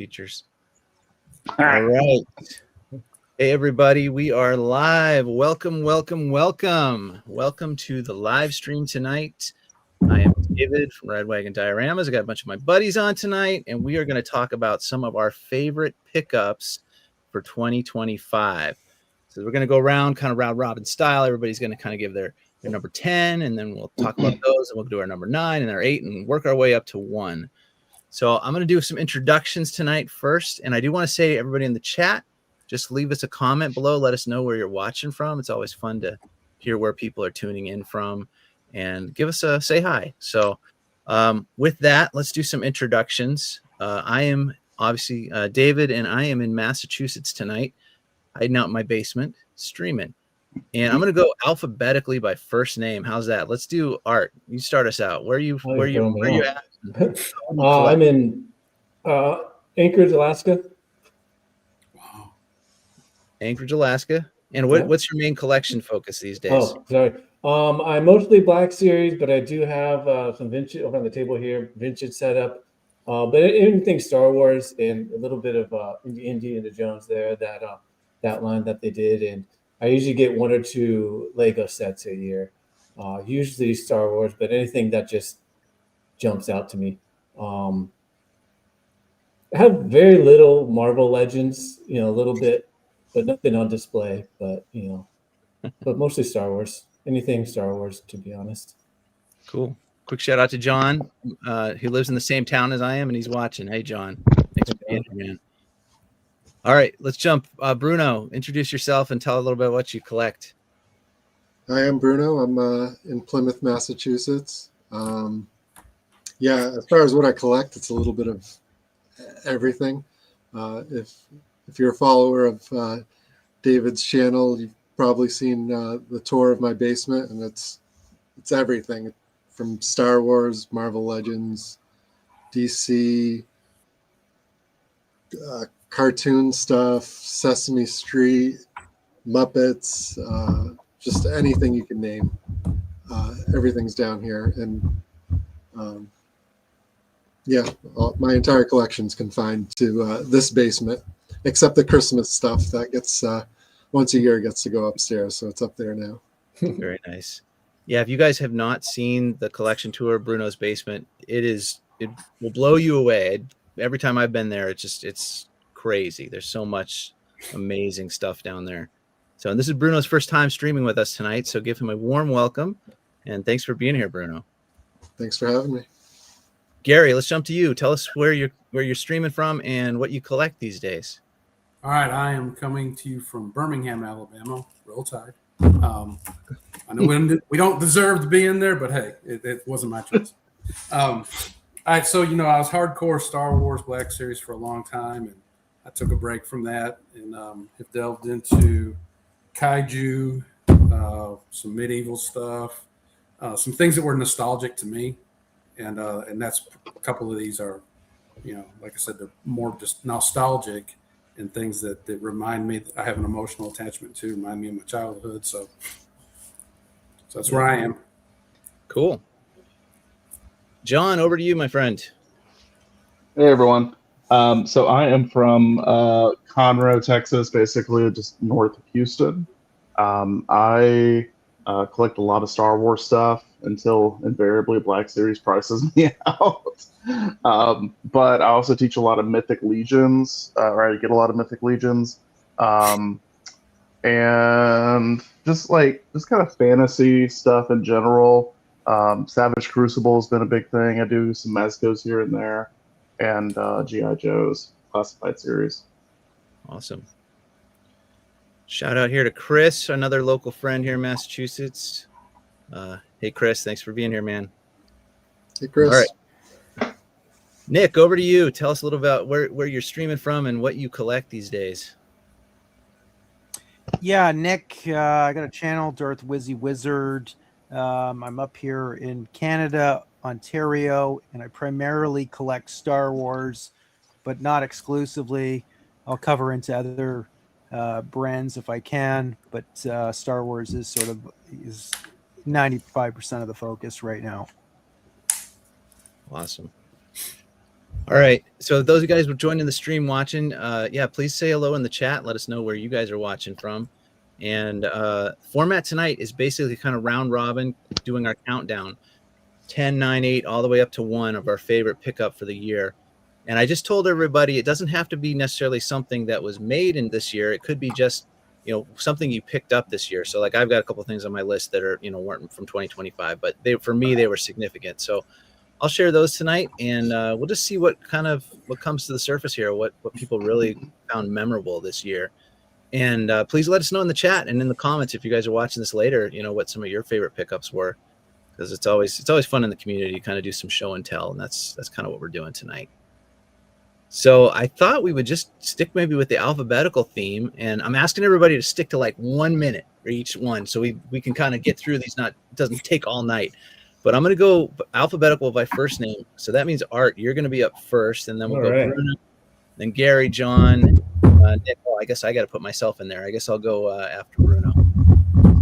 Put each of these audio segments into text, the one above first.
features. All right. Hey, everybody. We are live. Welcome to the live stream tonight. I am David from Red Wagon Dioramas. I got a bunch of my buddies on tonight, and we are going to talk about some of our favorite pickups for 2025. So we're going to go around kind of round robin style. Everybody's going to kind of give their number 10, and then we'll talk about those, and we'll do our number 9 and our 8 and work our way up to 1. So I'm going to do some introductions tonight first, and I do want to say, everybody in the chat, just leave us a comment below. Let us know where you're watching from. It's always fun to hear where people are tuning in from, and give us a say hi. So with that, let's do some introductions. I am obviously David, and I am in Massachusetts tonight, hiding out in my basement, streaming. And I'm going to go alphabetically by first name. How's that? Let's do Art. You start us out. Where you at? I'm in Anchorage, Alaska. Wow. Anchorage, Alaska. And what's your main collection focus these days? Oh, sorry. I'm mostly Black Series, but I do have some vintage over on the table here, vintage setup. But anything Star Wars and a little bit of Indiana Jones there, that line that they did. And I usually get 1 or 2 Lego sets a year, usually Star Wars, but anything that just jumps out to me. I have very little Marvel Legends, a little bit, but nothing on display. But but mostly Star Wars. Anything Star Wars, to be honest. Cool. Quick shout out to John, who lives in the same town as I am, and he's watching. Hey, John. Thanks for being here, man. All right, let's jump. Bruno, introduce yourself and tell a little bit what you collect. Hi, I'm Bruno. I'm in Plymouth, Massachusetts. As far as what I collect, it's a little bit of everything. If you're a follower of David's channel, you've probably seen the tour of my basement, and it's everything from Star Wars, Marvel Legends, DC, cartoon stuff, Sesame Street, Muppets, just anything you can name. Everything's down here, and my entire collection's confined to this basement, except the Christmas stuff that gets once a year gets to go upstairs, so it's up there now. Very nice. Yeah, if you guys have not seen the collection tour of Bruno's basement, it will blow you away. Every time I've been there, it's crazy. There's so much amazing stuff down there. So, and this is Bruno's first time streaming with us tonight, so give him a warm welcome, and thanks for being here, Bruno. Thanks for having me. Gary, let's jump to you. Tell us where you're streaming from and what you collect these days. All right, I am coming to you from Birmingham, Alabama. Roll Tide. I know we don't deserve to be in there, but hey, it wasn't my choice. All right, so I was hardcore Star Wars Black Series for a long time, and I took a break from that and have delved into kaiju, some medieval stuff, some things that were nostalgic to me, and that's a couple of these are, like I said, they're more just nostalgic and things that remind me that I have an emotional attachment to, remind me of my childhood. So that's where I am. Cool. John, over to you, my friend. Hey, everyone. So I am from Conroe, Texas, basically just north of Houston. I collect a lot of Star Wars stuff until invariably Black Series prices me out. But I also teach a lot of Mythic Legions, or I get a lot of Mythic Legions. And just kind of fantasy stuff in general. Savage Crucible has been a big thing. I do some Mezcos here and there, and G.I. Joe's classified series. Awesome. Shout out here to Chris, another local friend here in Massachusetts. Hey, Chris, thanks for being here, man. Hey, Chris. All right. Nick, over to you. Tell us a little about where you're streaming from and what you collect these days. Yeah, Nick, I got a channel, Darth Wizzy Wizard. I'm up here in Canada, Ontario, and I primarily collect Star Wars, but not exclusively. I'll cover into other brands if I can, but Star Wars is 95% of the focus right now. Awesome. All right. So those of you guys who are joining the stream watching, yeah, please say hello in the chat. Let us know where you guys are watching from. And format tonight is basically kind of round robin, doing our countdown 10, 9, 8, all the way up to 1 of our favorite pickup for the year. And I just told everybody it doesn't have to be necessarily something that was made in this year. It could be just, something you picked up this year. So like I've got a couple of things on my list that are, weren't from 2025, but for me, they were significant. So I'll share those tonight, and we'll just see what comes to the surface here, what people really found memorable this year. And please let us know in the chat and in the comments if you guys are watching this later, what some of your favorite pickups were, because it's always fun in the community to kind of do some show and tell, and that's kind of what we're doing tonight. So I thought we would just stick maybe with the alphabetical theme, and I'm asking everybody to stick to like 1 minute for each one, so we can kind of get through these. It doesn't take all night, but I'm going to go alphabetical by first name. So that means Art, you're going to be up first, and then we'll go Bruno, then Gary, John, Nick. Well, I guess I got to put myself in there. I guess I'll go after Bruno.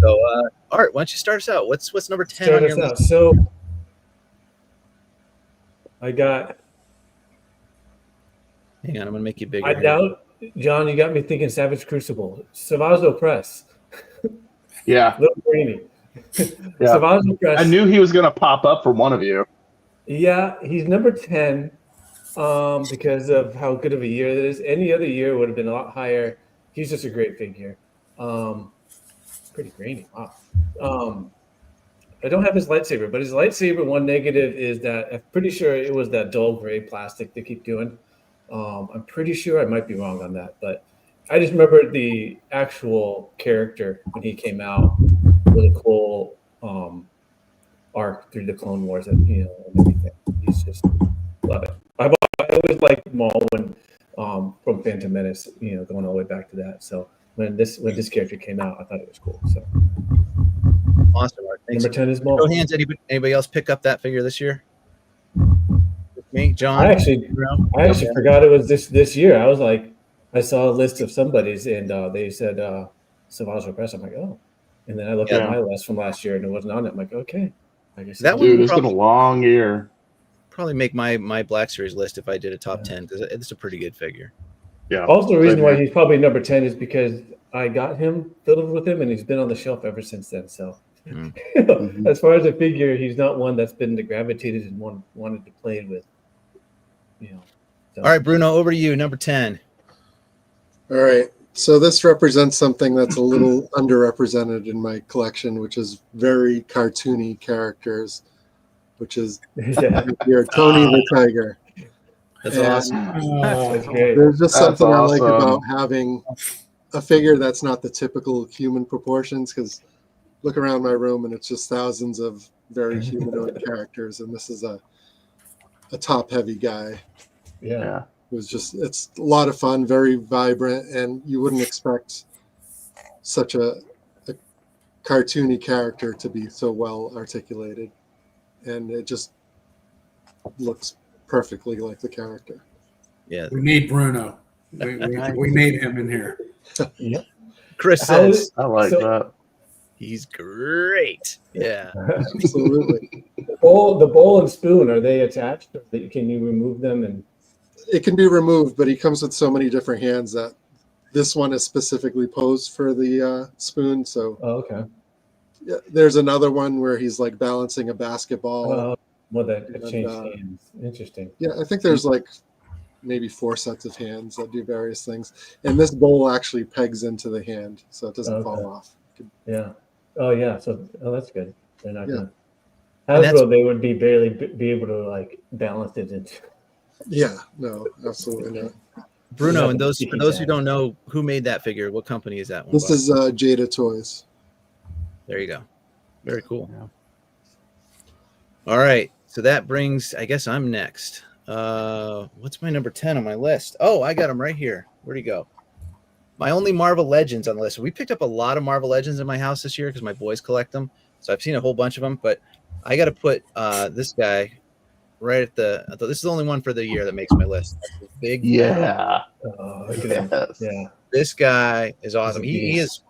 So Art, why don't you start us out? What's number 10 on your list? So I got. Hang on, I'm gonna make you bigger. I doubt, John, you got me thinking Savage Crucible. Savazo Press. Yeah. Little brainy. Yeah. Savazo Press. I knew he was going to pop up for one of you. Yeah, he's number 10 because of how good of a year it is. Any other year would have been a lot higher. He's just a great figure. Pretty grainy. Wow. I don't have his lightsaber, but his lightsaber, one negative is that I'm pretty sure it was that dull gray plastic they keep doing. I'm pretty sure, I might be wrong on that, but I just remember the actual character when he came out. Really cool arc through the Clone Wars, and everything. He's just love it. I always liked Maul when from Phantom Menace, going all the way back to that. So when this character came out, I thought it was cool. So awesome, Art. Thanks. Number 10 is Maul. Show hands. Anybody else pick up that figure this year? Me, John. I actually forgot it was this year. I was like, I saw a list of somebody's, and they said Savage Press. I'm like, oh, and then I looked at my list from last year, and it wasn't on it. I'm like, okay, I guess that dude, it's been a long year. Probably make my Black Series list if I did a top 10, because it's a pretty good figure. Yeah. Also, the reason why he's probably number 10 is because I got him filled with him, and he's been on the shelf ever since then. So, as far as a figure, he's not one that's been gravitated and wanted to play with. So. All right, Bruno, over to you, number 10. All right. So this represents something that's a little underrepresented in my collection, which is very cartoony characters, which is your Tony the Tiger. That's awesome. That's great. There's just something I like awesome. about having a figure that's not the typical human proportions, because look around my room and it's just thousands of very humanoid characters, and this is a top-heavy guy. Yeah. It's a lot of fun, very vibrant, and you wouldn't expect such a cartoony character to be so well articulated, and it just looks perfectly like the character. Yeah, we need Bruno. We need him in here. Yep. Chris says I like that. he's great. Yeah, Absolutely. The bowl and spoon, are they attached? Can you remove them? And It can be removed, but he comes with so many different hands that this one is specifically posed for the spoon. So, okay. Yeah, there's another one where he's like balancing a basketball. Well, that changed hands. Interesting. Yeah, I think there's like maybe 4 sets of hands that do various things, and this bowl actually pegs into the hand, so it doesn't fall off. Yeah. Oh, yeah. So, that's good. They're not gonna. Hasbro, they would be able to like balance it into. Yeah, no, absolutely not. Bruno, and for those who don't know, who made that figure? What company is that one? This is Jada Toys. There you go. Very cool. Yeah. All right. So that brings, I guess I'm next. What's my number 10 on my list? Oh, I got him right here. Where'd he go? My only Marvel Legends on the list. We picked up a lot of Marvel Legends in my house this year because my boys collect them. So I've seen a whole bunch of them, but I got to put this guy right at this is the only one for the year that makes my list. Big. Yeah. Yeah. This guy is awesome. He is,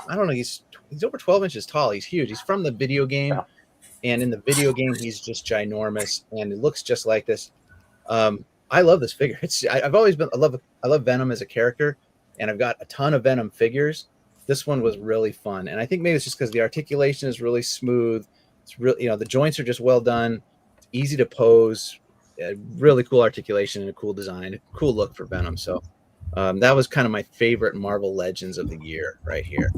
I don't know, he's over 12 inches tall. He's huge. He's from the video game. Yeah. And in the video game, he's just ginormous, and it looks just like this. I love this figure. I've always been I love Venom as a character, and I've got a ton of Venom figures. This one was really fun, and I think maybe it's just because the articulation is really smooth. It's really, the joints are just well done. It's easy to pose. Really cool articulation and a cool design, a cool look for Venom. So that was kind of my favorite Marvel Legends of the year right here.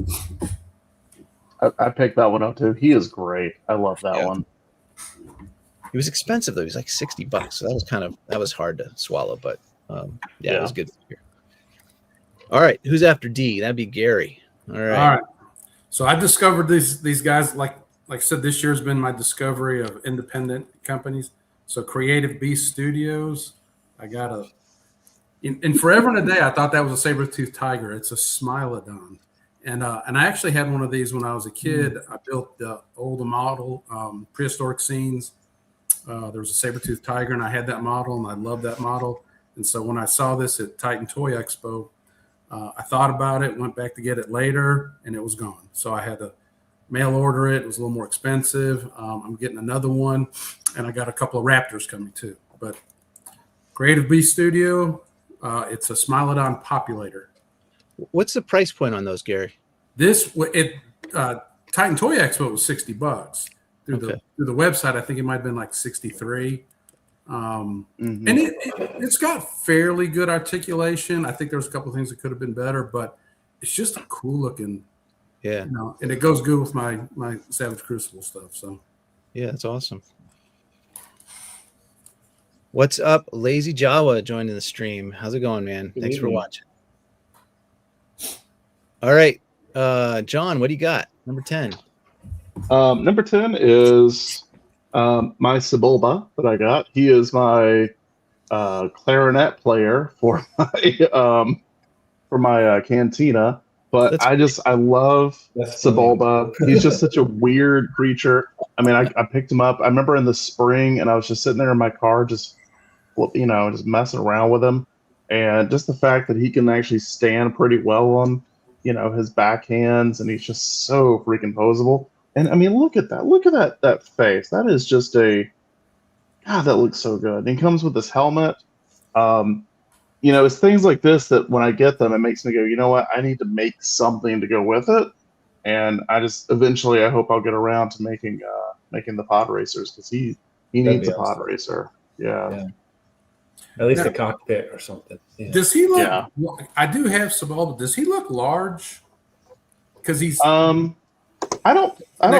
I picked that one up too. He is great. I love that one. He was expensive though. He was like $60, so that was hard to swallow. But it was good. All right, who's after D? That'd be Gary. All right. So I discovered these guys. Like I said, this year's been my discovery of independent companies. So Creative Beast Studios. I got in Forever and a Day. I thought that was a saber-toothed tiger. It's a Smilodon. And I actually had one of these when I was a kid. I built the old model, prehistoric scenes. There was a saber-toothed tiger, and I had that model, and I loved that model. And so when I saw this at Titan Toy Expo, I thought about it, went back to get it later, and it was gone. So I had to mail order it. It was a little more expensive. I'm getting another one, and I got a couple of Raptors coming too. But Creative Beast Studio, it's a Smilodon populator. What's the price point on those, Gary? Titan Toy Expo was $60 through the website. I think it might have been like 63. And it's got fairly good articulation. I think there's a couple of things that could have been better, but it's just a cool looking. Yeah. And it goes good with my Savage Crucible stuff. So yeah, that's awesome. What's up, Lazy Jawa joining the stream? How's it going, man? Thanks for watching. All right, John, what do you got? Number 10. Number 10 is my Sebulba that I got. He is my clarinet player for my cantina. But I love Sebulba. He's just such a weird creature. I mean, I picked him up. I remember in the spring, and I was just sitting there in my car, just messing around with him, and just the fact that he can actually stand pretty well on his backhands, and he's just so freaking posable. And I mean, look at that. Look at that face. That is just that looks so good. And he comes with this helmet. It's things like this that when I get them, it makes me go, you know what? I need to make something to go with it. And I hope I'll get around to making the pod racers, because he needs a pod racer. Yeah. At least a cockpit or something. Yeah. Does he look? Yeah. I do have Sebulba. Does he look large? Because he's. I don't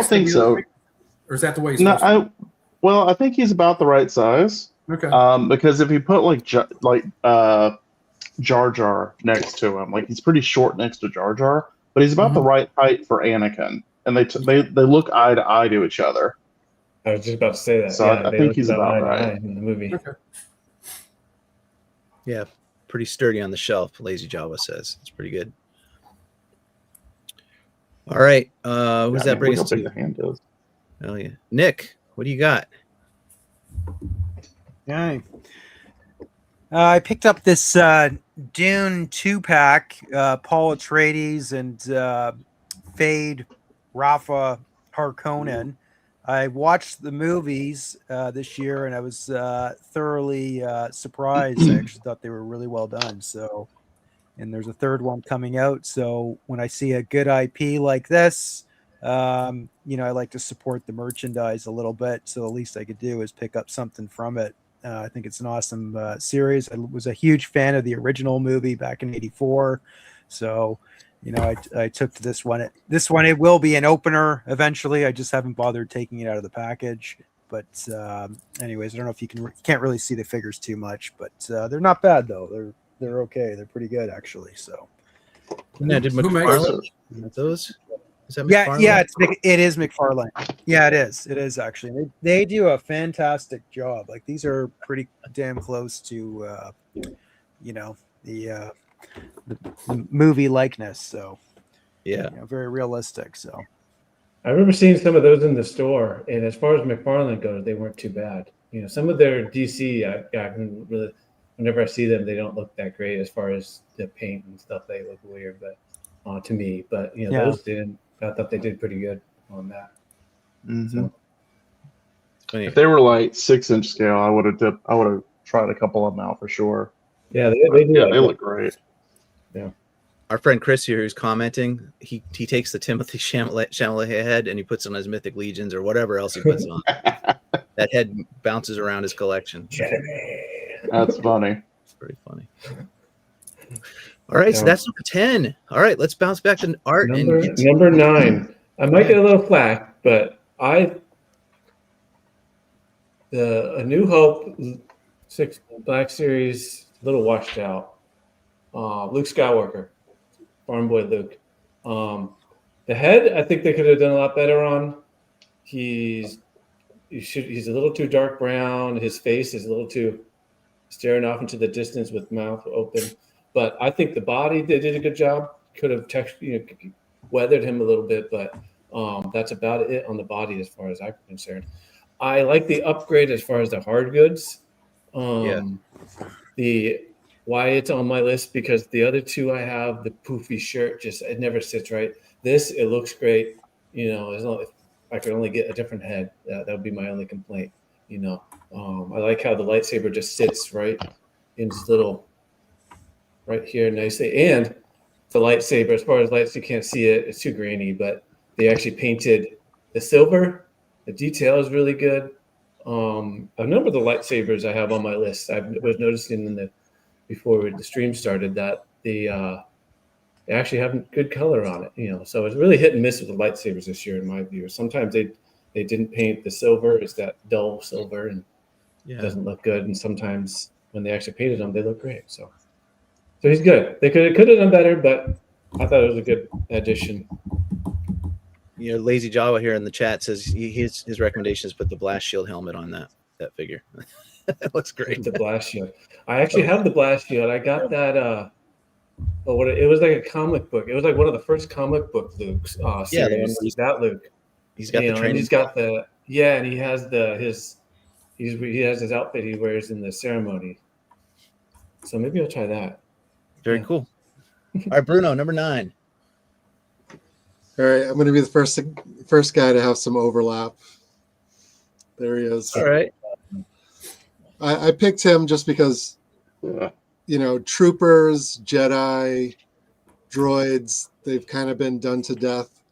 think so. Or is that the way he's? I think he's about the right size. Okay. Because if you put Jar Jar next to him, like he's pretty short next to Jar Jar, but he's about the right height for Anakin, and they look eye to eye to each other. I was just about to say that. So yeah, I think he's about right in the movie. Okay. Yeah, pretty sturdy on the shelf, Lazy Jawa says. It's pretty good. All right. Who's that bring us to? The hand is. Oh, yeah. Nick, what do you got? Yeah. I picked up this Dune 2-pack, Paul Atreides and Fade Rafa Harkonnen. I watched the movies this year, and I was thoroughly surprised. I actually thought they were really well done. So, and there's a third one coming out. So when I see a good IP like this, I like to support the merchandise a little bit. So the least I could do is pick up something from it. I think it's an awesome series. I was a huge fan of the original movie back in '84. So, I took to this one. It will be an opener eventually. I just haven't bothered taking it out of the package. But anyways, I don't know if you can't really see the figures too much, but they're not bad though. They're okay. They're pretty good actually. So yeah, did McFarlane those? Is that McFarlane? Yeah, it is McFarlane. Yeah, it is. It is actually. They do a fantastic job. Like these are pretty damn close to the movie likeness. So yeah, very realistic. So I remember seeing some of those in the store, and as far as McFarlane goes, they weren't too bad. Some of their DC, really, whenever I see them, they don't look that great as far as the paint and stuff. They look weird, but to me, but those didn't. I thought they did pretty good on that. Mm-hmm. So. If they were like 6-inch scale, I would have tried a couple of them out for sure. Yeah, they But, do. yeah, like they it. look great. Our friend Chris here, who's commenting, he takes the Timothy Chalamet head and he puts it on his Mythic Legions or whatever else he puts on. That head bounces around his collection. That's funny. It's pretty funny. All right, so that's number 10. All right, let's bounce back to art. Number 9. I might get a little flack, but A New Hope 6 Black Series, a little washed out. Luke Skywalker, Farm Boy Luke. The head, I think they could have done a lot better on. He's a little too dark brown. His face is a little too staring off into the distance with mouth open. But I think the body, they did a good job. Could have weathered him a little bit, but that's about it on the body as far as I'm concerned. I like the upgrade as far as the hard goods. Why it's on my list, because the other two I have, the poofy shirt, it never sits right. This, it looks great. As long as I could only get a different head, that would be my only complaint. I like how the lightsaber just sits right in this little, right here nicely. And the lightsaber, as far as lights, you can't see it. It's too grainy, but they actually painted the silver. The detail is really good. A number of the lightsabers I have on my list, I was noticing before the stream started that they actually have good color on it. So it's really hit and miss with the lightsabers this year, in my view. Sometimes they didn't paint the silver; it's that dull silver, and it doesn't look good. And sometimes when they actually painted them, they look great. So he's good. They could have done better, but I thought it was a good addition. Lazy Jawa here in the chat says his recommendation is put the blast shield helmet on that figure. That looks great. The blast shield. I actually have the blast shield. I got that. It was like a comic book. It was like one of the first comic book Luke's series. That Luke. He's got the training. And he's got and he has he has his outfit he wears in the ceremony. So maybe I'll try that. Very cool. All right, Bruno, number 9. All right, I'm going to be the first guy to have some overlap. There he is. All right. I picked him just because, troopers, Jedi, droids, they've kind of been done to death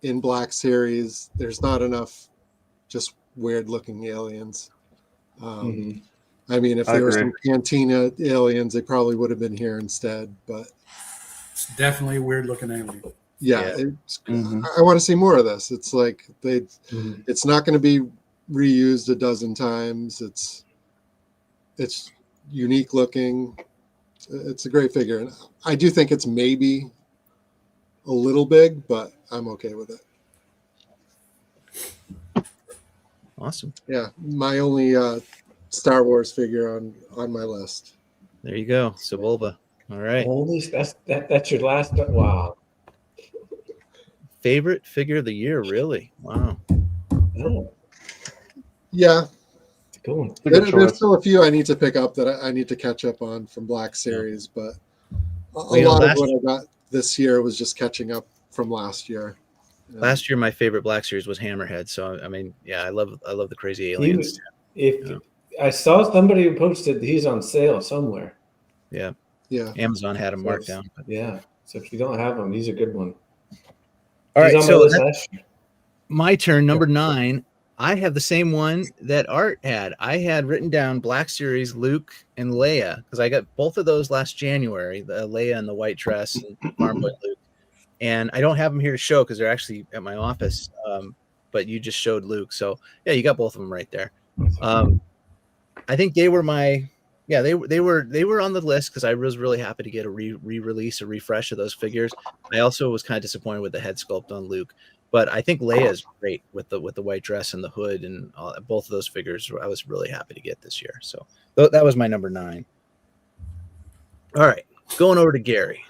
in Black Series. There's not enough just weird-looking aliens. I mean, if there were some Cantina aliens, they probably would have been here instead. But it's definitely a weird-looking alien. Yeah. I want to see more of this. It's like it's not going to be reused a dozen times. It's unique looking. It's a great figure, and I do think it's maybe a little big, but I'm okay with it. Awesome. Yeah, my only Star Wars figure on my list. There you go, Sebulba. All right. That's your last. Wow. Favorite figure of the year, really? Wow. Oh. Yeah. Cool. There's still a few I need to pick up that I need to catch up on from Black Series, but a lot of what I got this year was just catching up from last year. Last year, my favorite Black Series was Hammerhead. So I mean, I love the crazy aliens. I saw somebody who posted he's on sale somewhere. Yeah. Amazon had him marked down. Yeah. So if you don't have him, he's a good one. All right, so my turn, number 9. I have the same one that Art had. I had written down Black Series, Luke, and Leia, because I got both of those last January, the Leia and the white dress and Farm Boy Luke. And I don't have them here to show because they're actually at my office, but you just showed Luke. So, yeah, you got both of them right there. I think they were they were on the list because I was really happy to get a re-release, a refresh of those figures. I also was kind of disappointed with the head sculpt on Luke, but I think Leia is great with the white dress and the hood and both of those figures. I was really happy to get this year. So that was my number 9. All right, going over to Gary.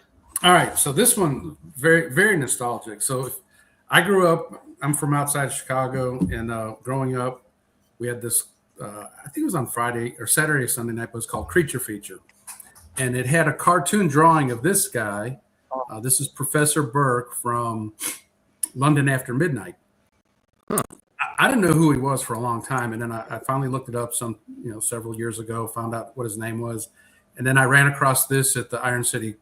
All right, so this one very very nostalgic. So I grew up. I'm from outside of Chicago, and growing up, we had this. I think it was on Friday or Saturday or Sunday night, but it was called Creature Feature. And it had a cartoon drawing of this guy. This is Professor Burke from London After Midnight. Huh. I didn't know who he was for a long time, and then I finally looked it up several years ago, found out what his name was, and then I ran across this at the Iron City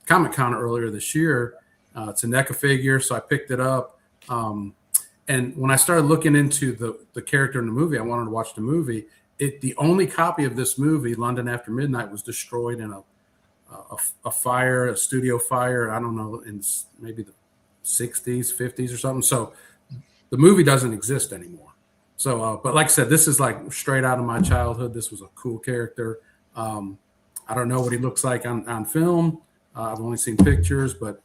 Comic Con earlier this year. It's a NECA figure, so I picked it up. And when I started looking into the character in the movie, I wanted to watch the movie. The only copy of this movie, London After Midnight, was destroyed in a fire, a studio fire. I don't know, in maybe the 60s, 50s or something. So the movie doesn't exist anymore. So, but like I said, this is like straight out of my childhood. This was a cool character. I don't know what he looks like on film. I've only seen pictures, but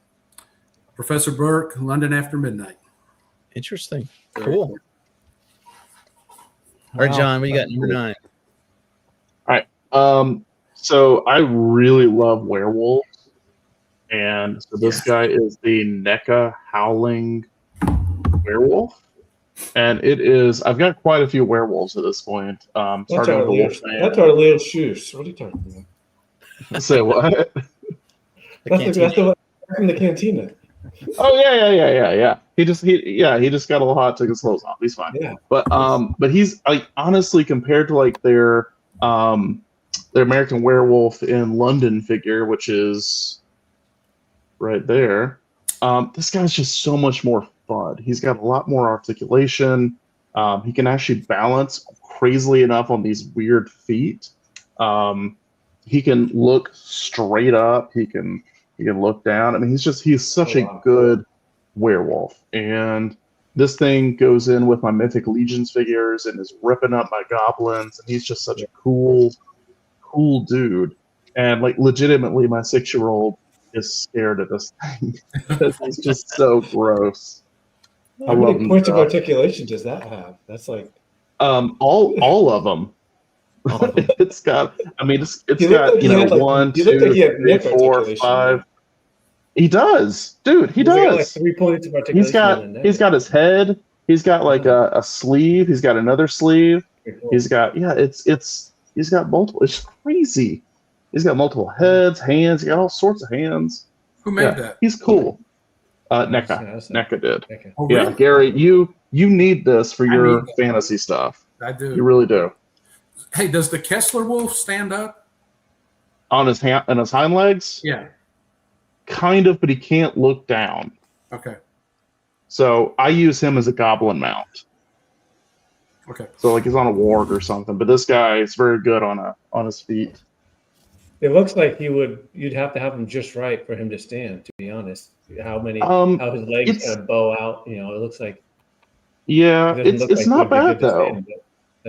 Professor Burke, London After Midnight. Interesting. Cool. All right, John, what you got? Number 9. All right. So I really love werewolves, and so this guy is the NECA Howling Werewolf, and it is. I've got quite a few werewolves at this point. That's our Leo shoes. What are you talking about? Say what? That's the one from the cantina. Oh yeah. He just got a little hot, took his clothes off. He's fine. Yeah. But he's like, honestly, compared to like their American Werewolf in London figure, which is right there. This guy's just so much more fun. He's got a lot more articulation. He can actually balance crazily enough on these weird feet. He can look straight up. He can look down. I mean, he's such a good werewolf. And this thing goes in with my Mythic Legions figures and is ripping up my goblins. And he's just such a cool dude. And like, legitimately, my 6-year-old is scared of this thing because he's just so gross. How many points of articulation does that have? That's like all of them. It's got. I mean, it's got like 1, 2, 3, 4, 5. He does, dude. He does. Got like 3 points of articulation. He's got his head. He's got like a sleeve. He's got another sleeve. Cool. He's got he's got multiple. It's crazy. He's got multiple heads, hands. He got all sorts of hands. Who made that? He's cool. NECA. NECA did. Okay. Oh, Yeah, really? Gary, you need this for your fantasy stuff. I do. You really do. Hey, does the Kessler Wolf stand up? On his hind legs? Yeah. Kind of, but he can't look down. Okay. So I use him as a goblin mount. Okay. So like he's on a ward or something. But this guy is very good on his feet. It looks like you'd have to have him just right for him to stand, to be honest. How his legs kind of bow out, it looks like. Yeah, it's not bad though.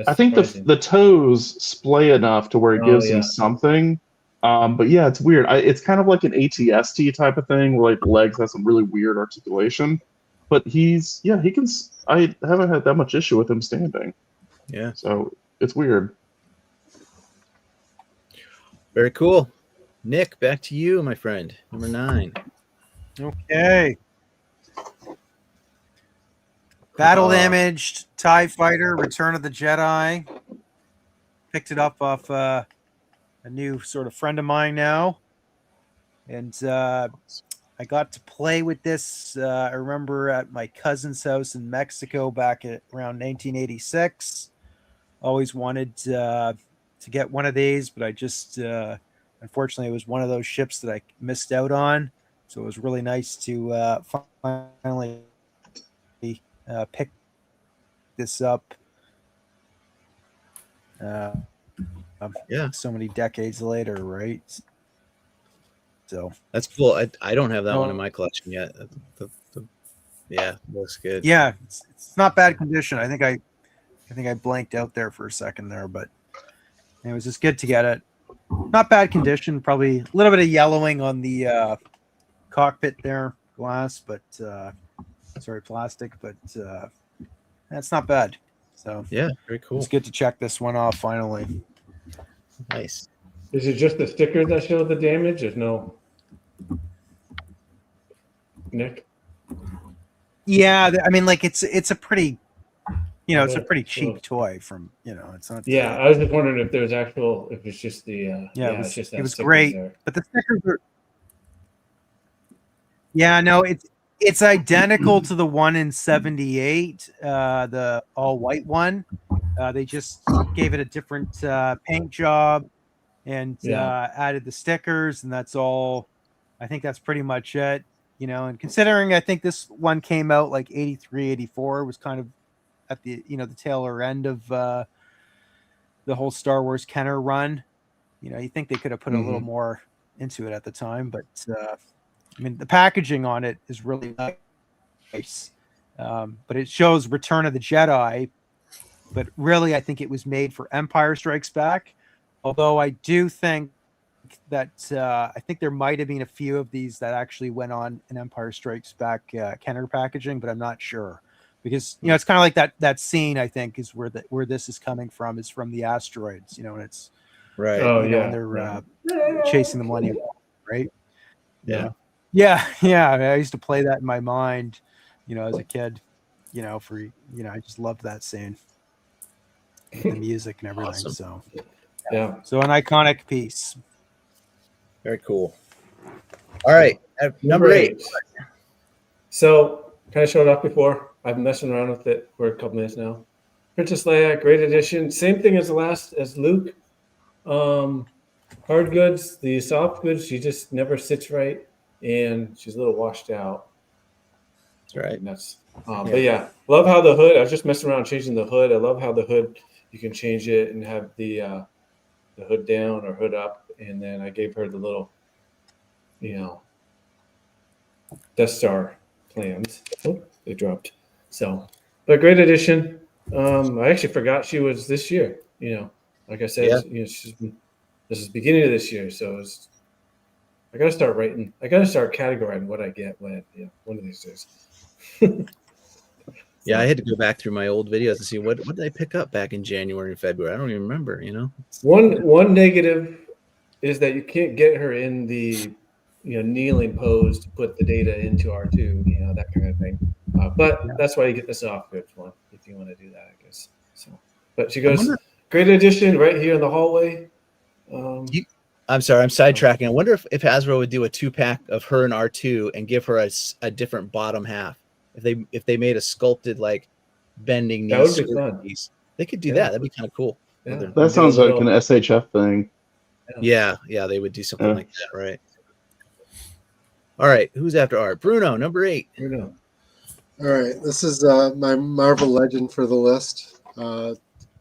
I think the toes splay enough to where it gives him something. But yeah, it's weird. It's kind of like an ATST type of thing where like the legs have some really weird articulation. But he can. I haven't had that much issue with him standing. Yeah. So it's weird. Very cool. Nick, back to you, my friend. Number 9. Okay. Battle damaged TIE Fighter, Return of the Jedi. Picked it up off a new sort of friend of mine now. And I got to play with this. I remember at my cousin's house in Mexico back at around 1986. Always wanted to get one of these, but I just unfortunately it was one of those ships that I missed out on. So it was really nice to finally pick this up. So many decades later, right? So that's cool. I don't have that one in my collection yet. Yeah, looks good. Yeah, it's not bad condition. I think I blanked out there for a second there, but it was just good to get it. Not bad condition. Probably a little bit of yellowing on the cockpit there, glass, but plastic, but that's not bad. So yeah, very cool. It's good to check this one off finally. Nice. Is it just the stickers that show the damage? There's no Nick? Yeah, I mean, like it's a pretty, it's a pretty cheap toy from, it's not. Yeah, I was just wondering if there's if it's just the. It's just it was great, there. but the stickers are. Yeah, no, It's identical to the one in '78, the all white one. They just gave it a different paint job and added the stickers, and that's all. I think that's pretty much it. And considering I think this one came out like 83, 84, was kind of at the the tailer end of the whole Star Wars Kenner run. You think they could have put a little more into it at the time, but I mean, the packaging on it is really nice. But it shows Return of the Jedi, but really I think it was made for Empire Strikes Back. Although I do think that I think there might have been a few of these that actually went on an Empire Strikes Back Kenner packaging, but I'm not sure, because it's kind of like that scene, I think, is where this is coming from, is from the asteroids, and it's right. And they're chasing the Millennium, right? Yeah. I used to play that in my mind, as a kid, I just loved that scene, the music and everything. Awesome. So Yeah. An iconic piece. Very cool. All right. Number 8. So, kind of showed off before. I've been messing around with it for a couple minutes now. Princess Leia, great edition. Same thing as Luke. Hard goods, the soft goods, she just never sits right, and she's a little washed out. That's right. But yeah, love how the hood. I was just messing around changing the hood. I love how the hood, you can change it and have the hood down or hood up, and then I gave her the little, Death Star plans. Oh, they dropped. So, but great addition. I actually forgot she was this year. Like I said, this is beginning of this year, so I gotta start writing. I gotta start categorizing what I get when. One of these days. Yeah, I had to go back through my old videos and see what did I pick up back in January and February. I don't even remember. One negative is that you can't get her in the kneeling pose to put the data into R2. That kind of thing. But that's why you get the soft goods one if you want to do that, I guess. So, but she goes, great addition right here in the hallway. I'm sorry, I'm sidetracking. I wonder if Hasbro would do a 2-pack of her and R2 and give her a different bottom half. If they made a sculpted like bending knee, that would be fun. Piece, they could do that. That'd be kind of cool. Yeah. That sounds like an SHF thing. Yeah, they would do something like that, right? All right, who's after art? Bruno, number 8. Bruno. All right, this is my Marvel Legend for the list.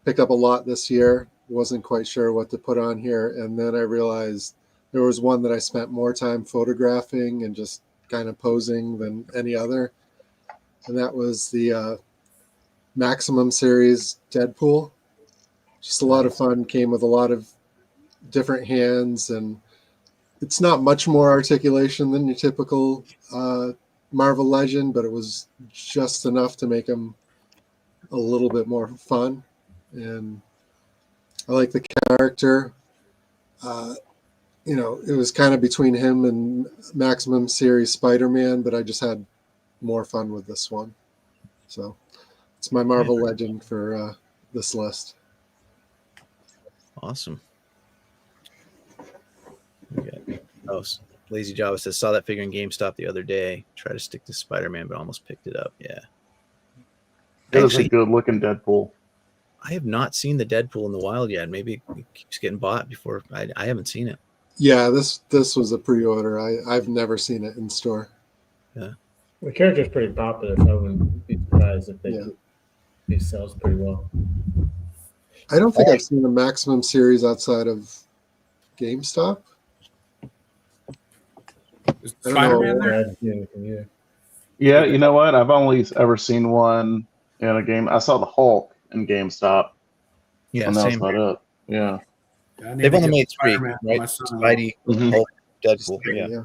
Picked up a lot this year. Wasn't quite sure what to put on here, and then I realized there was one that I spent more time photographing and just kind of posing than any other, and that was the Maximum series Deadpool. Just a lot of fun. Came with a lot of different hands, and it's not much more articulation than your typical Marvel Legend, but it was just enough to make him a little bit more fun. And I like the character. It was kind of between him and Maximum series Spider-Man, but I just had more fun with this one. So it's my Marvel Legend for this list. Awesome. Lazy Java says, saw that figure in GameStop the other day. Try to stick to Spider-Man, but almost picked it up. Yeah. It was a good looking Deadpool. I have not seen the Deadpool in the wild yet. Maybe it keeps getting bought before. I haven't seen it. Yeah, this was a pre-order. I've never seen it in store. Yeah. The character's pretty popular, so I wouldn't be surprised if he sells pretty well. I don't think I've seen a Maximum series outside of GameStop. Is I don't Spider-Man know. there? Yeah, you know what? I've only ever seen one in a game. I saw the Hulk in GameStop. Yeah, and that was same. about it. Yeah. Yeah, I need They've to only get made 3, Spider-Man for right? my son. Spidey, Mhm. Hulk, Deadpool. Yeah.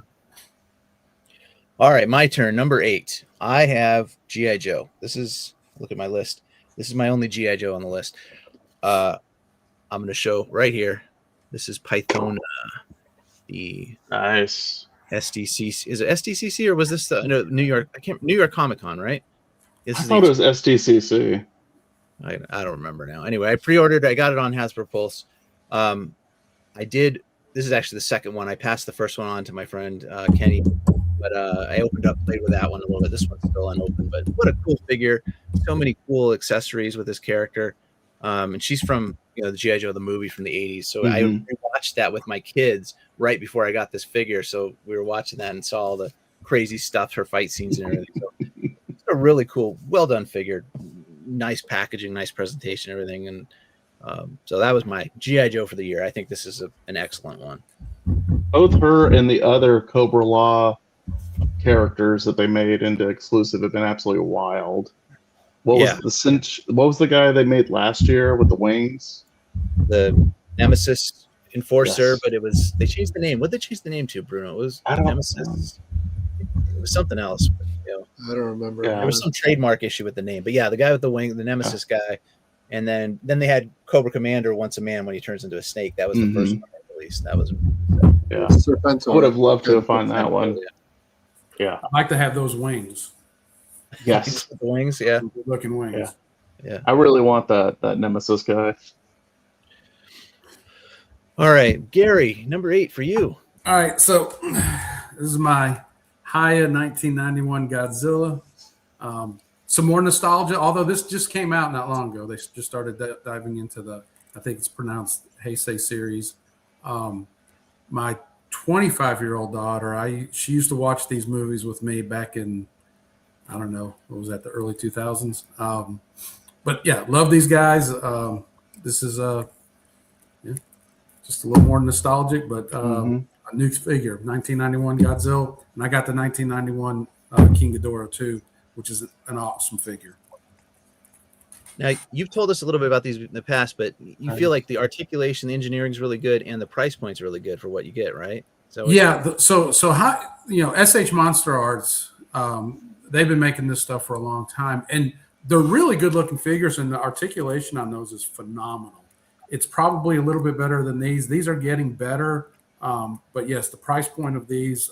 All right, my turn. Number 8. I have G.I. Joe. Look at my list. This is my only G.I. Joe on the list. I'm going to show right here. This is Pythona, the Nice. SDCC. Is it SDCC or was this the New York? New York Comic Con, right? I thought it was SDCC. I don't remember now. Anyway, I pre-ordered. I got it on Hasbro Pulse. I did. This is actually the second one. I passed the first one on to my friend Kenny. but I opened up, played with that one a little bit. This one's still unopened, but what a cool figure! So many cool accessories with this character, and she's from the G.I. Joe the movie from the '80s. So I watched that with my kids right before I got this figure. So we were watching that and saw all the crazy stuff, her fight scenes and everything. So it's a really cool, well done figure. Nice packaging, nice presentation, everything, and so that was my G.I. Joe for the year. I think this is an excellent one. Both her and the other Cobra Law characters that they made into exclusive have been absolutely wild. What was the guy they made last year with the wings? The Nemesis Enforcer, Yes. but they changed the name. What did they change the name to, Bruno? It was Nemesis. It was something else. But, I don't remember. Yeah. there was some trademark issue with the name. But yeah, the guy with the wing, the Nemesis guy, and then they had Cobra Commander Once a Man when he turns into a snake. That was the first one they released. That was Yeah. Serpentor. I would have loved to find that one. Yeah. I'd like to have those wings. Yes. the wings. Yeah. Good looking wings. Yeah. I really want that Nemesis guy. All right, Gary, number 8 for you. All right, so this is my Haya 1991 Godzilla. Some more nostalgia, although this just came out not long ago. They just started diving into I think it's pronounced Heisei series. My 25-year-old daughter, she used to watch these movies with me back in, I don't know, what was that, the early 2000s? But yeah, love these guys. This is just a little more nostalgic, but a new figure, 1991 Godzilla, and I got the 1991 King Ghidorah too, which is an awesome figure. Now, you've told us a little bit about these in the past, but you feel like the articulation, the engineering is really good, and the price point's really good for what you get, right? So how, SH Monster Arts, they've been making this stuff for a long time, and they're really good looking figures, and the articulation on those is phenomenal. It's probably a little bit better than these. These are getting better, but yes, the price point of these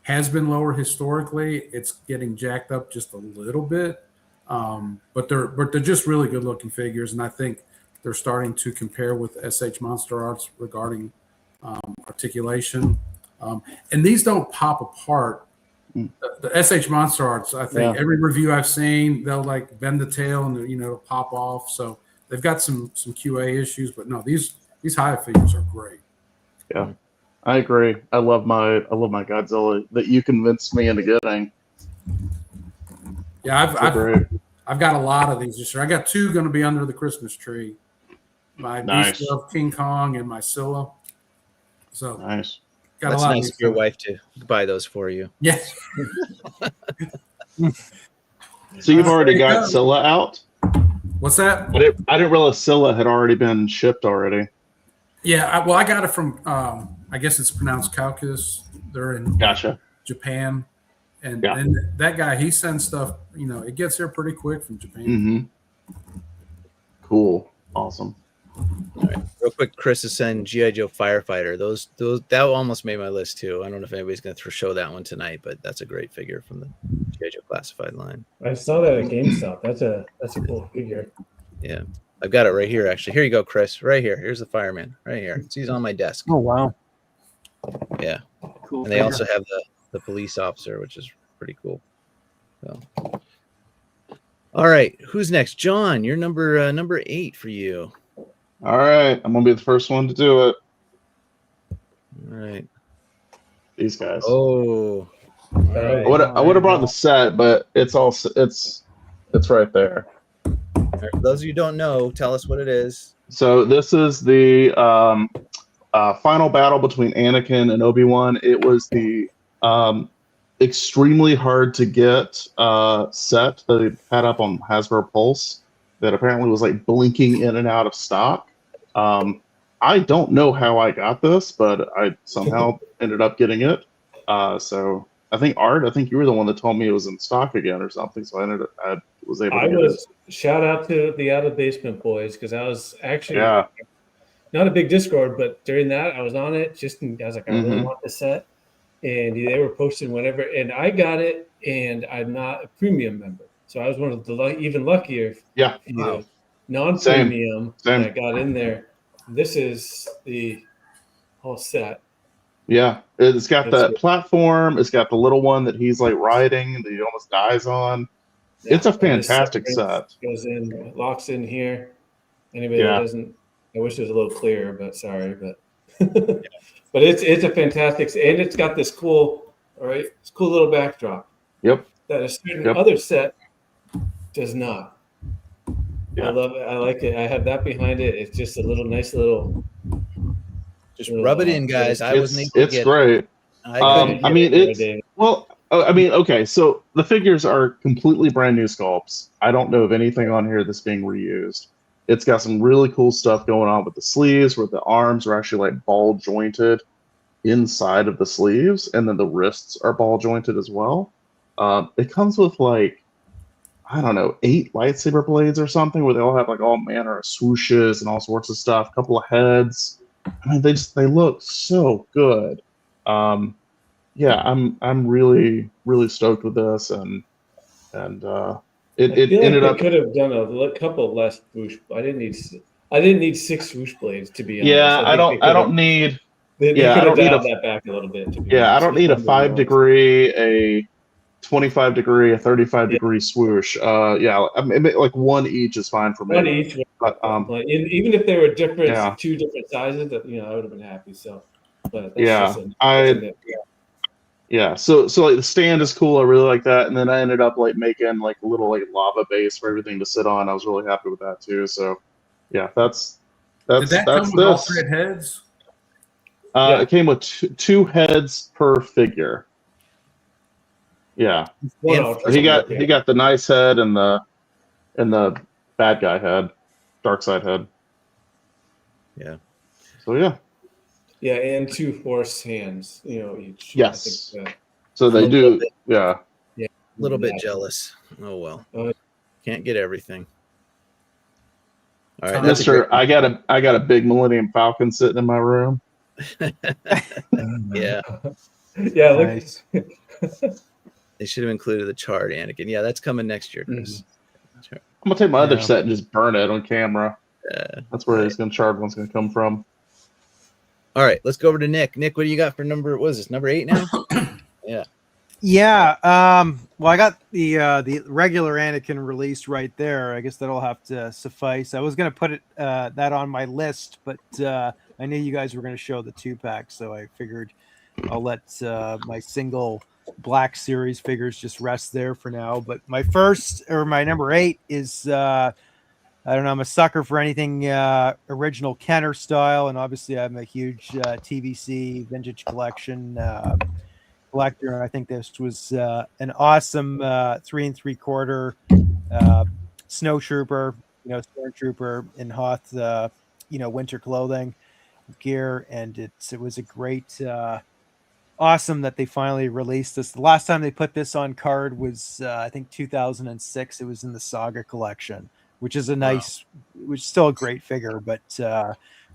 has been lower historically. It's getting jacked up just a little bit, but they're just really good looking figures, and I think they're starting to compare with SH Monster Arts regarding articulation. And these don't pop apart. The SH Monster Arts, I think every review I've seen, they'll like bend the tail and it'll pop off. So they've got some QA issues, but no, these Haya figures are great. Yeah, I agree. I love my Godzilla that you convinced me into getting. Yeah, I've got a lot of these this year. I got 2 going to be under the Christmas tree. My Nice. Beast of King Kong and my Scylla. So Nice. got That's a lot nice of of your wife to buy those for you. Yes. So you've already There you got go. Scylla out? What's that? I didn't realize Scylla had already been shipped already. Yeah, I got it from I guess it's pronounced Caucasus. They're in Gotcha. Japan, and Yeah. then that guy, he sends stuff. It gets here pretty quick from Japan. Mm-hmm. Cool. Awesome. All right, real quick, Chris is saying G.I. Joe Firefighter. Those that almost made my list too. I don't know if anybody's going to show that one tonight, but that's a great figure from the G.I. Joe Classified line. I saw that at GameStop. That's a cool figure. Yeah, I've got it right here. Actually, here you go, Chris. Right here. Here's the fireman. Right here. He's on my desk. Oh wow. Yeah, Cool. and they also have the police officer, which is pretty cool. So, all right, who's next? John, you're number 8 for you. All right. I'm going to be the first one to do it. All right. These guys. Oh, all right. I would have brought the set, but it's right there. For those of you who don't know, tell us what it is. So this is the final battle between Anakin and Obi-Wan. It was the extremely hard to get set that they had up on Hasbro Pulse that apparently was like blinking in and out of stock. I don't know how I got this, but I somehow ended up getting it. So I think you were the one that told me it was in stock again or something. So I was able to get it. Shout out to the Out of Basement boys, because I was actually Yeah. not a big Discord, but during that I was on it. I was like, I really want this set, and they were posting whatever, and I got it, and I'm not a premium member, so I was one of the even luckier. Yeah. Non-premium Same. that got in there. This is the whole set. Yeah, it's got It's that platform. It's got the little one that he's like riding that he almost dies on. It's a and this fantastic separate set. goes in, locks in here. Anybody that Yeah. doesn't, I wish it was a little clearer, but sorry, but but it's a fantastic, and it's got this cool, all right, this cool little backdrop Yep. that a certain Yep. other set does not. Yeah. I love it. I like it. I have that behind it. It's just a little nice little. Just rub it in, guys. I wasn't able to It's get great. I couldn't I get mean, it. it's well. I mean, okay. So the figures are completely brand new sculpts. I don't know of anything on here that's being reused. It's got some really cool stuff going on with the sleeves, where the arms are actually like ball jointed inside of the sleeves, and then the wrists are ball jointed as well. It comes with like, I don't know, 8 lightsaber blades or something, where they all have like all manner of swooshes and all sorts of stuff. A couple of heads. I mean, they look so good. Yeah, I'm really stoked with this, and it I feel ended like up. they could have done a couple less swoosh. I didn't need 6 swoosh blades, to be honest. Yeah, I think don't need. They Yeah, I could have don't need dialed a. that back a little bit. To be Yeah, I honest. don't need a 5 degree, a 25 degree, a 35 Yeah. degree swoosh. Yeah, I mean, like one each is fine for me. One each. But Like, even if they were different, Yeah. 2 different sizes, I would have been happy. So, but that's Yeah, just a, yeah. So like the stand is cool. I really like that. And then I ended up like making like a little like lava base for everything to sit on. I was really happy with that too. So yeah, that's Did that come with all this. 3 heads? Yeah. It came with 2 heads per figure. Yeah. He got the nice head and the bad guy head, dark side head. Yeah. So yeah. Yeah, and 2 force hands, each. Yes. I think, So they A do. little bit. Yeah. A little bit Yeah. jealous. Oh well. Oh. Can't get everything. All right, So, that's a Mister, I got a big Millennium Falcon sitting in my room. Yeah. Yeah. Look, Nice. They should have included the chart, Anakin. Yeah, that's coming next year, Chris. I'm gonna take my other Yeah. set and just burn it on camera. That's where right. his charred one's gonna come from. All right, let's go over to Nick. Nick, what do you got for number? What is this, number 8 now? Yeah. Yeah. Well, I got the regular Anakin released right there. I guess that'll have to suffice. I was gonna put it that on my list, but I knew you guys were gonna show the 2-pack, so I figured I'll let my single Black Series figures just rest there for now. But my number 8 is I don't know. I'm a sucker for anything original Kenner style, and obviously I'm a huge TVC vintage collection collector. And I think this was an awesome 3 3/4 snow trooper, stormtrooper in Hoth, winter clothing gear, and it was a great, awesome that they finally released this. The last time they put this on card was I think 2006. It was in the Saga collection, which is which is still a great figure, but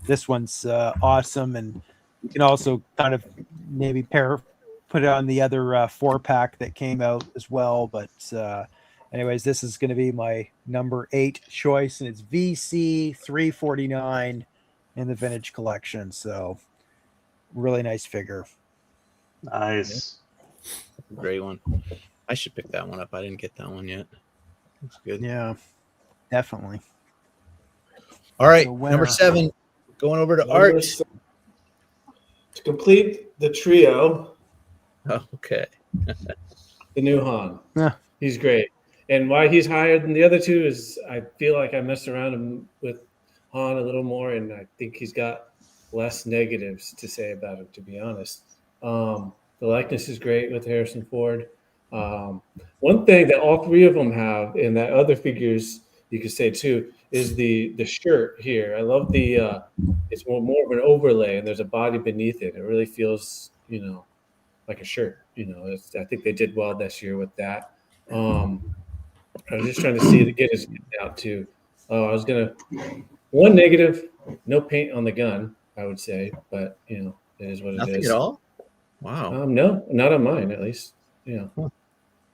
this one's awesome, and you can also kind of maybe put it on the other 4-pack that came out as well. But anyways, this is going to be my number 8 choice, and it's VC 349 in the vintage collection. So really nice figure. Nice. Great one. I should pick that one up. I didn't get that one yet. That's good. Yeah, definitely. All right, The winner. number 7, going over to Art. To complete the trio, Okay. the new Han. Yeah. He's great. And why he's higher than the other 2 is I feel like I messed around with Han a little more, and I think he's got less negatives to say about him, to be honest. The likeness is great with Harrison Ford. One thing that all 3 of them have, and that other figures you could say too, is the shirt here. I love the it's more of an overlay, and there's a body beneath it. It really feels like a shirt. I think they did well this year with that. I was just trying to get his out too. I was gonna one negative, no paint on the gun, I would say, but it is what it is. Nothing at all? Wow. No, not on mine at least. And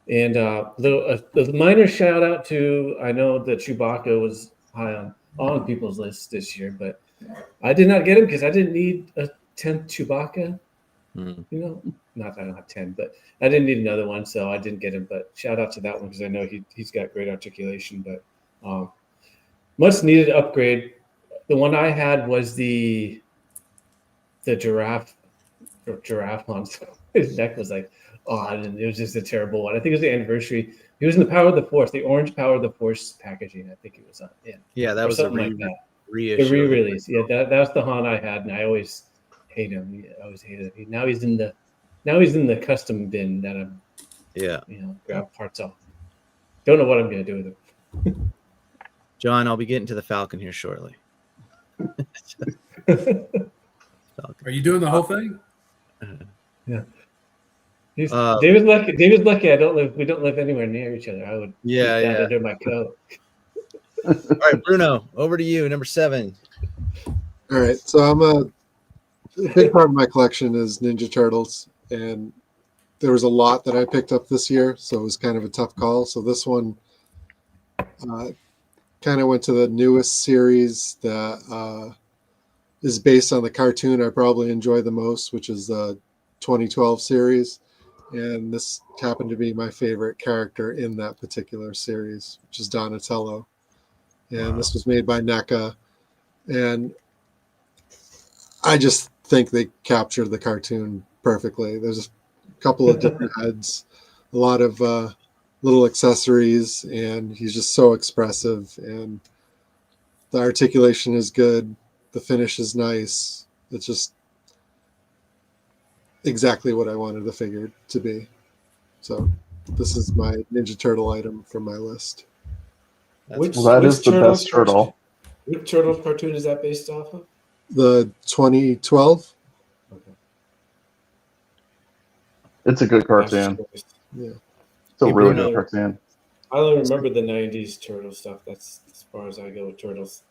the minor shout out to, I know that Chewbacca was high on people's lists this year, but I did not get him because I didn't need a 10th Chewbacca. Hmm. You know, not that I don't have 10, but I didn't need another one, so I didn't get him. But shout out to that one because I know he's got great articulation. But much needed upgrade. The one I had was the giraffe one. His neck was like, it was just a terrible one. I think it was the anniversary. He was in the Power of the Force, the orange Power of the Force packaging. I think it was on. Yeah, that or was something like that. reissue. The re-release. Yeah, that's the Han I had, and I always hate him. I always hated him. Now he's in the custom bin that I'm grab parts off. Don't know what I'm gonna do with him. John, I'll be getting to the Falcon here shortly. Are you doing the whole thing? Yeah. David's lucky. David's lucky. We don't live anywhere near each other. I would keep that under my coat. All right, Bruno, over to you. Number 7. All right, so a big part of my collection is Ninja Turtles, and there was a lot that I picked up this year, so it was kind of a tough call. So this one kind of went to the newest series that is based on the cartoon I probably enjoy the most, which is the 2012 series. And this happened to be my favorite character in that particular series, which is Donatello. And This was made by NECA. And I just think they captured the cartoon perfectly. There's a couple of different heads, a lot of little accessories, and he's just so expressive. And the articulation is good. The finish is nice. It's just exactly what I wanted the figure to be. So this is my Ninja Turtle item from my list. That is the best turtle. Which Turtles cartoon is that based off of? The 2012. Okay. It's a good cartoon. Yeah. It's a really good cartoon. I only remember the 90s Turtle stuff. That's as far as I go with Turtles.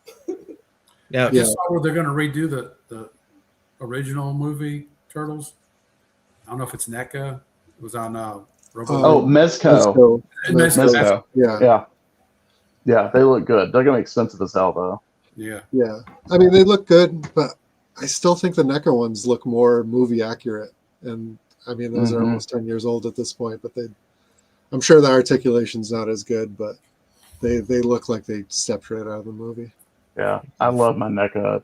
Yeah. You saw where they're going to redo the original movie Turtles. I don't know if it's NECA. It was on Mezco. Mezco. Yeah, they look good. They're going to be expensive as hell, though. Yeah. I mean, they look good, but I still think the NECA ones look more movie accurate. And I mean, those are almost 10 years old at this point, but I'm sure the articulation's not as good, but they look like they stepped right out of the movie. Yeah, I love my NECA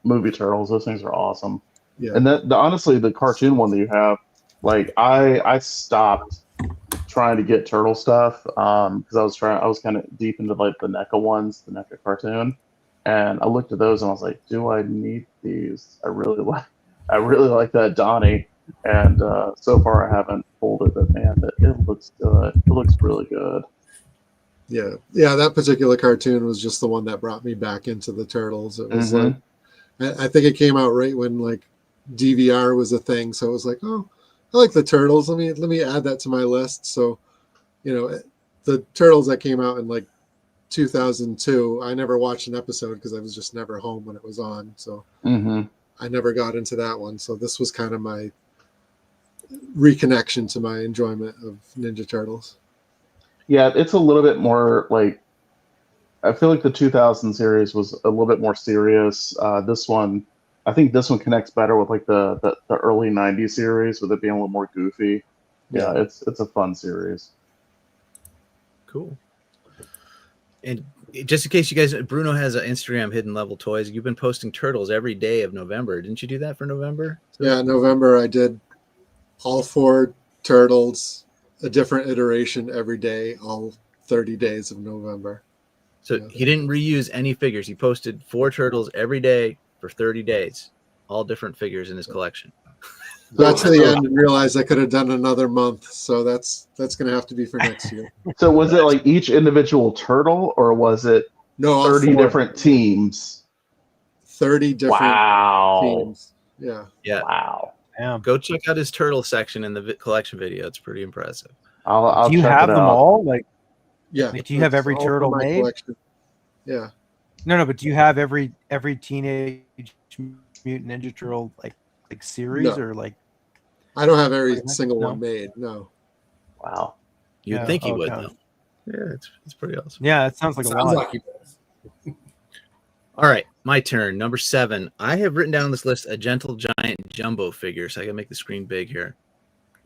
movie turtles. Those things are awesome. Yeah. And honestly, the cartoon one that you have, like I stopped trying to get turtle stuff because I was kind of deep into like the NECA ones, the NECA cartoon, and I looked at those and I was like, do I need these? I really like that Donnie, and so far I haven't pulled it, but man, it looks good. It looks really good. Yeah, that particular cartoon was just the one that brought me back into the Turtles. It was like, I think it came out right when like DVR was a thing, so it was like, oh, I like the Turtles. Let me add that to my list. So, the Turtles that came out in like 2002, I never watched an episode because I was just never home when it was on. So I never got into that one. So this was kind of my reconnection to my enjoyment of Ninja Turtles. Yeah, it's a little bit more like, I feel like the 2000 series was a little bit more serious. I think this one connects better with like the early 90s series, with it being a little more goofy. Yeah, it's a fun series. Cool. And just in case you guys, Bruno has an Instagram, Hidden Level Toys. You've been posting turtles every day of November. Didn't you do that for November? Yeah, November I did all 4 turtles, a different iteration every day, all 30 days of November. So he didn't reuse any figures. He posted 4 turtles every day for 30 days, all different figures in his collection. Got to the end and realized I could have done another month, so that's going to have to be for next year. So was it like each individual turtle, or was it 30 different teams? 30 different teams. Yeah. Wow. Damn. Go check out his turtle section in the collection video. It's pretty impressive. I'll do you check have it them out. all? Like, yeah. Do you have every all turtle from my made? collection. Yeah. No, but do you have every Teenage Mutant Ninja Turtle like series or like? I don't have every single one made. No. Wow. You'd think he would, okay. though. Yeah, it's pretty awesome. Yeah, it sounds like a lot. Like he does. All right, my turn. Number 7. I have written down this list: A Gentle Giant jumbo figure, so I gotta make the screen big here.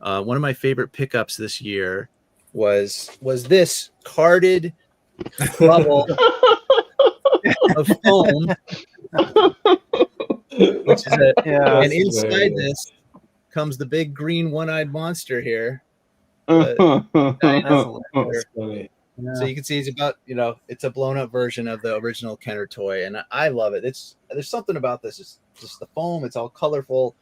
One of my favorite pickups this year was this carded bubble of foam, which is and inside this comes the big green one-eyed monster here. That's funny. So you can see it's about, it's a blown up version of the original Kenner toy, and I love it. There's something about this. It's just the foam. It's all colorful.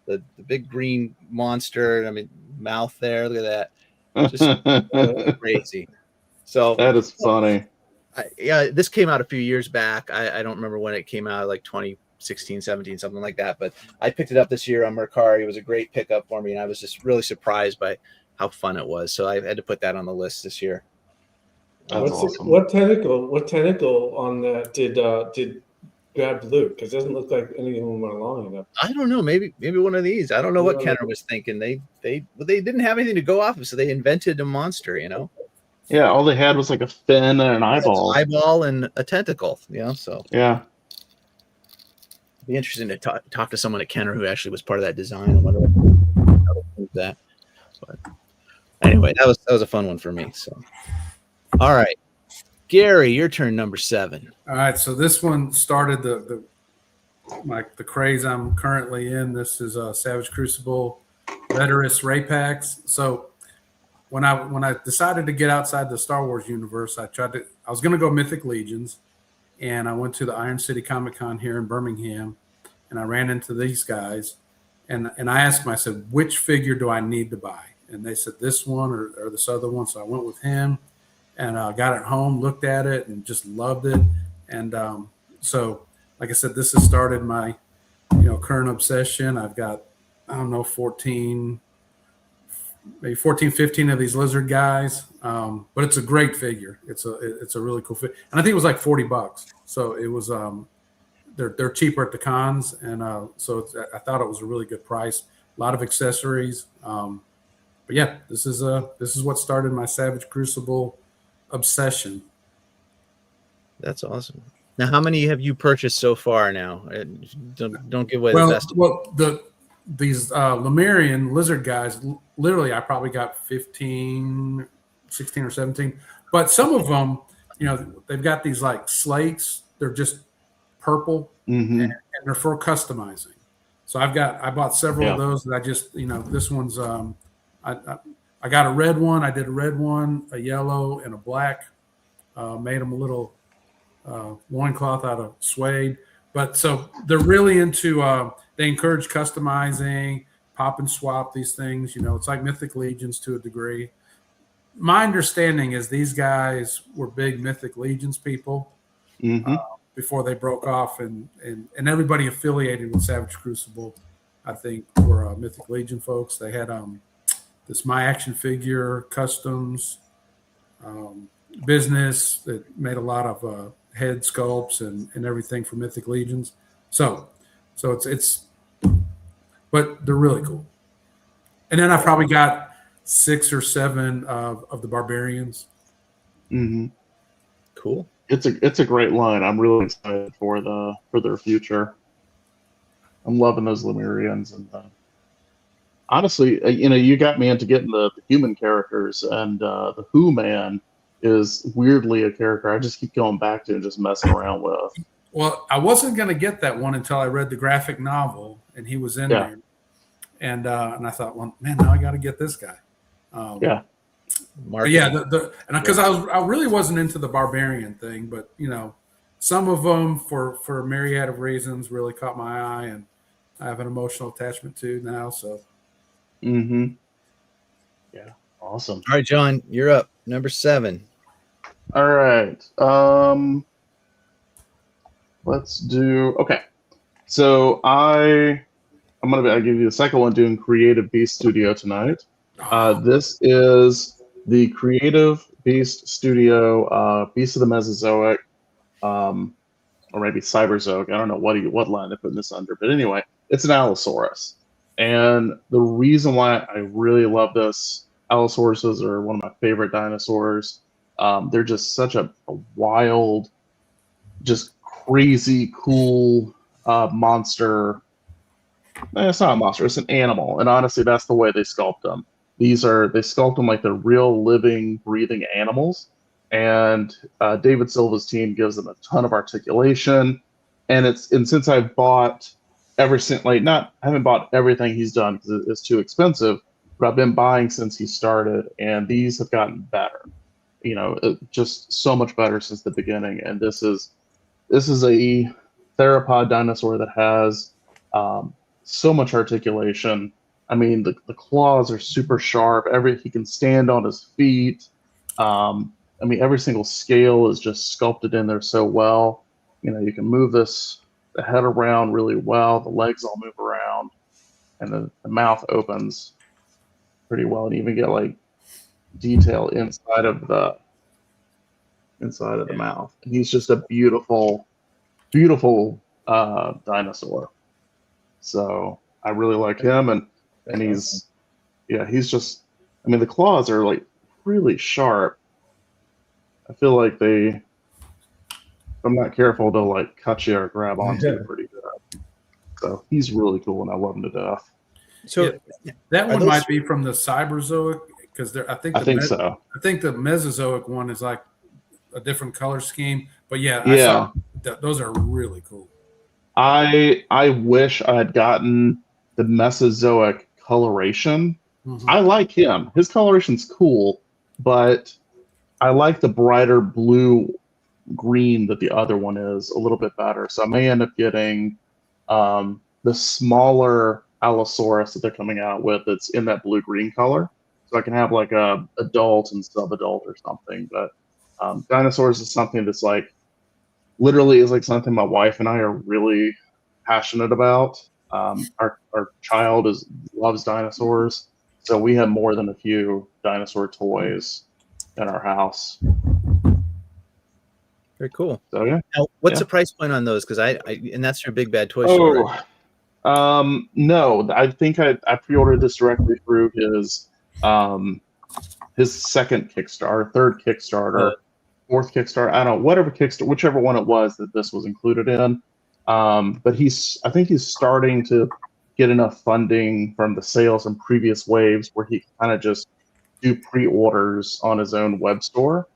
The big green monster. I mean, mouth there. Look at that. Just crazy. So that is funny. This came out a few years back. I don't remember when it came out, like 2016, 17, something like that. But I picked it up this year on Mercari. It was a great pickup for me, and I was just really surprised by how fun it was. So I had to put that on the list this year. That's awesome. What tentacle on that did grab Luke? Because it doesn't look like any of them went long enough. I don't know. Maybe one of these. I don't know what Kenner was thinking. They didn't have anything to go off of, so they invented a monster. Yeah, all they had was like a fin and an eyeball. And a tentacle. So yeah. It'd be interesting to talk to someone at Kenner who actually was part of that design and wonder what that. But anyway, that was a fun one for me. So. All right, Gary, your turn, number 7. All right, so this one started the craze I'm currently in. This is Savage Crucible Veterus Ray Packs. So when I decided to get outside the Star Wars universe, I was going to go Mythic Legions, and I went to the Iron City Comic Con here in Birmingham, and I ran into these guys, and I asked them, I said, which figure do I need to buy? And they said this one or this other one, so I went with him. And got it home, looked at it, and just loved it. And so, like I said, this has started my, current obsession. I've got, 14, 15 of these lizard guys. But it's a great figure. It's a really cool figure. And I think it was like $40. So it was, they're cheaper at the cons. And so I thought it was a really good price. A lot of accessories. But yeah, this is what started my Savage Crucible obsession. That's awesome. Now, how many have you purchased so far? Now, don't give away the best. Well, these Lemurian lizard guys, literally, I probably got 16 or 17. But some of them, they've got these like slates. They're just purple, and they're for customizing. So I bought several of those that I just, this one's I got a red one. I did a red one, a yellow, and a black. Made them a little loincloth out of suede. But so they're really into, they encourage customizing, pop and swap these things. It's like Mythic Legions to a degree. My understanding is these guys were big Mythic Legions people before they broke off. And everybody affiliated with Savage Crucible, I think, were Mythic Legion folks. They had this My Action Figure Customs business that made a lot of head sculpts and everything for Mythic Legions. So it's but they're really cool. And then I probably got 6 or 7 of the Barbarians. Cool. It's a great line. I'm really excited for their future. I'm loving those Lemurians, and honestly, you got me into getting the human characters, and the Who Man is weirdly a character I just keep going back to and just messing around with. Well, I wasn't going to get that one until I read the graphic novel, and he was in there, and I thought, well, man, now I got to get this guy. But yeah, and because I really wasn't into the Barbarian thing, but some of them for a myriad of reasons really caught my eye, and I have an emotional attachment to now. So. Yeah, awesome. All right, John, you're up. Number 7. All right. Let's do. Okay, so I'll give you the second one. Doing Creative Beast Studio tonight. This is the Creative Beast Studio, Beast of the Mesozoic, or maybe Cyberzoic. I don't know what line they're putting this under, but anyway, it's an Allosaurus. And the reason why I really love this, Allosauruses are one of my favorite dinosaurs. They're just such a wild, just crazy cool monster. it's not a monster, it's an animal. And honestly, that's the way they sculpt them. They sculpt them like they're real living, breathing animals. And David Silva's team gives them a ton of articulation. And since I've bought I haven't bought everything he's done because it's too expensive, but I've been buying since he started, and these have gotten better. Just so much better since the beginning. And this is a theropod dinosaur that has so much articulation. I mean, the claws are super sharp. He can stand on his feet. I mean, every single scale is just sculpted in there so well. You can move the head around really well. The legs all move around, and the mouth opens pretty well, and you even get like detail inside of the mouth. And he's just a beautiful, beautiful dinosaur. So I really like him, and he's just. I mean, the claws are like really sharp. I feel like if I'm not careful, they'll like cut you or grab onto you pretty good. So he's really cool, and I love him to death. So that one might be from the Cyberzoic, because I think so. I think the Mesozoic one is like a different color scheme. But those are really cool. I wish I had gotten the Mesozoic coloration. Mm-hmm. I like him. His coloration's cool, but I like the brighter blue green that the other one is a little bit better. So I may end up getting the smaller Allosaurus that they're coming out with that's in that blue green color. So I can have like a adult and sub-adult or something. But dinosaurs is something that's like literally is like something my wife and I are really passionate about. Our child loves dinosaurs, so we have more than a few dinosaur toys in our house. Very cool. So yeah. Now, what's the price point on those? Because and that's your Big Bad Toy Store. Right? No, I think I pre-ordered this directly through his second Kickstarter, third Kickstarter, fourth Kickstarter. I don't know, whichever one it was that this was included in. But I think he's starting to get enough funding from the sales in previous waves where he can kind of just do pre-orders on his own web store.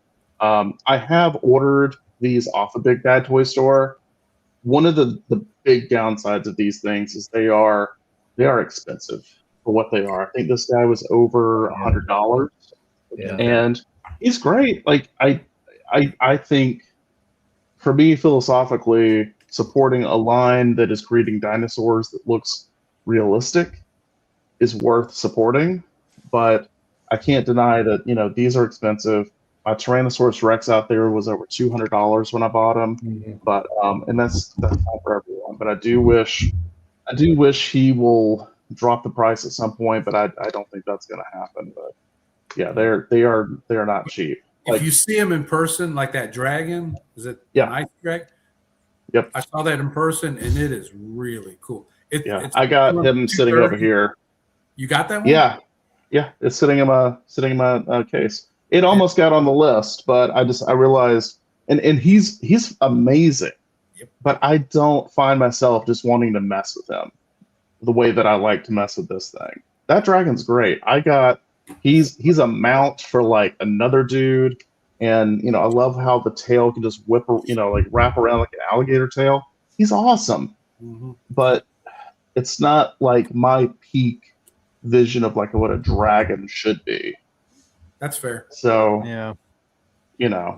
I have ordered these off a Big Bad Toy Store. One of the big downsides of these things is they are expensive for what they are. I think this guy was over $100, and he's great. Like I think, for me, philosophically, supporting a line that is creating dinosaurs that looks realistic is worth supporting. But I can't deny that these are expensive. My Tyrannosaurus Rex out there was over $200 when I bought him, but and that's not for everyone. But I do wish he will drop the price at some point, but I don't think that's going to happen. But yeah, they are not cheap. If you see him in person, like that dragon, is it Ice Dragon? Yep. I saw that in person, and it is really cool. I got him sitting over here. You got that one? Yeah. It's sitting in my case. It almost got on the list, but I realized, and he's amazing, but I don't find myself just wanting to mess with him the way that I like to mess with this thing. That dragon's great. He's a mount for like another dude, and I love how the tail can just wrap around like an alligator tail. He's awesome, but it's not like my peak vision of like what a dragon should be. That's fair. So yeah,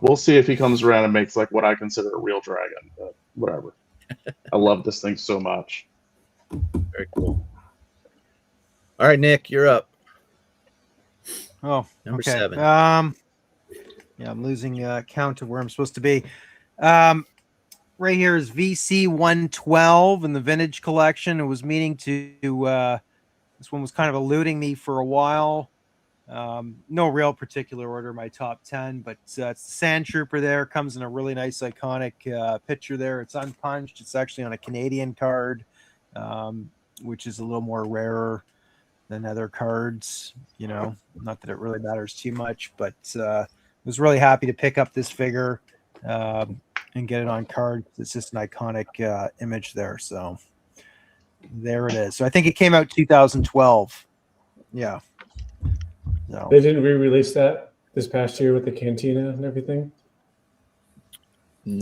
we'll see if he comes around and makes like what I consider a real dragon. But whatever. I love this thing so much. Very cool. All right, Nick, you're up. Oh, Number okay. 7. I'm losing count of where I'm supposed to be. Right here is VC 112 in the vintage collection. It was meaning to. This one was kind of eluding me for a while. No real particular order, my top 10, but it's the Sand Trooper there. Comes in a really nice iconic picture there. It's unpunched. It's actually on a Canadian card, which is a little more rarer than other cards. Not that it really matters too much, but was really happy to pick up this figure and get it on card. It's just an iconic image there. So There it is. So I think it came out 2012. Yeah. So They didn't re-release that this past year with the Cantina and everything.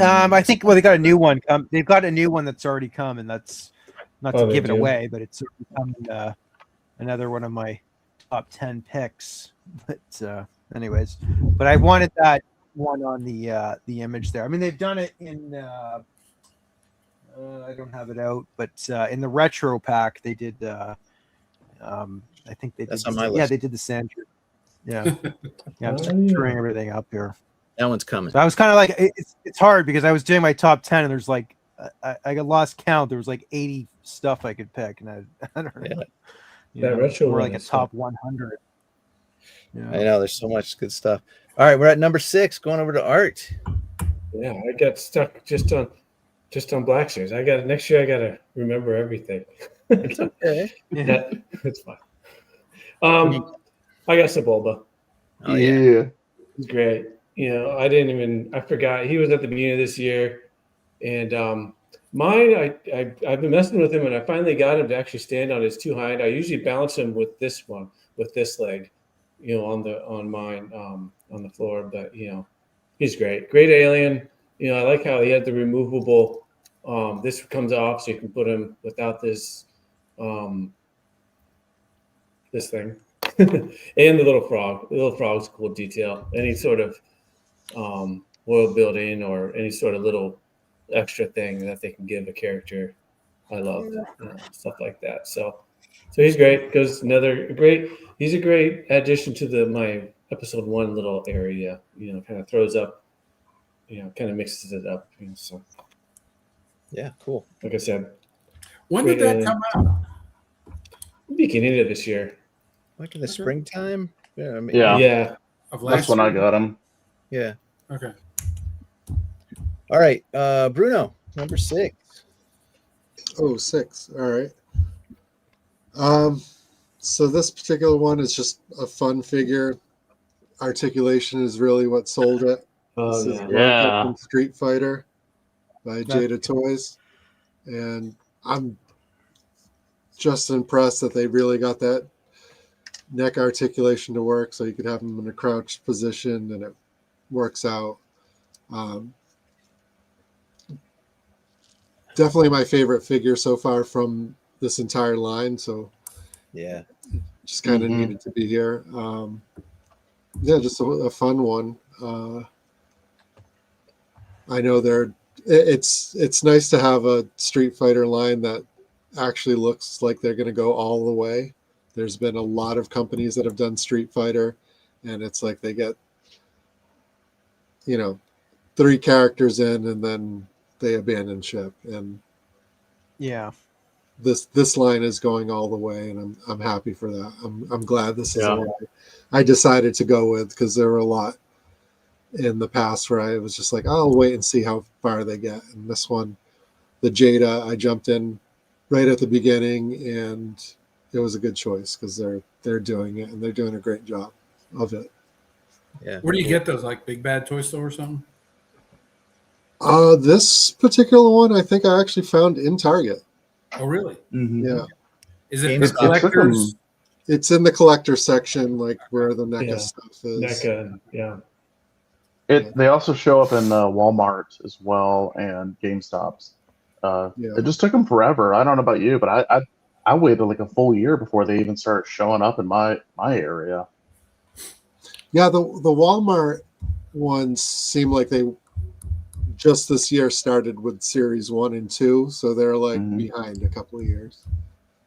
I think they got a new one. They've got a new one that's already come, and that's not to They give it do? away, but it's become another one of my top 10 picks. But anyways, but I wanted that one on the image there. I mean, they've done it in. I don't have it out, but in the retro pack they did. I think they That's did. on my Yeah, list. they did the sand. Yeah, yeah. I'm Oh, screwing yeah. everything up here. That one's coming. So I was kind of like, it's hard because I was doing my top 10 and there's like, I got lost count. There was like 80 stuff I could pick, and I don't know. Yeah. You That know, retro more one like a is top 100. I Yeah. know there's so much good stuff. All right, we're at number 6, going over to Art. Yeah, I got stuck just on Black Series. Next year. I gotta remember everything. It's okay. Yeah. It's fine. I got Sebulba. Oh yeah. He's great. I forgot he was at the beginning of this year, and mine. I've been messing with him, and I finally got him to actually stand on his two hind. I usually balance him with this one, with this leg, on mine, on the floor. But he's great alien. I like how he had the removable. This comes off, so you can put him without this, this thing, and the little frog. The little frog's a cool detail. Any sort of world building or any sort of little extra thing that they can give a character, I love stuff like that. So he's great. He's a great addition to my episode 1 little area. Kind of throws up. Kind of mixes it up. So Yeah, cool. like I said, When did that come out? beginning of this year. Like in the springtime. Yeah, I mean, Yeah. Of last That's when I year? got him. yeah. Okay. All right, Bruno, number 6. Oh, 6. All right. So this particular one is just a fun figure. Articulation is really what sold it. Oh, This is yeah. Blanca Yeah. from Street Fighter by Jada Toys. And I'm just impressed that they really got that neck articulation to work, so you could have him in a crouched position and it works out. Definitely my favorite figure so far from this entire line, so Yeah. just kind of Mhm. needed to be here. Yeah, just a fun one. I know it's nice to have a Street Fighter line that actually looks like they're going to go all the way. There's been a lot of companies that have done Street Fighter, and it's like they get 3 characters in and then they abandon ship. And Yeah. this line is going all the way, and I'm happy for that. I'm glad this is Yeah. the one I decided to go with, because there were a lot in the past where I was just like, I'll wait and see how far they get. And this one, the Jada, I jumped in right at the beginning, and it was a good choice because they're doing it, and they're doing a great job of it. Yeah. Where do you get those? Like Big Bad Toy Store or something? This particular one, I think I actually found in Target. Oh, really? Mhm. Yeah, Is it It's- the collectors? it's in the collector section, like where the NECA Yeah. stuff is. NECA, yeah. They also show up in Walmart as well and GameStops. Yeah. It just took them forever. I don't know about you, but I waited like a full year before they even started showing up in my area. Yeah, the Walmart ones seem like they just this year started with series 1 and 2, so they're like Mhm. behind a couple of years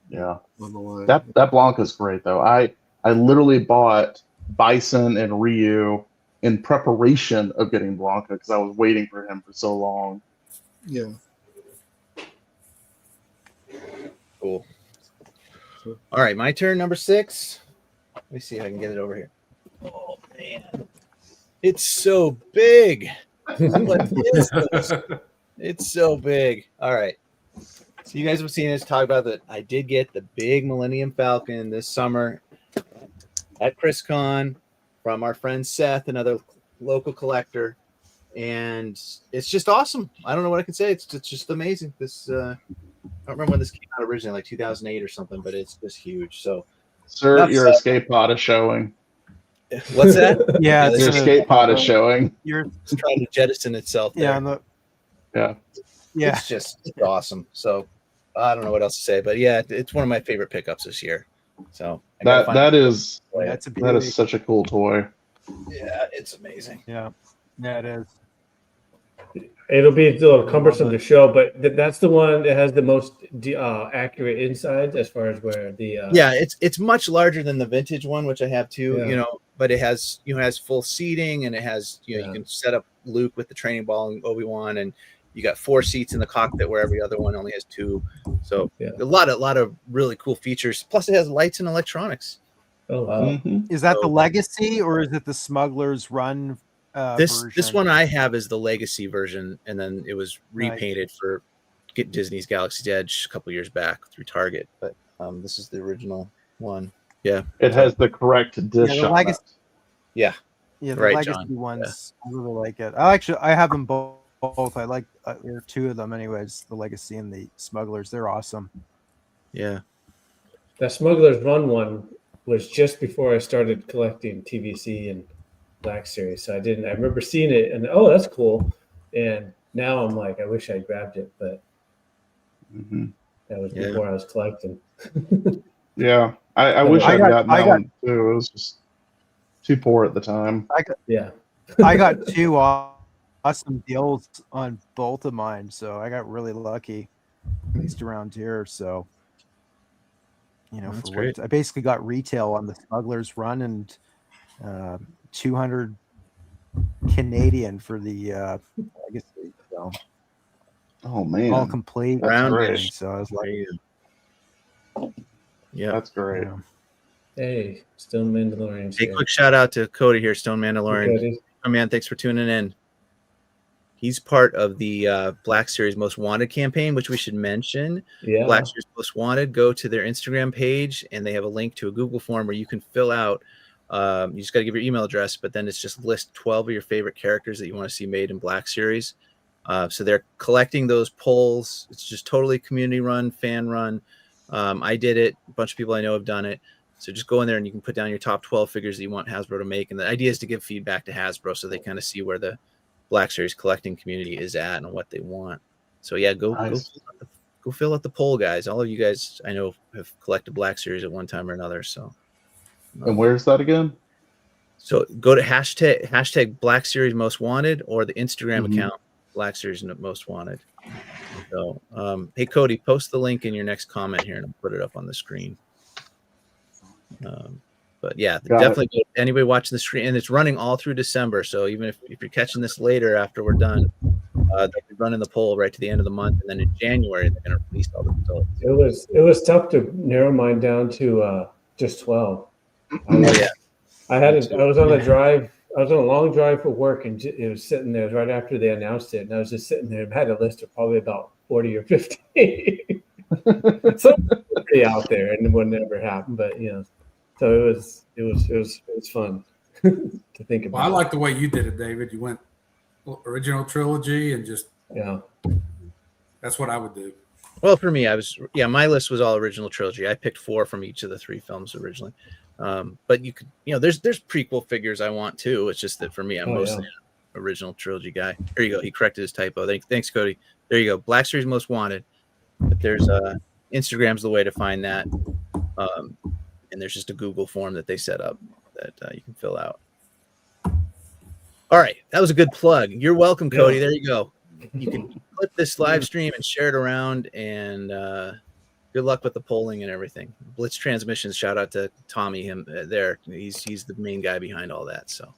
Yeah. on the line. That Blanca's great though. I literally bought Bison and Ryu in preparation of getting Blanca because I was waiting for him for so long. Yeah. Cool. All right, my turn, number 6. Let me see if I can get it over here. Oh man, it's so big. What is this? It's so big. All right. So you guys have seen us talk about that. I did get the big Millennium Falcon this summer at ChrisCon from our friend Seth, another local collector, and it's just awesome. I don't know what I can say. It's just amazing. This don't remember when this came out originally, like 2008 or something, but it's just huge. So Sir, Enough your said. escape pod is showing. what's that? Yeah, this Your it's is gonna escape pod is pop up. showing. You're it's trying to jettison itself. yeah, There. Yeah. yeah. It's just awesome. So I don't know what else to say, but yeah, it's one of my favorite pickups this year. So I gotta find That is That's a that beauty. is such a cool toy. yeah, it's amazing. Yeah, it is. It'll be a little I cumbersome love to show, but that's the one that has the most accurate insides as far as where the Yeah, it's much larger than the vintage one, which I have too. Yeah. You know, but it has has full seating, and it has you can set up Luke with the training ball and Obi-Wan, and you got 4 seats in the cockpit where every other one only has 2. So a lot of really cool features. Plus, it has lights and electronics. Oh wow. Mhm. Is that the So- Legacy or is it the Smuggler's Run? This Version? one I have is the Legacy version, and then it was Nice. repainted for get Disney's Galaxy's Edge a couple years back through Target. But this is the original one. Yeah, It has the correct dish the on Legacy- it. yeah. Yeah, the Right, Legacy John. ones. I really like it. I have them both. I like there are 2 of them, anyways. The Legacy and the Smugglers. They're awesome. Yeah. That Smuggler's Run one was just before I started collecting TVC and Black Series, so I remember seeing it and that's cool. And now I'm like, I wish I grabbed it, but Mhm. that was Yeah. before I was collecting. Yeah, I wish I I'd got- gotten I that got- one too. It was just too poor at the time. Yeah. I got 2 awesome deals on both of mine, so I got really lucky, at least around here. So, That's for great. what I basically got retail on the Smuggler's Run and 200 Canadian for the Legacy. So Oh man, all complete. That's Round great. dish. So I was like, Yeah. that's great. Hey, still Mandalorians. Hey, here. quick shout out to Cody here, Stone Mandalorian. Cody. Oh man, thanks for tuning in. He's part of the Black Series Most Wanted campaign, which we should mention. Yeah. Black Series Most Wanted, go to their Instagram page, and they have a link to a Google form where you can fill out. You just got to give your email address, but then it's just list 12 of your favorite characters that you want to see made in Black Series. So they're collecting those polls. It's just totally community run, fan run. I did it. A bunch of people I know have done it. So just go in there and you can put down your top 12 figures that you want Hasbro to make. And the idea is to give feedback to Hasbro so they kind of see where the Black Series collecting community is at and what they want. So yeah, go fill out the poll, guys. All of you guys I know have collected Black Series at one time or another. So And where's that again? So go to hashtag Black Series Most Wanted or the Instagram Mhm. account Black Series Most Wanted. So hey Cody, post the link in your next comment here and I'll put it up on the screen. But yeah, Got definitely anybody watching the stream, and it's running all through December. So even if you're catching this later after we're done, they'll be running the poll right to the end of the month, and then in January they're going to release all the results. It was tough to narrow mine down to just 12. Yeah, I was on a long drive for work, and it was sitting there right after they announced it, and I was just sitting there. I had a list of probably about 40 or 50. So pretty out there, and it would never happen. But so it was fun to think about. Well, I like the way you did it, David. You went original trilogy and just that's what I would do. well, for me, my list was all original trilogy. I picked 4 from each of the 3 films originally. But you could, there's prequel figures I want too. It's just that for me, I'm mostly an original trilogy guy. There you go. He corrected his typo. Thanks, Cody. There you go. Black Series Most Wanted. But there's Instagram's the way to find that. And there's just a Google form that they set up that you can fill out. All right, that was a good plug. You're welcome, Cody. There you go. You can clip this live stream and share it around, and good luck with the polling and everything. Blitz Transmissions, shout out to Tommy. Him there, he's the main guy behind all that. So,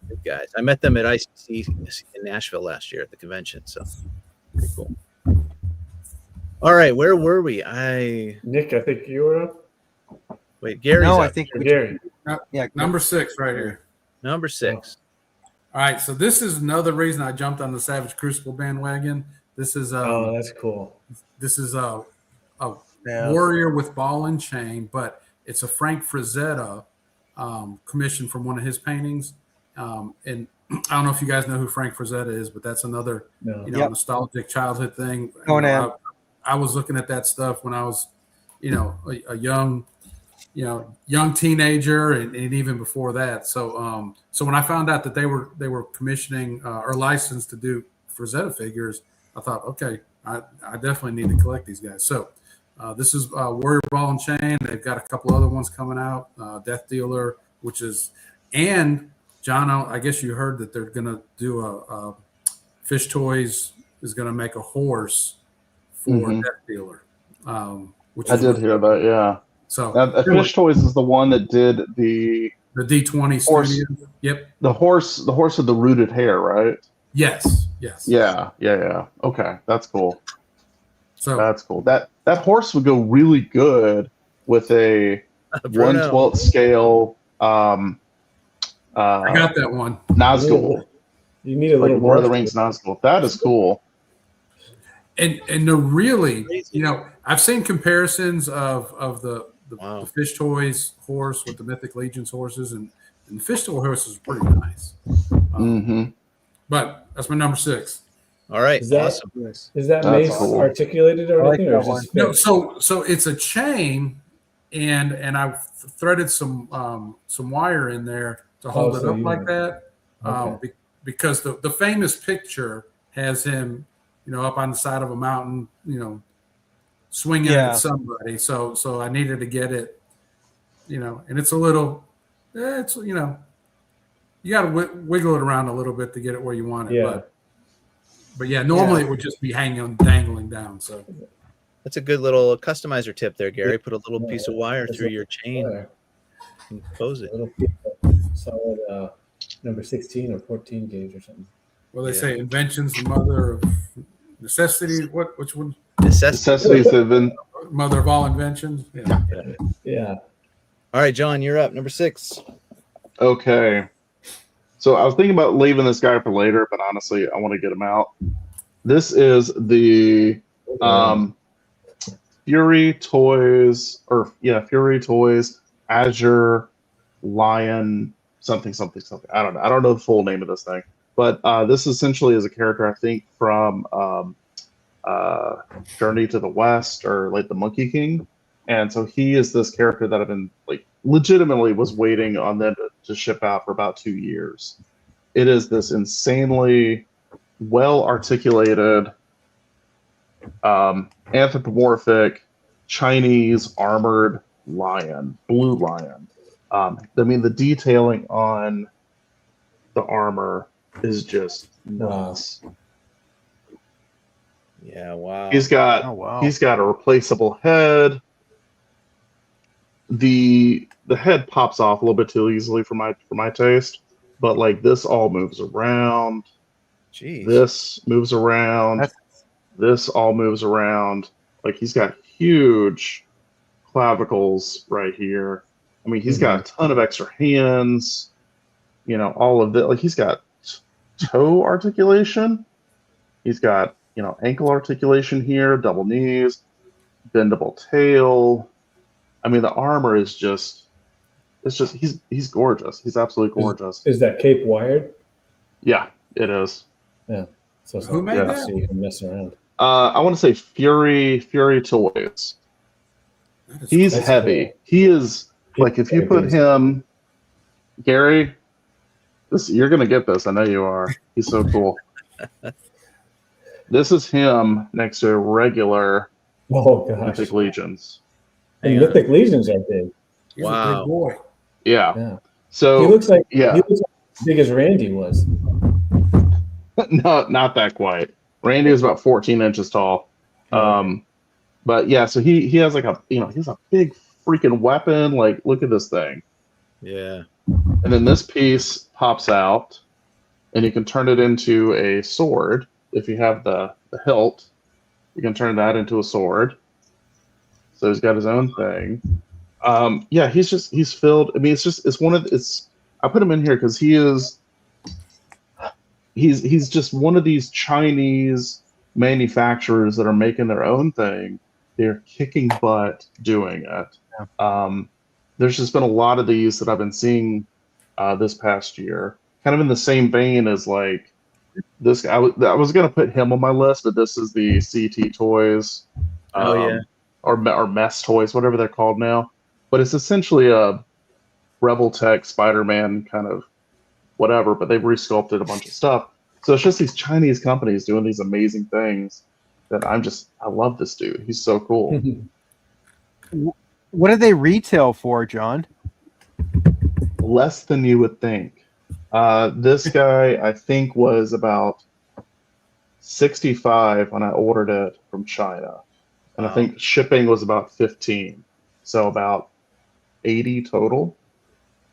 good guys. I met them at ICC in Nashville last year at the convention. So, pretty cool. All right, where were we? Nick, I think you were up. Wait, Gary's no, up. I think Gary. yeah, Number 6 right here. Number 6. All right, so this is another reason I jumped on the Savage Crucible bandwagon. This is Oh, that's cool. this is a warrior with ball and chain, but it's a Frank Frazetta commission from one of his paintings. And I don't know if you guys know who Frank Frazetta is, but that's another nostalgic childhood thing. I was looking at that stuff when I was, a young teenager, and even before that. So so when I found out that they were commissioning or licensed to do Frazetta figures, I thought, okay, I definitely need to collect these guys. So this is Warrior Ball and Chain. They've got a couple other ones coming out. Death Dealer, and John, I guess you heard that they're going to do a Fish Toys is going to make a horse for Death Dealer. Which I did hear that, yeah. So Fish Toys is the one that did the D20 horse. Studio. Yep. The horse with the rooted hair, right? Yes. Yeah. Okay, that's cool. So that's cool. That horse would go really good with a 1/12 scale. I got that one. Nazgul. You need a little Lord of the Rings Nazgul. That is cool. And the really, I've seen comparisons of the Fish Toys horse with the Mythic Legions horses, and the Fish Toy horses are pretty nice. But that's my number 6. All right, is that, awesome. Is that That's mace cool. articulated or anything? Or that is it No, so it's a chain, and I've threaded some wire in there to hold it up like that. Okay. Because the famous picture has him, up on the side of a mountain, swinging at somebody. So I needed to get it, and it's a little, you got to wiggle it around a little bit to get it where you want it. Yeah. But yeah, normally it would just be dangling down. So That's a good little customizer tip there, Gary. Put a little piece of wire through your chain and close it. A little piece of solid number 16 or 14 gauge or something. well, they say invention's the mother of necessity. Which one? Necessity is the Mother of all inventions. Yeah. All right, John, you're up. Number 6. Okay. So I was thinking about leaving this guy for later, but honestly, I want to get him out. This is the Fury Toys Azure Lion something. I don't know. I don't know the full name of this thing, but this essentially is a character, I think, from Journey to the West or like the Monkey King. And so he is this character that I've been legitimately was waiting on them to ship out for about 2 years. It is this insanely well articulated anthropomorphic Chinese armored lion, blue lion. The detailing on the armor is just nuts. Yeah, wow. He's got a replaceable head. The head pops off a little bit too easily for my taste, but this all moves around. Jeez. This moves around. This all moves around. He's got huge clavicles right here. I mean, he's got a ton of extra hands. All of it. He's got toe articulation. He's got ankle articulation here, double knees, bendable tail. I mean, the armor is he's gorgeous. He's absolutely gorgeous. Is that cape wired? Yeah, it is. Yeah. So who made that? So you can mess around. I want to say Fury Toys. He's heavy. Cool. He is if you put him, Gary, you're gonna get this. I know you are. He's so cool. This is him next to regular Mythic Legions. And Mythic Legions are big. He's a big boy. Yeah. So he looks like as big as Randy was. No, not that quite. Randy is about 14 inches tall. But yeah, so he has he has a big freaking weapon. Look at this thing. Yeah. And then this piece pops out, and you can turn it into a sword. If you have the hilt, you can turn that into a sword. So he's got his own thing. He's filled. I mean, I put him in here because he's just one of these Chinese manufacturers that are making their own thing. They're kicking butt doing it. Yeah. There's just been a lot of these that I've been seeing this past year, kind of in the same vein as this guy. I was going to put him on my list, but this is the CT Toys Oh, yeah. or mess toys, whatever they're called now. But it's essentially a Rebel Tech Spider-Man kind of whatever, but they've resculpted a bunch of stuff. So it's just these Chinese companies doing these amazing things that I love this dude. He's so cool. What do they retail for, John? Less than you would think. This guy, I think, was about 65 when I ordered it from China. And I think shipping was about 15. So about 80 total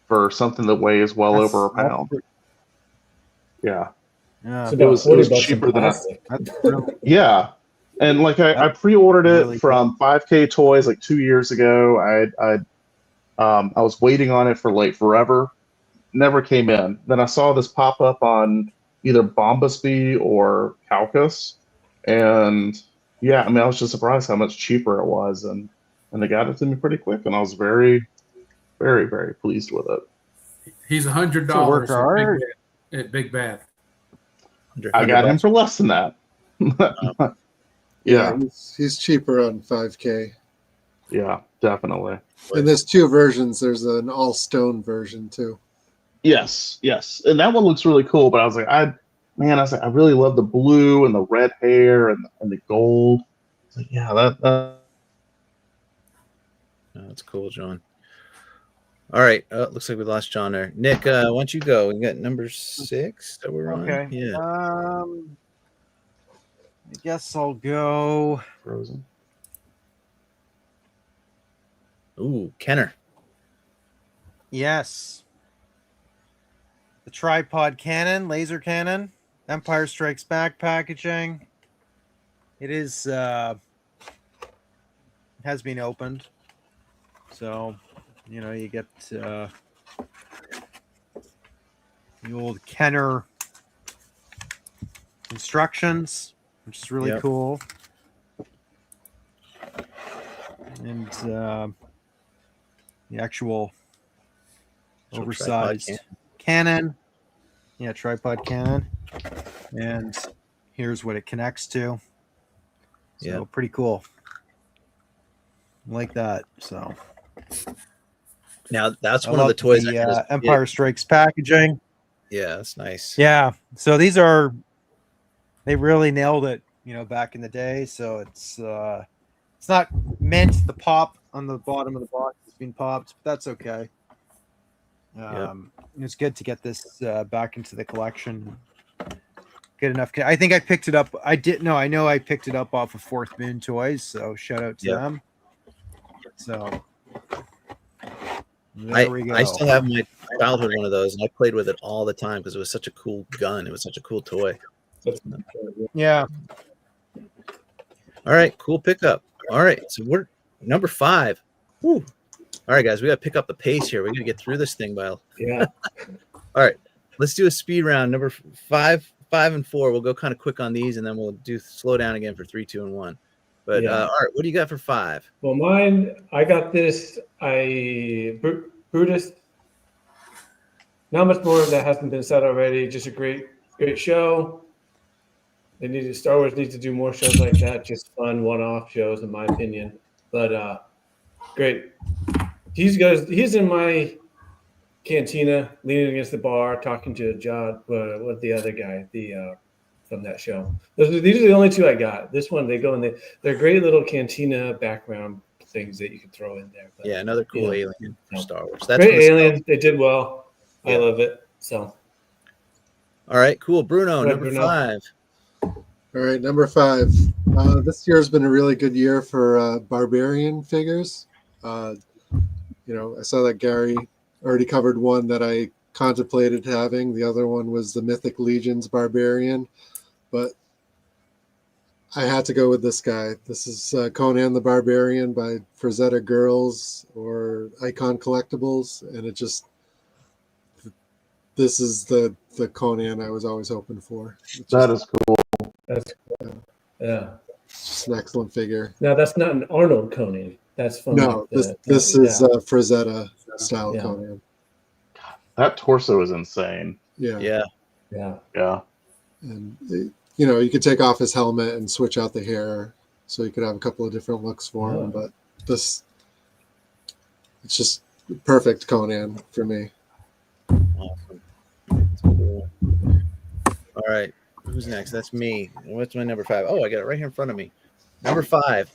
for something that weighs well over a pound. Yeah. Yeah. It's about was 40 bucks cheaper in than I- plastic. Yeah. And like I pre-ordered it Really from 5K Toys like 2 years ago. I was waiting on it for like forever. Never came in. Then I saw this pop up on either Bombasby or Calcus. And yeah, I mean, I was just surprised how much cheaper it was. And they got it to me pretty quick. And I was very, very, very pleased with it. He's $100 work hard. at Big Bad. I got him for less than that. Yeah. He's cheaper on 5K. Yeah, definitely. And there's two versions. There's an all stone version too. Yes, and that one looks really cool. But I was like, I really love the blue and the red hair and the gold. It's like, yeah, that. That's cool, John. All right, looks like we lost John there. Nick, why don't you go? We got number 6 that we're on. Okay. Yeah. I guess I'll go. Frozen. Ooh, Kenner. Yes. The tripod cannon, laser cannon, Empire Strikes Back packaging. It is has been opened. So, you get the old Kenner instructions, which is really cool. And the actual oversized cannon. Yeah, tripod cannon. And here's what it connects to. So pretty cool. Like that. So now that's one of the toys. The Empire Strikes packaging. Yeah, that's nice. Yeah. So they really nailed it, back in the day. So it's not meant the pop on the bottom of the box has been popped, but that's okay. It's good to get this back into the collection. Good enough. I think I picked it up. I know I picked it up off of Fourth Moon Toys. So shout out to them. So there we go. I still have my childhood one of those, and I played with it all the time because it was such a cool gun. It was such a cool toy. Yeah. All right, cool pickup. All right, so we're number 5. Woo. All right, guys, we got to pick up the pace here. We got to get through this thing, All right, let's do a speed round. Number 5, and 4. We'll go kind of quick on these, and then we'll do slow down again for 3, 2, and 1. But all right, what do you got for 5? Well, mine, I got this. Brutus. Not much more that hasn't been said already. Just a great show. Star Wars needs to do more shows like that. Just fun one-off shows, in my opinion. But great. He's in my cantina, leaning against the bar, talking to John. What the other guy? From that show. These are the only 2 I got. This one, they go and they're great little cantina background things that you can throw in there. But, another cool alien for Star Wars. That's great alien. They did well. I love it. So, all right, cool. Bruno, number 5. All right, number 5. This year has been a really good year for Barbarian figures. I saw that Gary already covered one that I contemplated having. The other one was the Mythic Legions Barbarian, but I had to go with this guy. This is Conan the Barbarian by Frazetta Girls or Icon Collectibles, and this is the Conan I was always hoping for. That is cool. That's cool. Yeah. Just an excellent figure. Now, that's not an Arnold Conan. That's from this is Frazetta style Conan. That torso is insane. Yeah. Yeah. And you could take off his helmet and switch out the hair. so you could have a couple of different looks for him. But it's just perfect Conan for me. Awesome. That's cool. All right. Who's next? That's me. What's my number 5? Oh, I got it right here in front of me. Number 5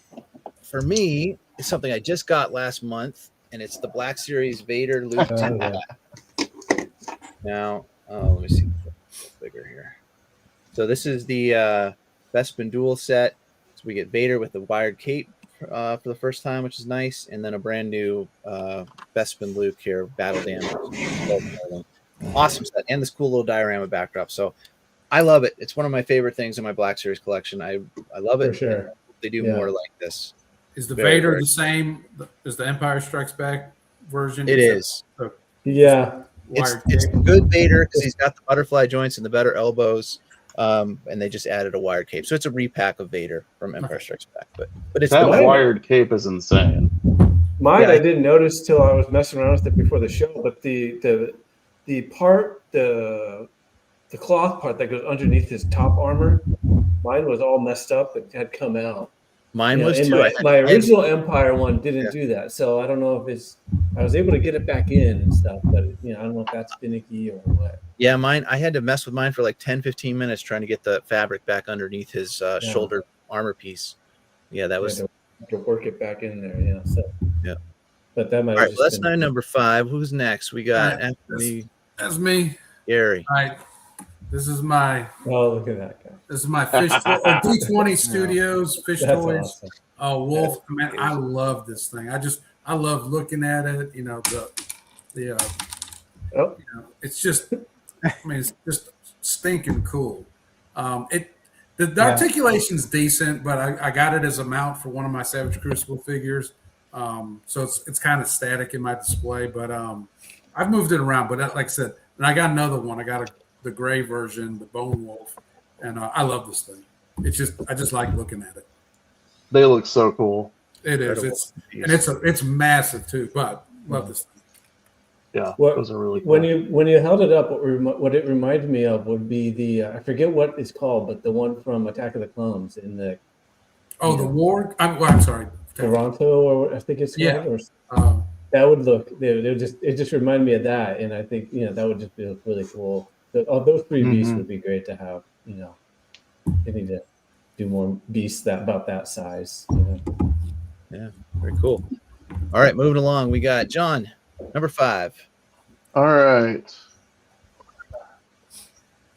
for me is something I just got last month, and it's the Black Series Vader Luke 10 pack. Now, let me see. Bigger here. So this is the Bespin dual set. So we get Vader with the wired cape for the first time, which is nice, and then a brand new Bespin Luke here, battle damage. Awesome set, and this cool little diorama backdrop. So I love it. It's one of my favorite things in my Black Series collection. I love it. For sure. They do more like this. Is the Vader the same as the Empire Strikes Back version? It is. Yeah. It's good Vader because he's got the butterfly joints and the better elbows, and they just added a wired cape. So it's a repack of Vader from Empire Strikes Back. But it's that wired cape is insane. Mine, I didn't notice till I was messing around with it before the show. But the part, the cloth part that goes underneath his top armor, mine was all messed up. It had come out. Mine was too. My original Empire one didn't do that, so I don't know if I was able to get it back in and stuff, but I don't know if that's finicky or what. Yeah, mine. I had to mess with mine for like 10-15 minutes trying to get the fabric back underneath his shoulder armor piece. Yeah, that was to work it back in there. Yeah, so yeah. But that might. All right, well, that's my number 5. Who's next? We got That's me, Gary. All right. This is my. Oh, look at that guy. This is my fish D20 Studios fish That's toys. awesome. Wolf. Man, I love this thing. I love looking at it. It's just. I mean, it's just stinking cool. The articulation's decent, but I got it as a mount for one of my Savage Crucible figures. So it's kind of static in my display, but I've moved it around. But like I said, and I got another one. I got the gray version, the Bone Wolf, and I love this thing. I just like looking at it. They look so cool. It is. It's massive too. But love this thing. Yeah, those are really cool. When you held it up, what it reminded me of would be the I forget what it's called, but the one from Attack of the Clones in the. Oh, the War. I'm sorry. Toronto, or I think it's called. Yeah. That would look. It just reminded me of that, and I think that would just be really cool. Those 3 beasts would be great to have. They need to do more beasts about that size. Yeah, very cool. All right, moving along. We got John, number 5. All right.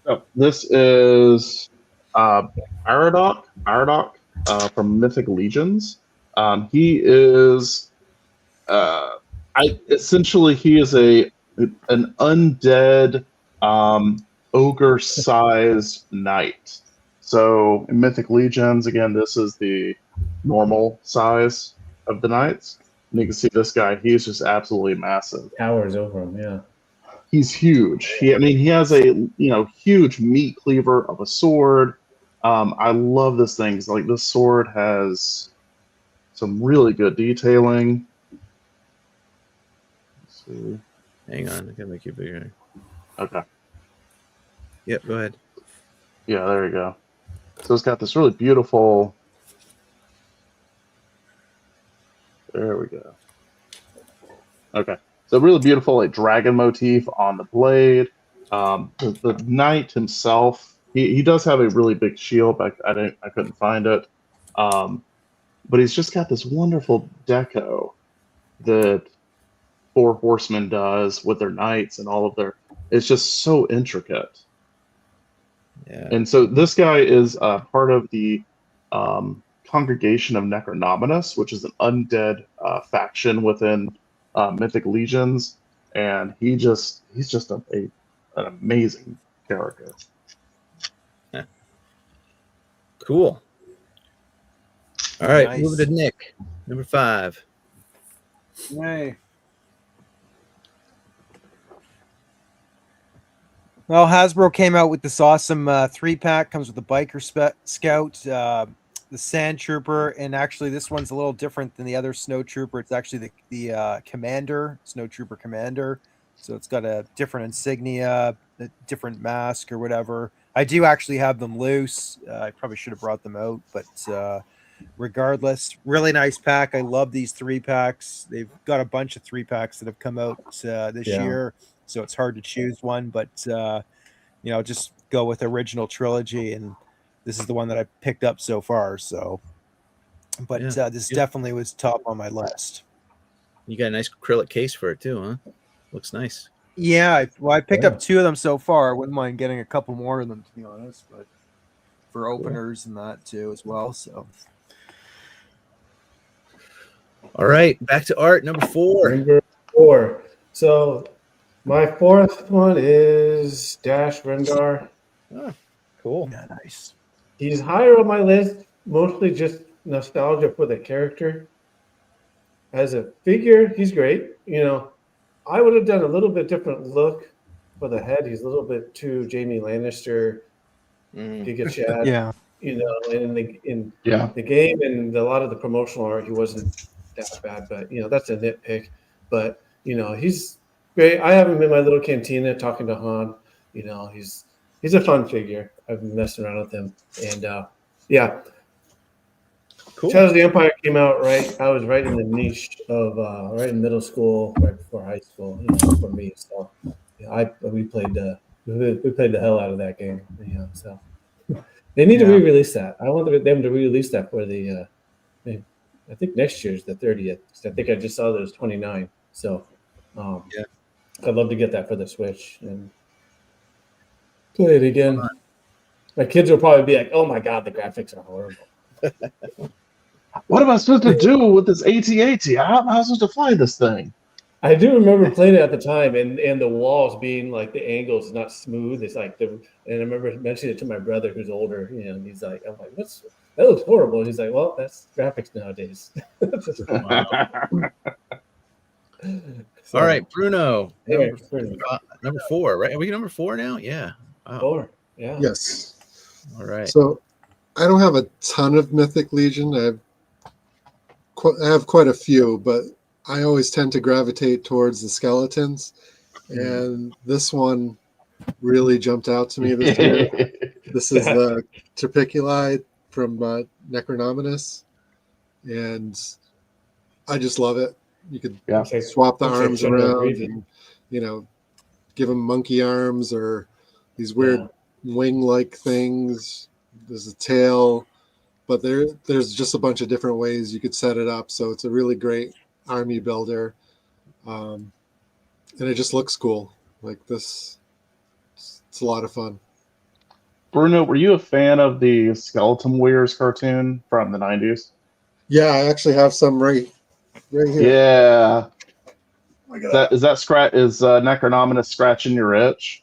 Oh, this is Aradoc from Mythic Legions. He is he is an undead ogre-sized knight. So in Mythic Legions, again, this is the normal size of the knights. And you can see this guy, he's just absolutely massive. Towers over him, yeah. He's huge. He has a huge meat cleaver of a sword. I love this thing. Like, this sword has some really good detailing. Let's see. Hang on, I gotta make you bigger. Okay. Yep, go ahead. Yeah, there you go. So it's got this really beautiful. There we go. Okay. So really beautiful, like, dragon motif on the blade. The knight himself, he does have a really big shield, but I couldn't find it. But he's just got this wonderful deco that Four Horsemen does with their knights and all of their. It's just so intricate. Yeah. And so this guy is part of the Congregation of Necronominus, which is an undead faction within Mythic Legions, and he's just an amazing character. Yeah. Cool. All right, Nice. moving to Nick, number 5. Yay. Well, Hasbro came out with this awesome 3-pack. Comes with the Biker Scout, the Sand Trooper, and actually this one's a little different than the other Snow Trooper. It's actually the Commander, Snow Trooper Commander. So it's got a different insignia, a different mask or whatever. I do actually have them loose. I probably should have brought them out, but regardless. Really nice pack. I love these 3-packs. They've got a bunch of 3-packs that have come out this year, so it's hard to choose one, but just go with original trilogy, and this is the one that I picked up so far. So, but this definitely was top on my list. You got a nice acrylic case for it too, huh? Looks nice. Yeah, I picked up 2 of them so far. I wouldn't mind getting a couple more of them, to be honest, but for openers and that too as well. So, all right, back to art number 4. Number 4. So my 4th one is Dash Rendar. Oh, cool. Yeah, nice. He's higher on my list, mostly just nostalgia for the character. As a figure, he's great. I would have done a little bit different look for the head. He's a little bit too Jamie Lannister, Giga Chad. Yeah. And in the game and a lot of the promotional art, he wasn't that bad. But that's a nitpick. But he's great. I have him in my little cantina talking to Han. He's a fun figure. I've been messing around with him, and Cool. Shadows of the Empire came out right. I was right in the niche of right in middle school, right before high school. For me, so we played the hell out of that game. So they need to re-release that. I want them to re-release that for the. I think next year's the 30th. I think I just saw there's 29. So, I'd love to get that for the Switch and play it again. My kids will probably be like, "Oh my god, the graphics are horrible." What am I supposed to do with this AT-AT? How am I supposed to fly this thing? I do remember playing it at the time, and the walls being like the angles not smooth. It's like and I remember mentioning it to my brother who's older. And he's like, "I'm like, that looks horrible." And he's like, "Well, that's graphics nowadays." All right, Bruno. Bruno. Number 4, right? Are we number 4 now? Yeah. Wow. 4. Yeah. Yes. All right. So I don't have a ton of Mythic Legion. I have quite a few, but I always tend to gravitate towards the skeletons. And this one really jumped out to me this year. This is the Trapiculi from Necronominus. And I just love it. You could swap the arms around and, give them monkey arms or these weird wing-like things. There's a tail, but there's just a bunch of different ways you could set it up. So it's a really great army builder. And it just looks cool. Like this, it's a lot of fun. Bruno, were you a fan of the Skeleton Warriors cartoon from the 90s? Yeah, I actually have some right here. Yeah. Is Necronominus scratching your itch?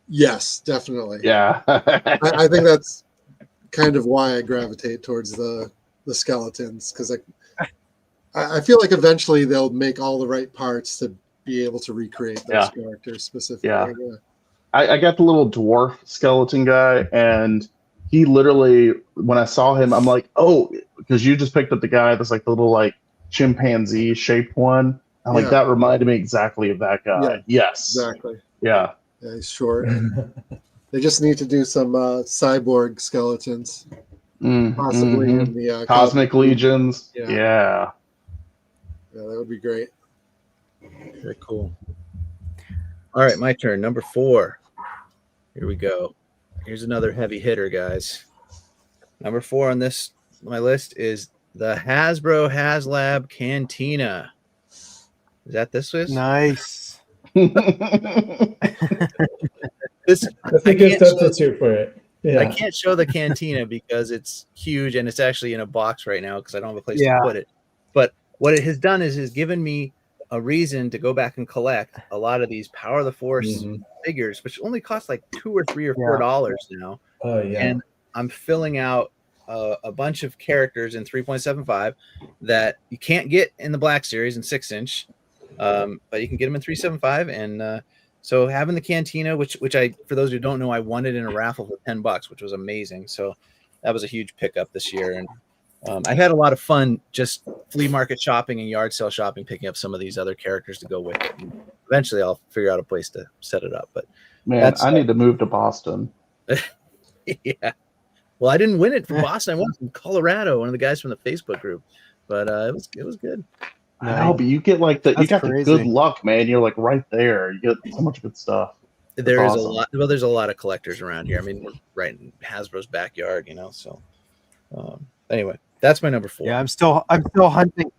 Yes, definitely. Yeah. I think that's kind of why I gravitate towards the skeletons, because I feel like eventually they'll make all the right parts to be able to recreate those characters specifically. Yeah. I got the little dwarf skeleton guy, and he literally, when I saw him, I'm like, oh, because you just picked up the guy that's like the little like chimpanzee shaped one. I'm like, that reminded me exactly of that guy. Yeah, yes. exactly. Yeah. Yeah, he's short. They just need to do some cyborg skeletons, possibly in the Cosmic Legions. Yeah. Yeah, that would be great. Very cool. All right, my turn. Number 4. Here we go. Here's another heavy hitter, guys. Number 4 on my list is the Hasbro HasLab Cantina. Is that this was? Nice. That's a good substitute for it. Yeah. I can't show the cantina because it's huge and it's actually in a box right now because I don't have a place to put it. But what it has done is given me a reason to go back and collect a lot of these Power of the Force figures, which only cost like $2 or $3 or $4 now. Oh yeah. And I'm filling out a bunch of characters in 3.75 that you can't get in the Black Series in 6-inch. But you can get them in 375, and so having the cantina, which I, for those who don't know, I won it in a raffle for $10, which was amazing. So that was a huge pickup this year, and I had a lot of fun just flea market shopping and yard sale shopping, picking up some of these other characters to go with it. And eventually, I'll figure out a place to set it up. But man, I need to move to Boston. Yeah, Well, I didn't win it from Boston. I won it from Colorado, one of the guys from the Facebook group. But it was good. I know, but you get like the crazy. good luck, man. You're like right there. You get so much good stuff. There is awesome. a lot. Well, there's a lot of collectors around here. I mean, we're right in Hasbro's backyard, you know. So, anyway, that's my number 4. Yeah, I'm still hunting.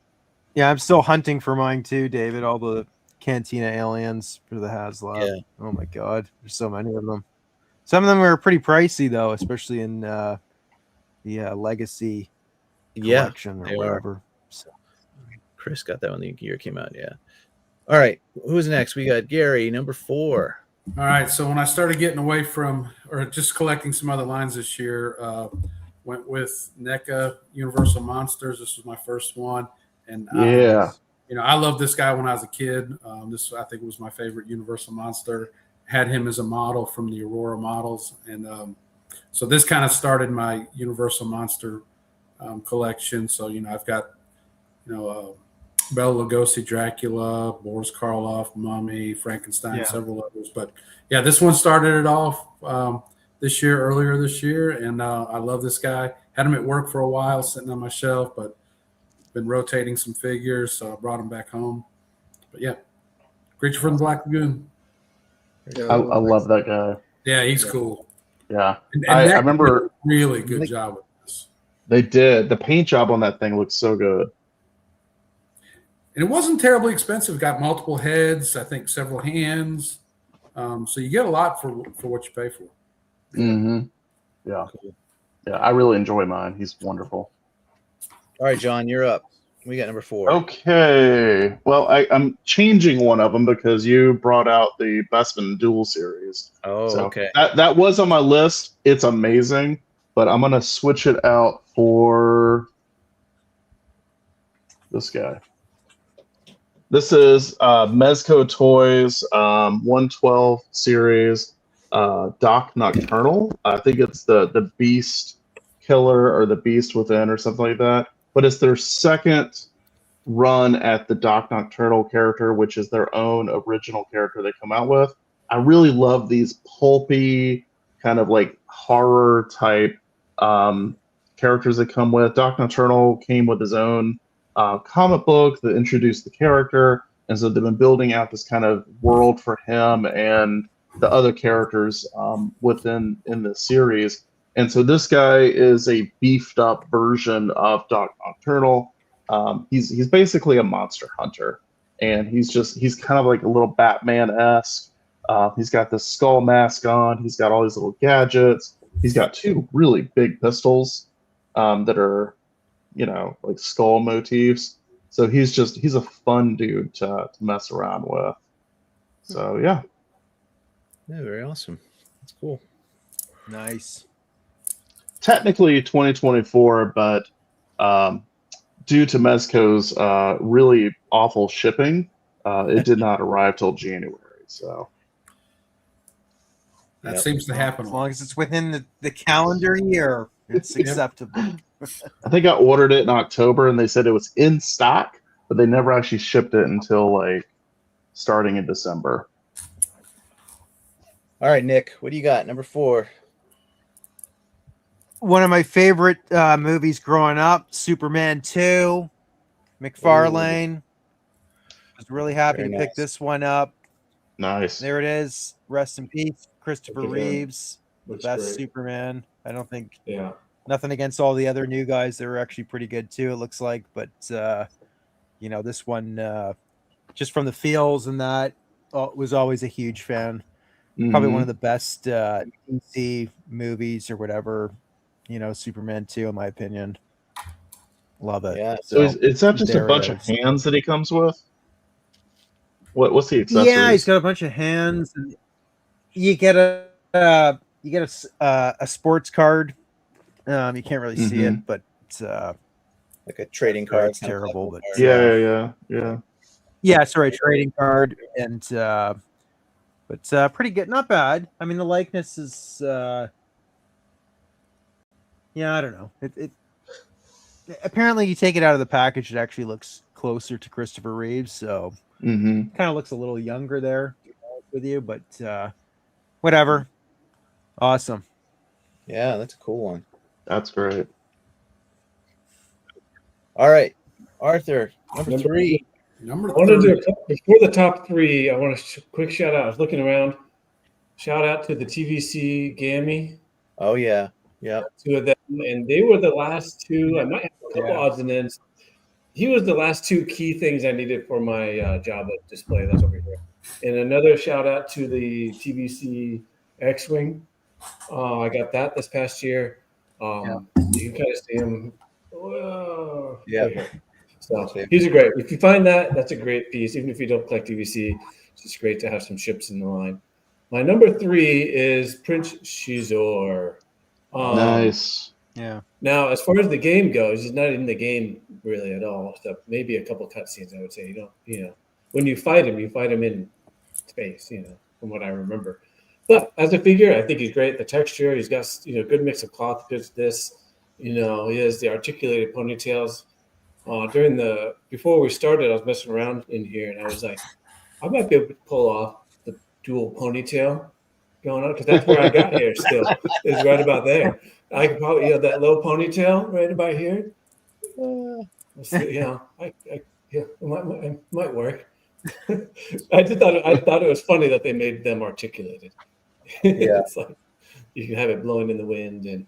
Yeah, I'm still hunting for mine too, David. All the Cantina aliens for the HasLab. Yeah. Oh my god, there's so many of them. Some of them are pretty pricey though, especially in the Legacy collection or whatever. So. Chris got that when the year came out. Yeah. All right, who's next? We got Gary, number 4. All right. So when I started getting away from, or just collecting some other lines this year, went with NECA Universal Monsters. This was my first one, and I loved this guy when I was a kid. This I think was my favorite Universal Monster. Had him as a model from the Aurora models, and so this kind of started my Universal Monster collection. So I've got Bela Lugosi, Dracula, Boris Karloff, Mummy, Frankenstein, several others. But yeah, this one started it off earlier this year, and I love this guy. Had him at work for a while, sitting on my shelf, but been rotating some figures, so I brought him back home. But yeah, Creature from the Black Lagoon. Yeah, I love that guy. Yeah, he's cool. Yeah, And I remember really good job with this. they did. The paint job on that thing looks so good. And it wasn't terribly expensive. Got multiple heads, I think several hands. So you get a lot for what you pay for. Mm-hmm. Yeah. Yeah, I really enjoy mine. He's wonderful. All right, John, you're up. We got number 4. Okay. Well, I'm changing one of them because you brought out the Bestman Duel series. Oh, So okay. That was on my list. It's amazing, but I'm going to switch it out for this guy. This is Mezco Toys 112 series Doc Nocturnal. I think it's the Beast Killer or the Beast Within or something like that. But it's their second run at the Doc Nocturnal character, which is their own original character they come out with. I really love these pulpy, kind of like horror type characters that come with. Doc Nocturnal came with his own comic book that introduced the character, and so they've been building out this kind of world for him and the other characters within the series. And so this guy is a beefed up version of Doc Nocturnal. He's basically a monster hunter, and he's kind of like a little Batman-esque. He's got this skull mask on. He's got all these little gadgets. He's got 2 really big pistols that are, like skull motifs. So he's a fun dude to mess around with. So yeah. Yeah, very awesome. That's cool. Nice. Technically 2024, but due to Mezco's really awful shipping, it did not arrive till January. So That seems to happen. As long as it's within the calendar year, it's acceptable. I think I ordered it in October, and they said it was in stock, but they never actually shipped it until like starting in December. All right, Nick, what do you got? Number 4. One of my favorite movies growing up, Superman 2, McFarlane. I was really happy Very to pick nice. this one up. Nice. There it is. Rest in peace, Christopher Yeah. Reeves, the Looks best great. Superman. I don't think Yeah. nothing against all the other new guys. They were actually pretty good too, it looks like. But this one, just from the feels and that, was always a huge fan. Probably one of the best DC movies or whatever. Superman 2, in my opinion. Love it. Yeah. So it's not just a there it bunch of is. hands that he comes with. What's the accessories? Yeah, he's got a bunch of hands. And you get a sports card. You can't really see it, but like a trading card. it's terrible. But Yeah. Sorry, trading card, and but pretty good, not bad. I mean, the likeness is I don't know. It apparently you take it out of the package, it actually looks closer to Christopher Reeves, so kind of looks a little younger there, to be honest with you, but whatever. Awesome. Yeah, that's a cool one. That's great. All right, Arthur, number 3. Number I want to do 3. before the top 3. I want a quick shout out. I was looking around. Shout out to the TVC Gammy. Oh yeah, yep. 2 of them, and they were the last 2. I might have a couple Yeah. odds and ends. He was the last 2 key things I needed for my Java display. That's over here. And another shout out to the TVC X-Wing. I got that this past year. You can kind of see him. Yeah. So he's a great. If you find that, that's a great piece. Even if you don't collect TVC, it's just great to have some ships in the line. My number 3 is Prince Shizor. Nice. Yeah. Now, as far as the game goes, he's not in the game really at all. So maybe a couple cutscenes, I would say. When you fight him in space. From what I remember. But as a figure, I think he's great. The texture, he's got good mix of cloth. He has the articulated ponytails. Before we started, I was messing around in here, and I was like, I might be able to pull off the dual ponytail going on because that's where I got here. Still, is right about there. I could probably that low ponytail right about here. It might work. I thought it was funny that they made them articulated. Yeah. It's like you can have it blowing in the wind, and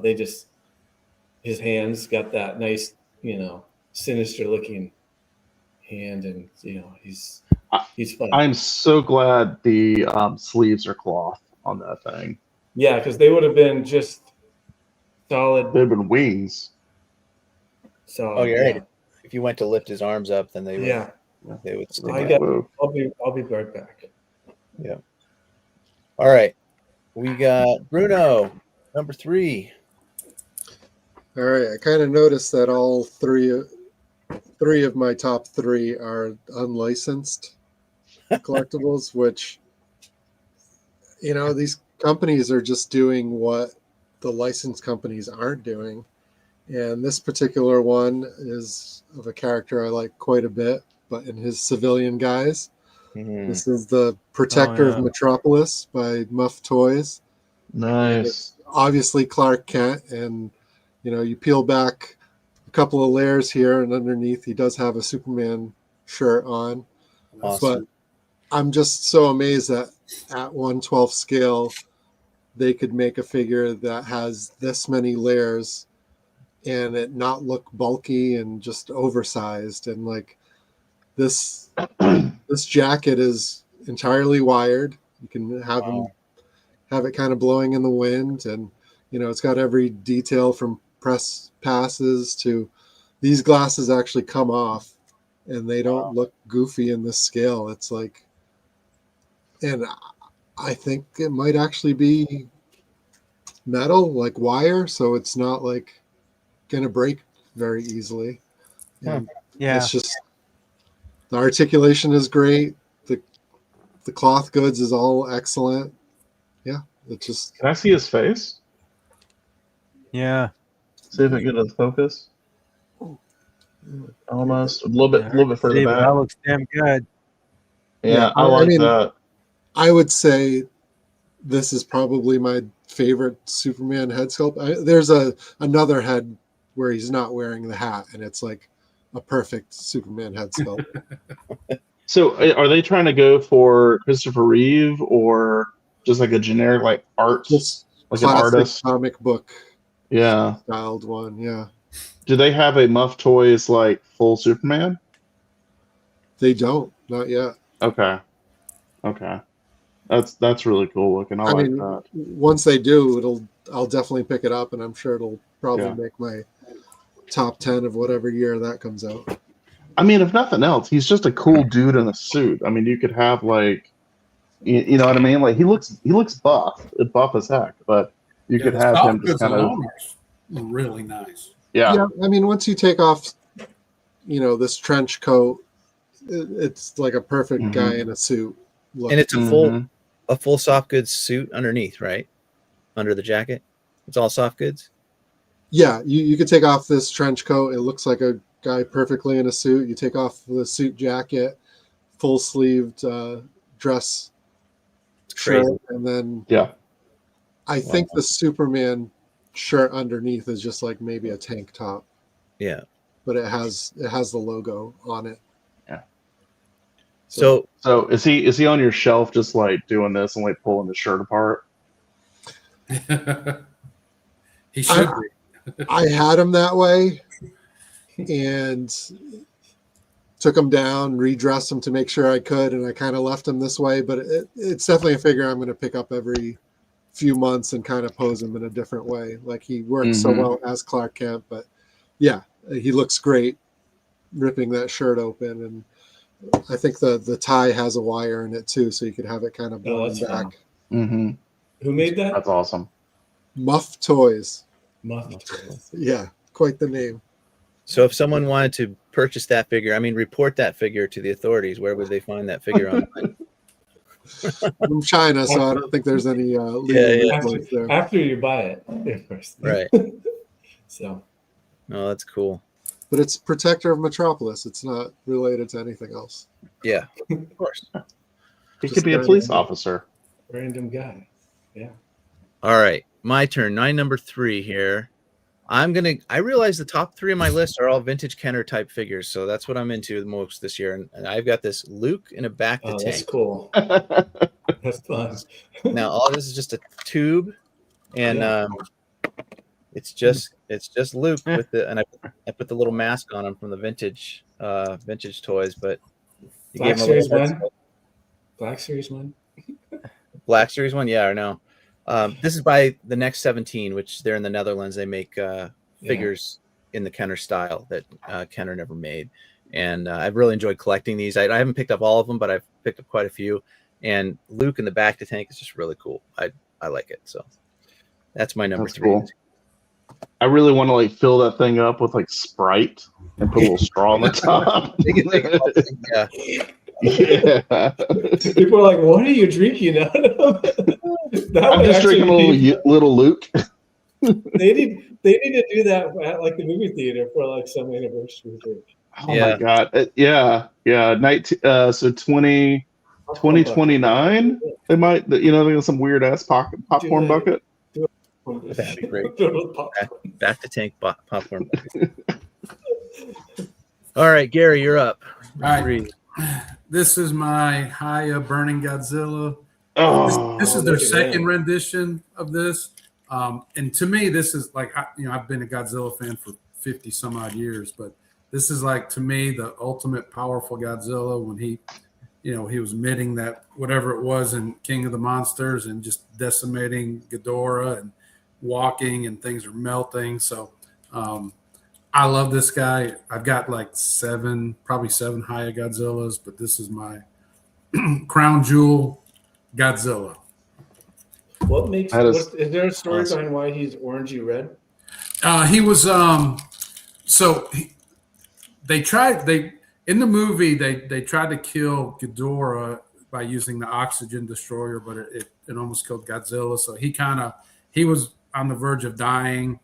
they just his hands got that nice, sinister looking hand, and he's fun. I'm so glad the sleeves are cloth on that thing. Yeah, because they would have been just solid. They've been wings. So Oh, you're right. If you went to lift his arms up, then they would. Yeah. They would stick. I'll be right back. Yeah. All right. We got Bruno, number 3. All right, I kind of noticed that all three of my top 3 are unlicensed collectibles, which these companies are just doing what the licensed companies aren't doing. And this particular one is of a character I like quite a bit, but in his civilian guise. Mm-hmm. This is the Protector of Metropolis by Muff Toys. Nice. Obviously Clark Kent, and you peel back a couple of layers here, and underneath he does have a Superman shirt on. Awesome. But I'm just so amazed that at 1/12 scale they could make a figure that has this many layers and it not look bulky and just oversized. And like this jacket is entirely wired. You can have it kind of blowing in the wind, and it's got every detail from press passes to these glasses actually come off and they don't look goofy in this scale. It's like, and I think it might actually be metal, like wire, so it's not like gonna break very easily. And it's just the articulation is great. The cloth goods is all excellent. Yeah, it just. Can I see his face? Yeah. See if I get a focus. Almost a little bit further David, back. that looks damn good. Yeah, I like that. I would say this is probably my favorite Superman head sculpt. There's another head where he's not wearing the hat, and it's like a perfect Superman head sculpt. So, are they trying to go for Christopher Reeve or just like a generic like art, Just like an classic artist? comic book styled one? Yeah. Do they have a Muff Toys like full Superman? They don't, not yet. Okay. That's really cool looking. I like mean, that. once they do, I'll definitely pick it up, and I'm sure it'll probably make my top 10 of whatever year that comes out. I mean, if nothing else, he's just a cool dude in a suit. I mean, you could have like, you know what I mean? Like he looks buff as heck, but you could have him just kind of really nice. Yeah. I mean, once you take off, this trench coat, it's like a perfect guy in a suit. Look. And it's a full soft goods suit underneath, right? Under the jacket, it's all soft goods. Yeah, you could take off this trench coat. It looks like a guy perfectly in a suit. You take off the suit jacket, full sleeved dress shirt, and then I think the Superman shirt underneath is just like maybe a tank top, Yeah. but it has the logo on it. Yeah. So So is he on your shelf just like doing this and like pulling the shirt apart? He should be. I had him that way, and took him down, redressed him to make sure I could, and I kind of left him this way. But it's definitely a figure I'm going to pick up every few months and kind of pose him in a different way. Like, he works so well as Clark Kent, but yeah, he looks great ripping that shirt open. And I think the tie has a wire in it too, so you could have it kind of blowing back. Mm-hmm. Who made that? That's awesome. Muff Toys. Muff Toys. Yeah, quite the name. So if someone wanted to purchase that figure, I mean, report that figure to the authorities, where would they find that figure online? From China, so I don't think there's any legal influence there. After you buy it first. Right. So. Oh, that's cool. But it's Protector of Metropolis. It's not related to anything else. Yeah, of course. He could be a police officer. Random guy. Yeah. All right, my turn. Number 3 here. I realize the top 3 of my list are all vintage Kenner type figures, so that's what I'm into the most this year. And I've got this Luke in a back to tank. That's cool. That's fun. Now all this is just a tube, and it's just Luke with the, and I put the little mask on him from the vintage toys, but you Black gave him a Series little 1. Black Series 1. Black Series 1, yeah, I know. This is by the Next 17, which they're in the Netherlands. They make figures in the Kenner style that Kenner never made. And I've really enjoyed collecting these. I haven't picked up all of them, but I've picked up quite a few. And Luke in the back to tank is just really cool. I like it. So that's my number 3. Cool. I really want to like fill that thing up with like Sprite and put a little straw on the top. Yeah. Yeah. People are like, "What are you drinking out of?" I'm just drinking a little Luke. They need to do that at like the movie theater for like some anniversary drink. Oh my god! Yeah. So 2029, they might, they got some weird ass popcorn bucket. That'd be great. Back to tank popcorn bucket. All right, Gary, you're up. All right. This is my Haya Burning Godzilla. Oh, this is their second rendition of this. And to me, this is like, I've been a Godzilla fan for 50 some odd years, but this is like, to me, the ultimate powerful Godzilla when he was emitting that, whatever it was in King of the Monsters, and just decimating Ghidorah and walking and things are melting. So I love this guy. I've got like probably seven Haya Godzillas, but this is my crown jewel Godzilla. What makes is there a story awesome. behind why he's orangey red? He was they tried in the movie they tried to kill Ghidorah by using the oxygen destroyer, but it almost killed Godzilla. So he was on the verge of dying.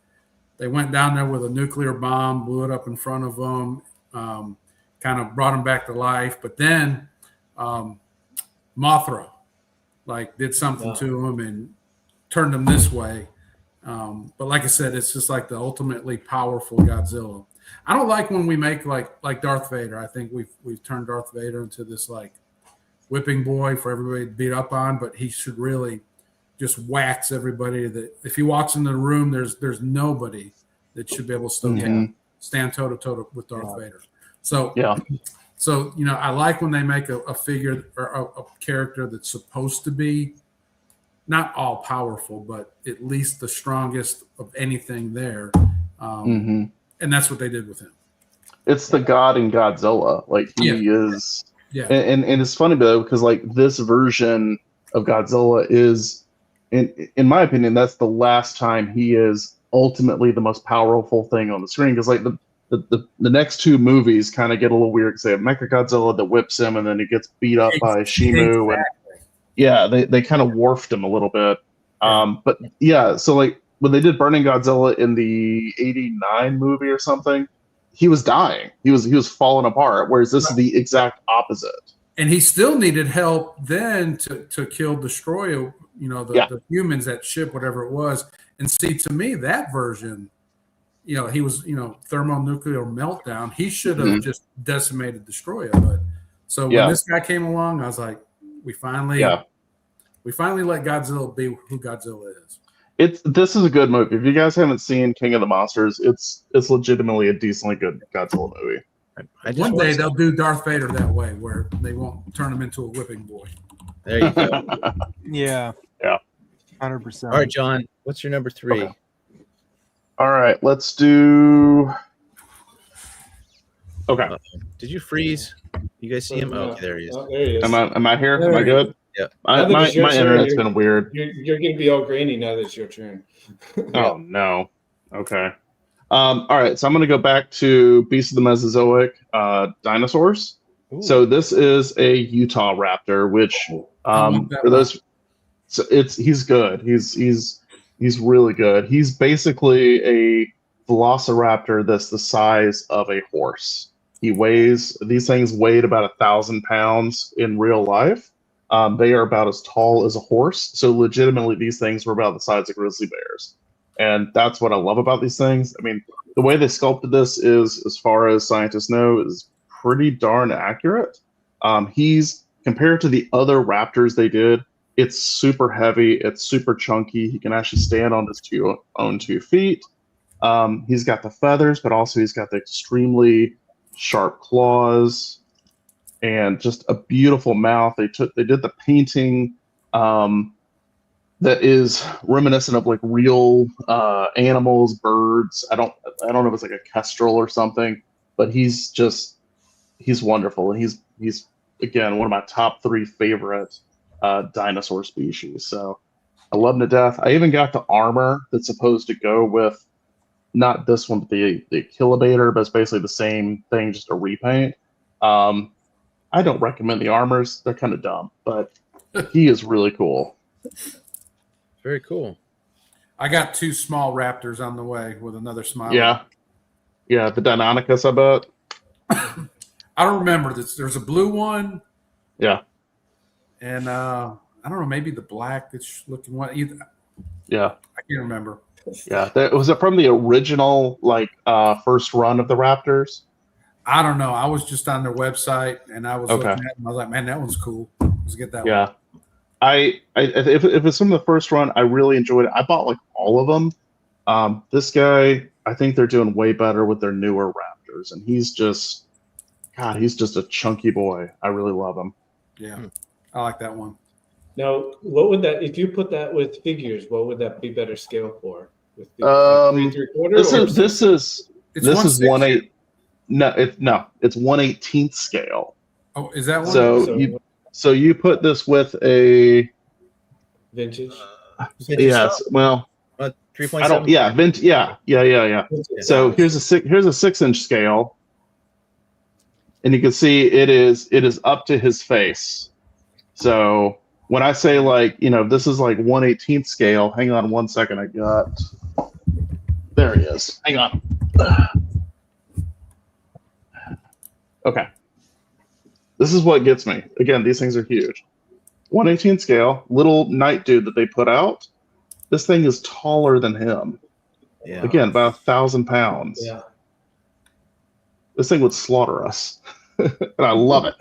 They went down there with a nuclear bomb, blew it up in front of him, kind of brought him back to life. But then Mothra did something to him and turned him this way. But like I said, it's just like the ultimately powerful Godzilla. I don't like when we make like Darth Vader. I think we've turned Darth Vader into this like whipping boy for everybody to beat up on, but he should really just wax everybody. That if he walks into the room, there's nobody that should be able to stand toe to toe with Darth Vader. So So, I like when they make a figure or a character that's supposed to be not all powerful, but at least the strongest of anything there. And that's what they did with him. It's the god in Godzilla. Like he is. Yeah. And it's funny though, because like this version of Godzilla is, in my opinion, that's the last time he is ultimately the most powerful thing on the screen. Because like the next two movies kind of get a little weird because they have Mechagodzilla that whips him and then he gets beat up by Shimu. And they kind of warped him a little bit. But yeah, so like when they did Burning Godzilla in the 89 movie or something, he was dying. He was falling apart. Whereas this is the exact opposite. And he still needed help then to kill, destroy, the humans, that ship, whatever it was. And see, to me, that version, he was, thermonuclear meltdown. He should have just decimated Destroyer. But so when this guy came along, I was like, we finally let Godzilla be who Godzilla is. This is a good movie. If you guys haven't seen King of the Monsters, it's legitimately a decently good Godzilla movie. One day they'll do Darth Vader that way, where they won't turn him into a whipping boy. There you go. Yeah. 100%. All right, John, what's your number 3? Okay. All right, let's do. Okay. Did you freeze? You guys see him? Oh, there he is. Oh, there he is. Am I here? Am I good? Yeah. My internet's been weird. You're going to be all grainy now that it's your turn. Oh no. Okay. All right. So I'm going to go back to Beasts of the Mesozoic, dinosaurs. Ooh. So this is a Utah raptor, which for those, so he's good. He's really good. He's basically a velociraptor that's the size of a horse. These things weighed about 1,000 pounds in real life. They are about as tall as a horse. So legitimately, these things were about the size of grizzly bears. And that's what I love about these things. I mean, the way they sculpted this is, as far as scientists know, is pretty darn accurate. He's, compared to the other raptors they did, it's super heavy. It's super chunky. He can actually stand on his own 2 feet. He's got the feathers, but also he's got the extremely sharp claws and just a beautiful mouth. They did the painting that is reminiscent of like real animals, birds. I don't know if it's like a kestrel or something, but he's wonderful. And he's again one of my top 3 favorite dinosaur species. So I love him to death. I even got the armor that's supposed to go with not this one, but the Kilobator, but it's basically the same thing, just a repaint. I don't recommend the armors. They're kind of dumb, but he is really cool. Very cool. I got 2 small raptors on the way with another smile. Yeah, the Deinonychus, I bet. I don't remember this. There's a blue one. Yeah. And I don't know, maybe the black that's looking one. Yeah. I can't remember. Yeah. Was it from the original first run of the Raptors? I don't know. I was just on their website and I was looking at them. I was like, man, that one's cool. Let's get that one. If it's from the first run, I really enjoyed it. I bought like all of them. This guy, I think they're doing way better with their newer Raptors, and he's just a chunky boy. I really love him. Yeah, I like that one. Now, what would that, if you put that with figures, what would that be better scale for? With This is It's 1/8. It's 1/18 scale. Oh, is that one? So you put this with a vintage. yes. Well, 3.7. I don't. Yeah. Yeah. So here's a 6-inch scale, and you can see it is up to his face. So when I say this is like 1/18 scale. Hang on one second. There he is. Hang on. Okay. This is what gets me. Again, these things are huge. 1/18 scale, little night dude that they put out. This thing is taller than him. Yeah. Again, about 1,000 pounds. Yeah. This thing would slaughter us. And I love it.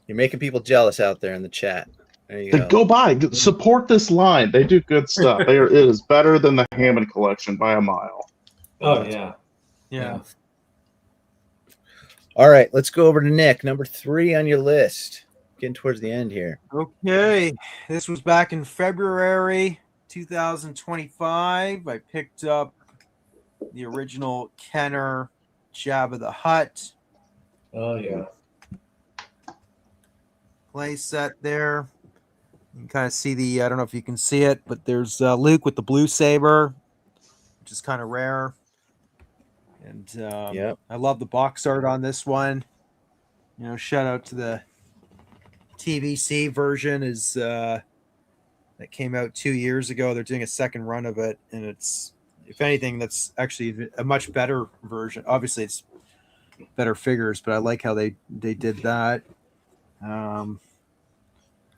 You're making people jealous out there in the chat. There you go. Go buy. Support this line. They do good stuff. It is better than the Hammond collection by a mile. Oh, yeah. Yeah. All right, let's go over to Nick. Number 3 on your list. Getting towards the end here. Okay. This was back in February 2025. I picked up the original Kenner Jabba the Hutt Oh, yeah. play set there. You can kind of see I don't know if you can see it, but there's Luke with the blue saber, which is kind of rare. And I love the box art on this one. Shout out to the TVC version that came out 2 years ago. They're doing a second run of it, and it's, if anything, that's actually a much better version. Obviously, it's better figures, but I like how they did that.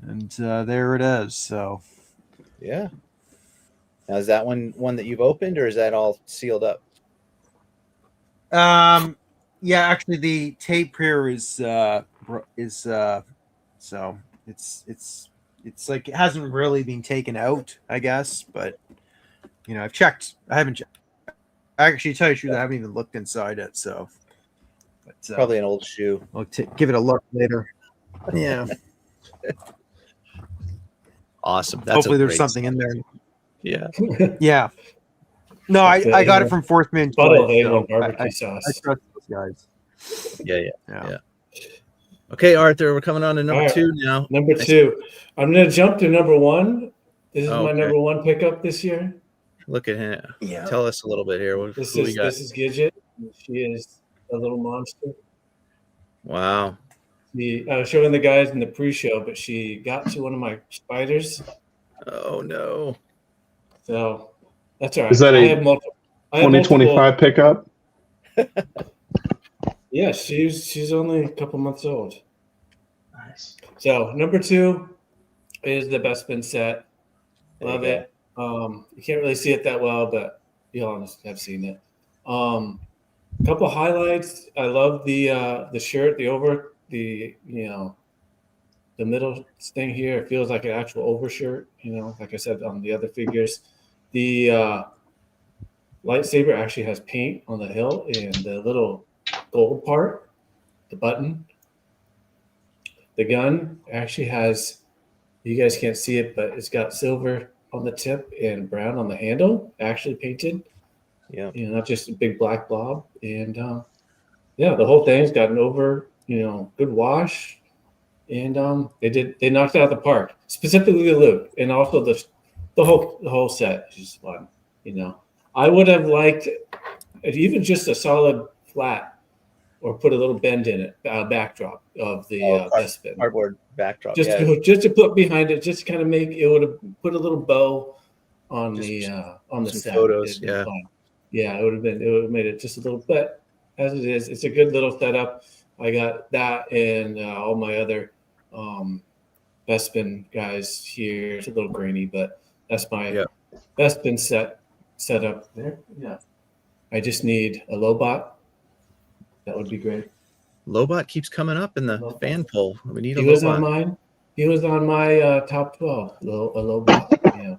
And there it is. So Yeah. Now, is that one that you've opened, or is that all sealed up? Yeah, actually, the tape here is so it's like it hasn't really been taken out, I guess. But I've checked. I haven't checked. Actually, to tell you the truth, I haven't even looked inside it. So, but Probably an old shoe. I'll give it a look later. Yeah. Awesome. That's Hopefully, a there's great something in there. Yeah. Yeah. No, I got it from Fourth Man Bottle Toys, Halo so barbecue sauce. I trust those guys. Yeah. Okay, Arthur, we're coming on to number All right. 2 now. Number 2. I'm going to jump to number 1. This is my Okay. number 1 pickup this year. Look at him. Yeah. Tell us a little bit here. Who This we got? is Gidget. She is a little monster. Wow. I was showing the guys in the pre-show, but she got to one of my spiders. Oh no. So that's all right. Is that I a have multiple. 2025 pickup? Yeah, she's only a couple months old. Nice. So number 2 is the Best Spin set. Love There you it. You can't really see it that well, but you all have seen it. A couple highlights. I love the shirt, the middle thing here. It feels like an actual overshirt. Like I said on the other figures, the lightsaber actually has paint on the hilt and the little gold part, the button. The gun actually has. You guys can't see it, but it's got silver on the tip and brown on the handle, actually painted. Yeah. Not just a big black blob. And the whole thing's got an good wash. And they knocked it out of the park. Specifically the look and also the whole set is just fun. I would have liked even just a solid flat or put a little bend in it, backdrop of the Best Spin. Cardboard backdrop. Just to put behind it, just to kind of make it would have put a little bow on the set. Photos, it would have made it just a little bit. As it is, it's a good little setup. I got that and all my other Best Spin guys here. It's a little grainy, but that's my Best Spin setup there. Yeah, I just need a Lobot. That would be great. Lobot keeps coming up in the fan poll. We need a He was Lobot. on mine. He was on my top 12. A Lobot. Yeah,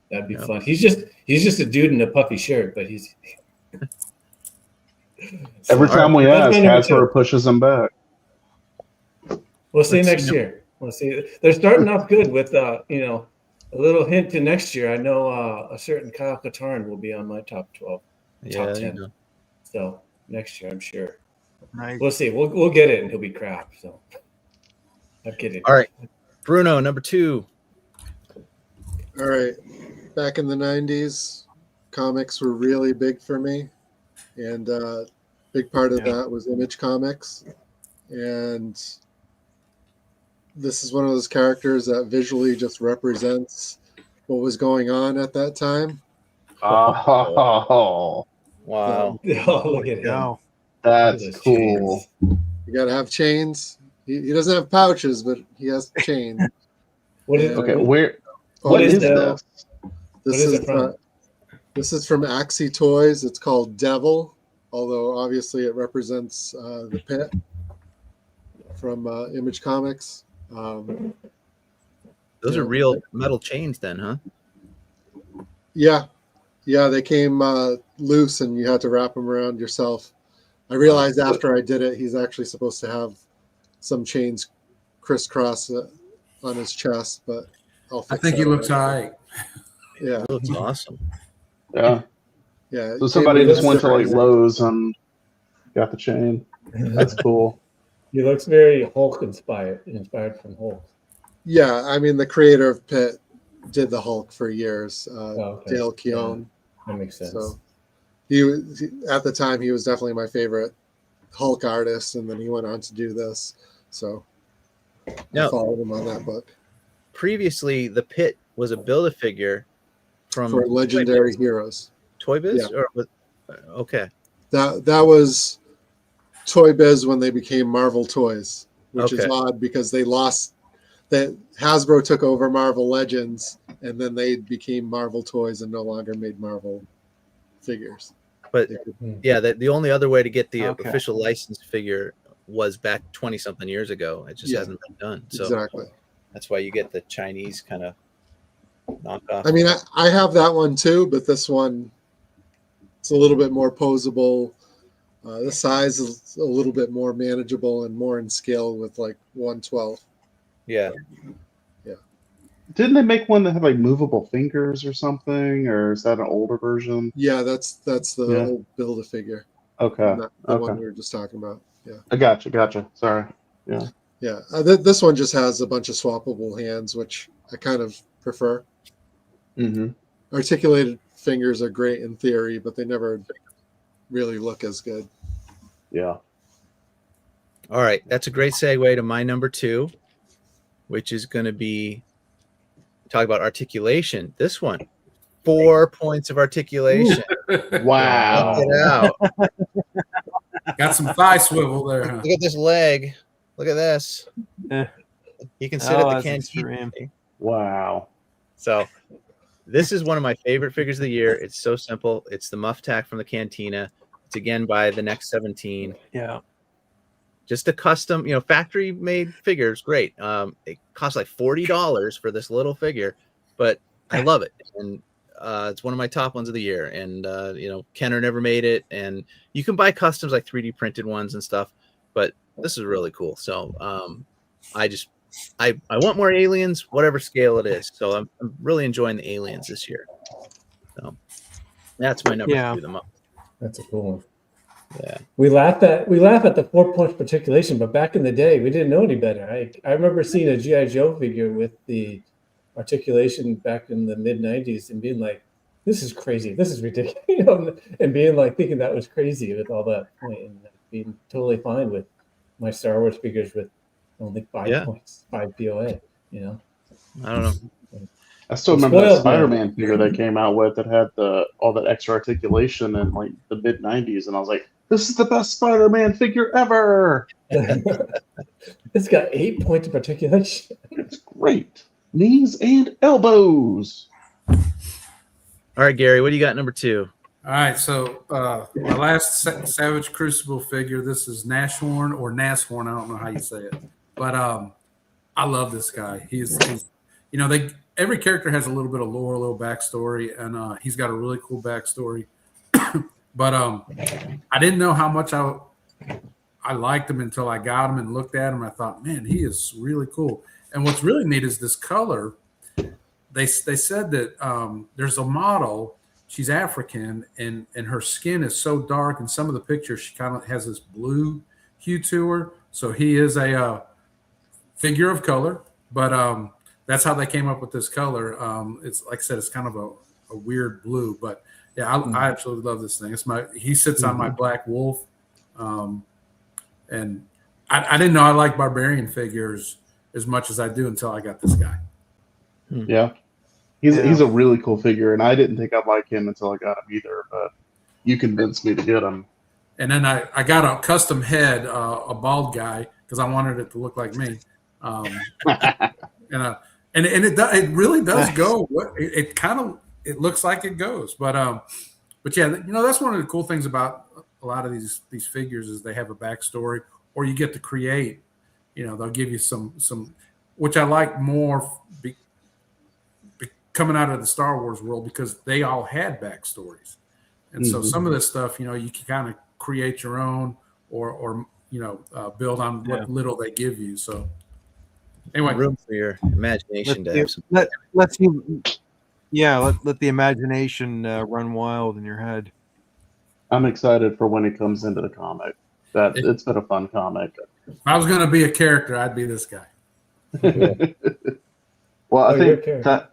that'd be fun. He's just a dude in a puffy shirt, but he's. Every time we ask, Hasbro pushes them back. We'll see next year. We'll see. They're starting off good with a little hint to next year. I know a certain Kyle Katarn will be on my top 12, top 10. So next year, I'm sure. Nice. We'll see. We'll get it, and he'll be crap. So I'm kidding. All right, Bruno, number 2. All right. Back in the 90s, comics were really big for me. And a big part of that was Image Comics. And this is one of those characters that visually just represents what was going on at that time. Oh, Wow. Oh, look at him. No. that's cool. Chains. You got to have chains. He doesn't have pouches, but he has chains. What is Okay, And- what is the- this? This What is is it from? This is from Axie Toys. It's called Devil, although obviously it represents the Pit from Image Comics. Those are real metal chains then, huh? Yeah, they came loose and you had to wrap them around yourself. I realized after I did it, he's actually supposed to have some chains crisscross on his chest, but I think he looks all right. Yeah, That looks awesome. Yeah. yeah. So somebody just went to like different. Lowe's and got the chain. That's cool. He looks very Hulk inspired from Hulk. Yeah, I mean the creator of Pit did the Hulk for years, Okay. Dale Keown. That makes sense. So at the time he was definitely my favorite Hulk artist, and then he went on to do this. So Now- I followed him on that book Previously, the Pit was a Build-A-Figure from for Legendary Heroes. Toy Biz? Yeah. Or with, okay. That was Toy Biz when they became Marvel Toys, which is Okay. odd because they lost that Hasbro took over Marvel Legends, and then they became Marvel Toys and no longer made Marvel figures. But yeah, the only other way to get the Okay. official licensed figure was back 20 something years ago. It just Yeah. hasn't been done. So Exactly. that's why you get the Chinese kind of knockoff. I mean, I have that one too, but this one, it's a little bit more posable. The size is a little bit more manageable and more in scale with like 1/12. Yeah. Didn't they make one that had like movable fingers or something, or is that an older version? Yeah, that's the Yeah. old Build-A-Figure. Okay, The one we were just talking about. Yeah. I gotcha. Sorry. Yeah. Yeah. This one just has a bunch of swappable hands, which I kind of prefer. Mm-hmm. Articulated fingers are great in theory, but they never really look as good. Yeah. All right. That's a great segue to my number 2, which is going to be talk about articulation. This one, 4 points of articulation. Wow. Check it out. Got some thigh swivel there, huh? Look at this leg. Look at this. Eh. You can sit at the that's canteen. extreme. Wow. So this is one of my favorite figures of the year. It's so simple. It's the Muff Tack from the Cantina. It's again by the Next 17. Yeah. Just a custom, factory made figures. Great. It costs like $40 for this little figure, but I love it. And it's one of my top ones of the year. And, Kenner never made it. And you can buy customs like 3D printed ones and stuff, but this is really cool. So I want more aliens, whatever scale it is. So I'm really enjoying the aliens this year. So that's my number 2, the Muff. That's a cool one. Yeah. We laugh at the 4 point articulation, but back in the day, we didn't know any better. I remember seeing a G.I. Joe figure with the articulation back in the mid 90s and being like, "This is crazy. This is ridiculous," and being like thinking that was crazy with all that point, and being totally fine with my Star Wars figures with only 5 points, 5 POA. I don't know. I still remember that Spoiled, Spider-Man figure they came out with that had all that extra articulation in like the mid '90s, and I was like, "This is the best Spider-Man figure ever." It's got 8 points of articulation. It's great, knees and elbows. All right, Gary, what do you got number 2? All right, so my last Savage Crucible figure. This is Nashorn or Nashorn. I don't know how you say it, but I love this guy. He's every character has a little bit of lore, a little backstory, and he's got a really cool backstory. But I didn't know how much I liked him until I got him and looked at him. I thought, man, he is really cool. And what's really neat is this color. They said that there's a model. She's African, and her skin is so dark. In some of the pictures, she kind of has this blue hue to her. So he is a figure of color, but that's how they came up with this color. It's like I said, it's kind of a weird blue, but yeah, I absolutely love this thing. He sits on my Black Wolf, and I didn't know I liked barbarian figures as much as I do until I got this guy. Yeah. He's a really cool figure, and I didn't think I'd like him until I got him either, but you convinced me to get him. And then I got a custom head, a bald guy, because I wanted it to look like me. And it really does go. It looks like it goes, but yeah, that's one of the cool things about a lot of these figures is they have a backstory, or you get to create. They'll give you some, which I like more. Coming out of the Star Wars world, because they all had backstories, and so some of this stuff, you can kind of create your own, or build on what little they give you. So anyway, Room for your imagination to have some. Let the imagination run wild in your head. I'm excited for when it comes into the comic. It's been a fun comic. if I was going to be a character, I'd be this guy. Well, I think you're a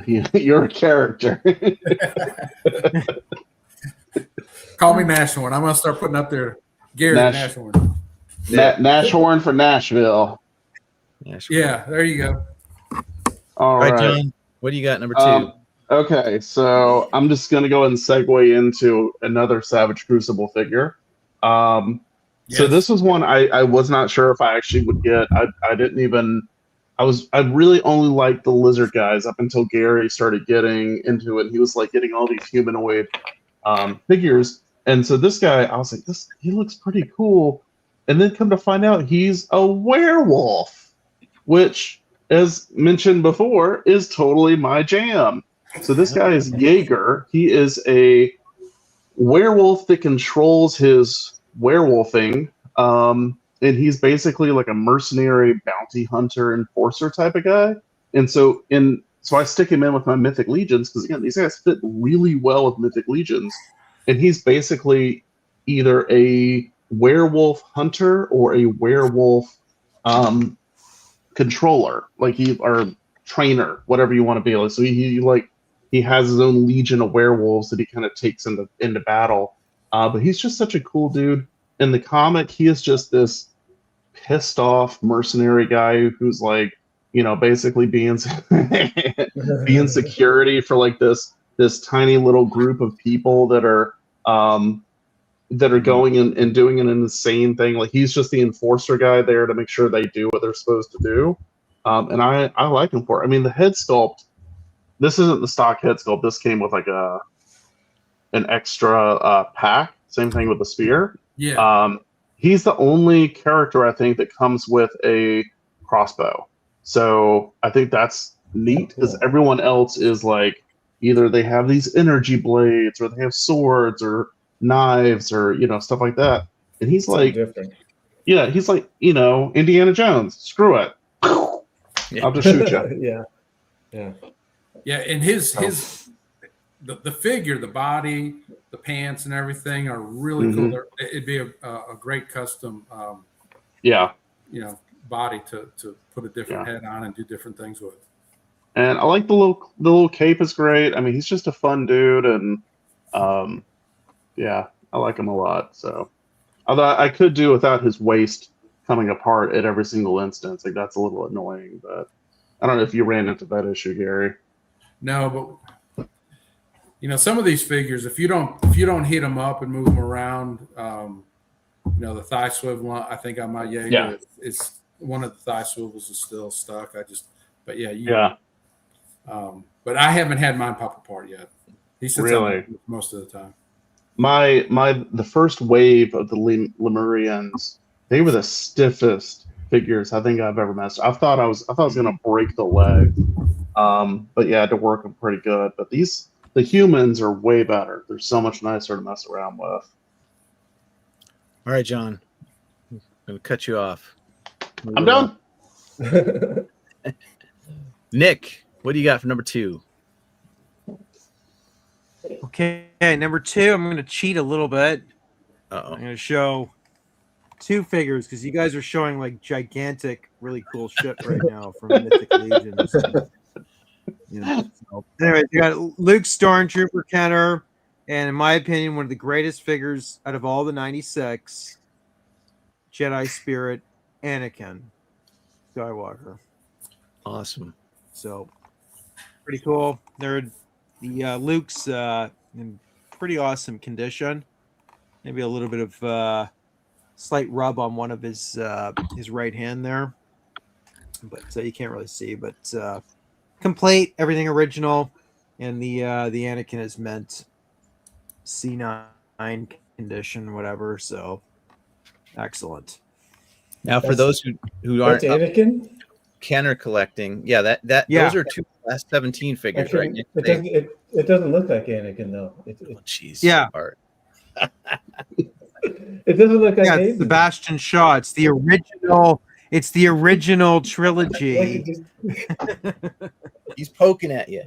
that you're a character. Call me Nashorn. I'm going to start putting up there Gary Nashorn. Nashorn for Nashville. Yeah, there you go. All right, John, what do you got number 2? Okay, so I'm just going to go ahead and segue into another Savage Crucible figure. So this was one I was not sure if I actually would get. I didn't even. I really only liked the lizard guys up until Gary started getting into it. He was like getting all these humanoid figures, and so this guy, I was like, he looks pretty cool. And then come to find out, he's a werewolf, which, as mentioned before, is totally my jam. So this guy is Jaeger. He is a werewolf that controls his werewolfing. And he's basically like a mercenary bounty hunter enforcer type of guy. And so I stick him in with my Mythic Legions because again, these guys fit really well with Mythic Legions. And he's basically either a werewolf hunter or a werewolf controller, or trainer, whatever you want to be. So he has his own legion of werewolves that he kind of takes into battle. But he's just such a cool dude. In the comic, he is just this pissed off mercenary guy who's like, basically being security for like this tiny little group of people that are going and doing an insane thing. Like he's just the enforcer guy there to make sure they do what they're supposed to do. And I like him for it. I mean, the head sculpt, this isn't the stock head sculpt. This came with like an extra pack. Same thing with the spear. Yeah. He's the only character I think that comes with a crossbow. So I think that's neat because everyone else is like either they have these energy blades or they have swords or knives or stuff like that. And he's like different. Yeah, he's like, Indiana Jones. Screw it. I'll just shoot you. Yeah. Yeah, and the figure, the body, the pants, and everything are really cool. It'd be a great custom, body to put a different head on and do different things with. And I like the little cape is great. I mean, he's just a fun dude, and I like him a lot. So, although I could do without his waist coming apart at every single instance, like that's a little annoying. But I don't know if you ran into that issue, Gary. No, but some of these figures, if you don't heat them up and move them around, the thigh swivel, I think on my Jaeger, it's one of the thigh swivels is still stuck. But I haven't had mine pop apart yet. He sits really most of the time. The first wave of the Lemurians, they were the stiffest figures I think I've ever messed. I thought I was gonna break the leg, but yeah, I had to work them pretty good. But the humans are way better. They're so much nicer to mess around with. All right, John, I'm gonna cut you off. I'm done. Nick, what do you got for number 2? Okay, number 2, I'm going to cheat a little bit. Uh-oh. I'm going to show 2 figures because you guys are showing like gigantic, really cool shit right now from Mythic Legions. So, anyway, you got Luke Stormtrooper Kenner, and in my opinion, one of the greatest figures out of all the 96, Jedi Spirit Anakin Skywalker. Awesome. So pretty cool. The Luke's in pretty awesome condition. Maybe a little bit of slight rub on one of his right hand there, but you can't really see. But complete, everything original, and the Anakin is meant C9 condition, whatever. So excellent. Now, for those who aren't Anakin? Kenner collecting, those are 2 last 17 figures, right? It doesn't look like Anakin though. Jeez. Yeah. It doesn't look like it's Sebastian Shaw. It's the original. It's the original trilogy. He's poking at you.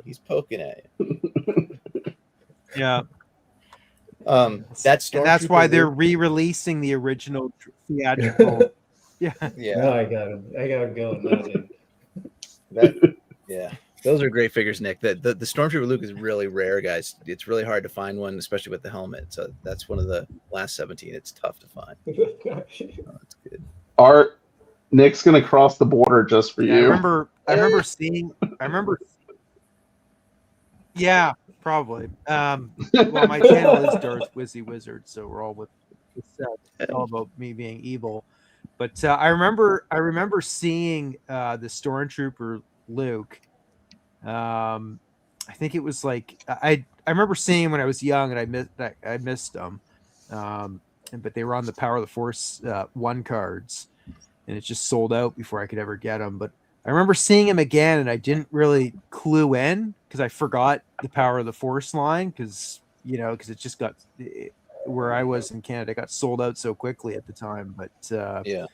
Yeah. That's why they're re-releasing the original theatrical. Yeah. No, I got him going. Those are great figures, Nick. The Stormtrooper Luke is really rare, guys. It's really hard to find one, especially with the helmet. So that's one of the last 17. It's tough to find. That's good. Art, Nick's gonna cross the border just for you. I remember seeing. Yeah, probably. Well, my channel is Darth Wizzy Wizard, so we're all with It's all about me being evil. But I remember seeing the Stormtrooper Luke. I think it was like I remember seeing him when I was young, and I missed them. But they were on the Power of the Force 1 cards, and it just sold out before I could ever get them. But I remember seeing him again, and I didn't really clue in because I forgot the Power of the Force line because it just got where I was in Canada, it got sold out so quickly at the time. But Yeah.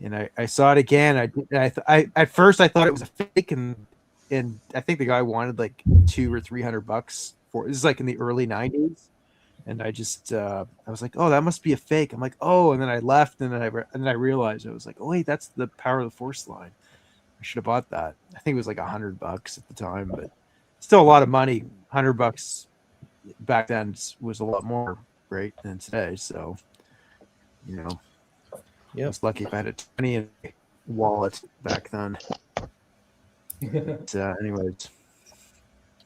And I saw it again. I at first I thought it was a fake, and I think the guy wanted like $200 or $300 for it. This is like in the early 90s. And I just I was like, oh, that must be a fake. I'm like, oh, and then I left, and then I realized I was like, oh wait, that's the Power of the Force line. I should have bought that. I think it was like $100 at the time, but still a lot of money. $100 back then was a lot more, right, than today. So, I was lucky if I had a 20 in my wallet back then. But, anyways,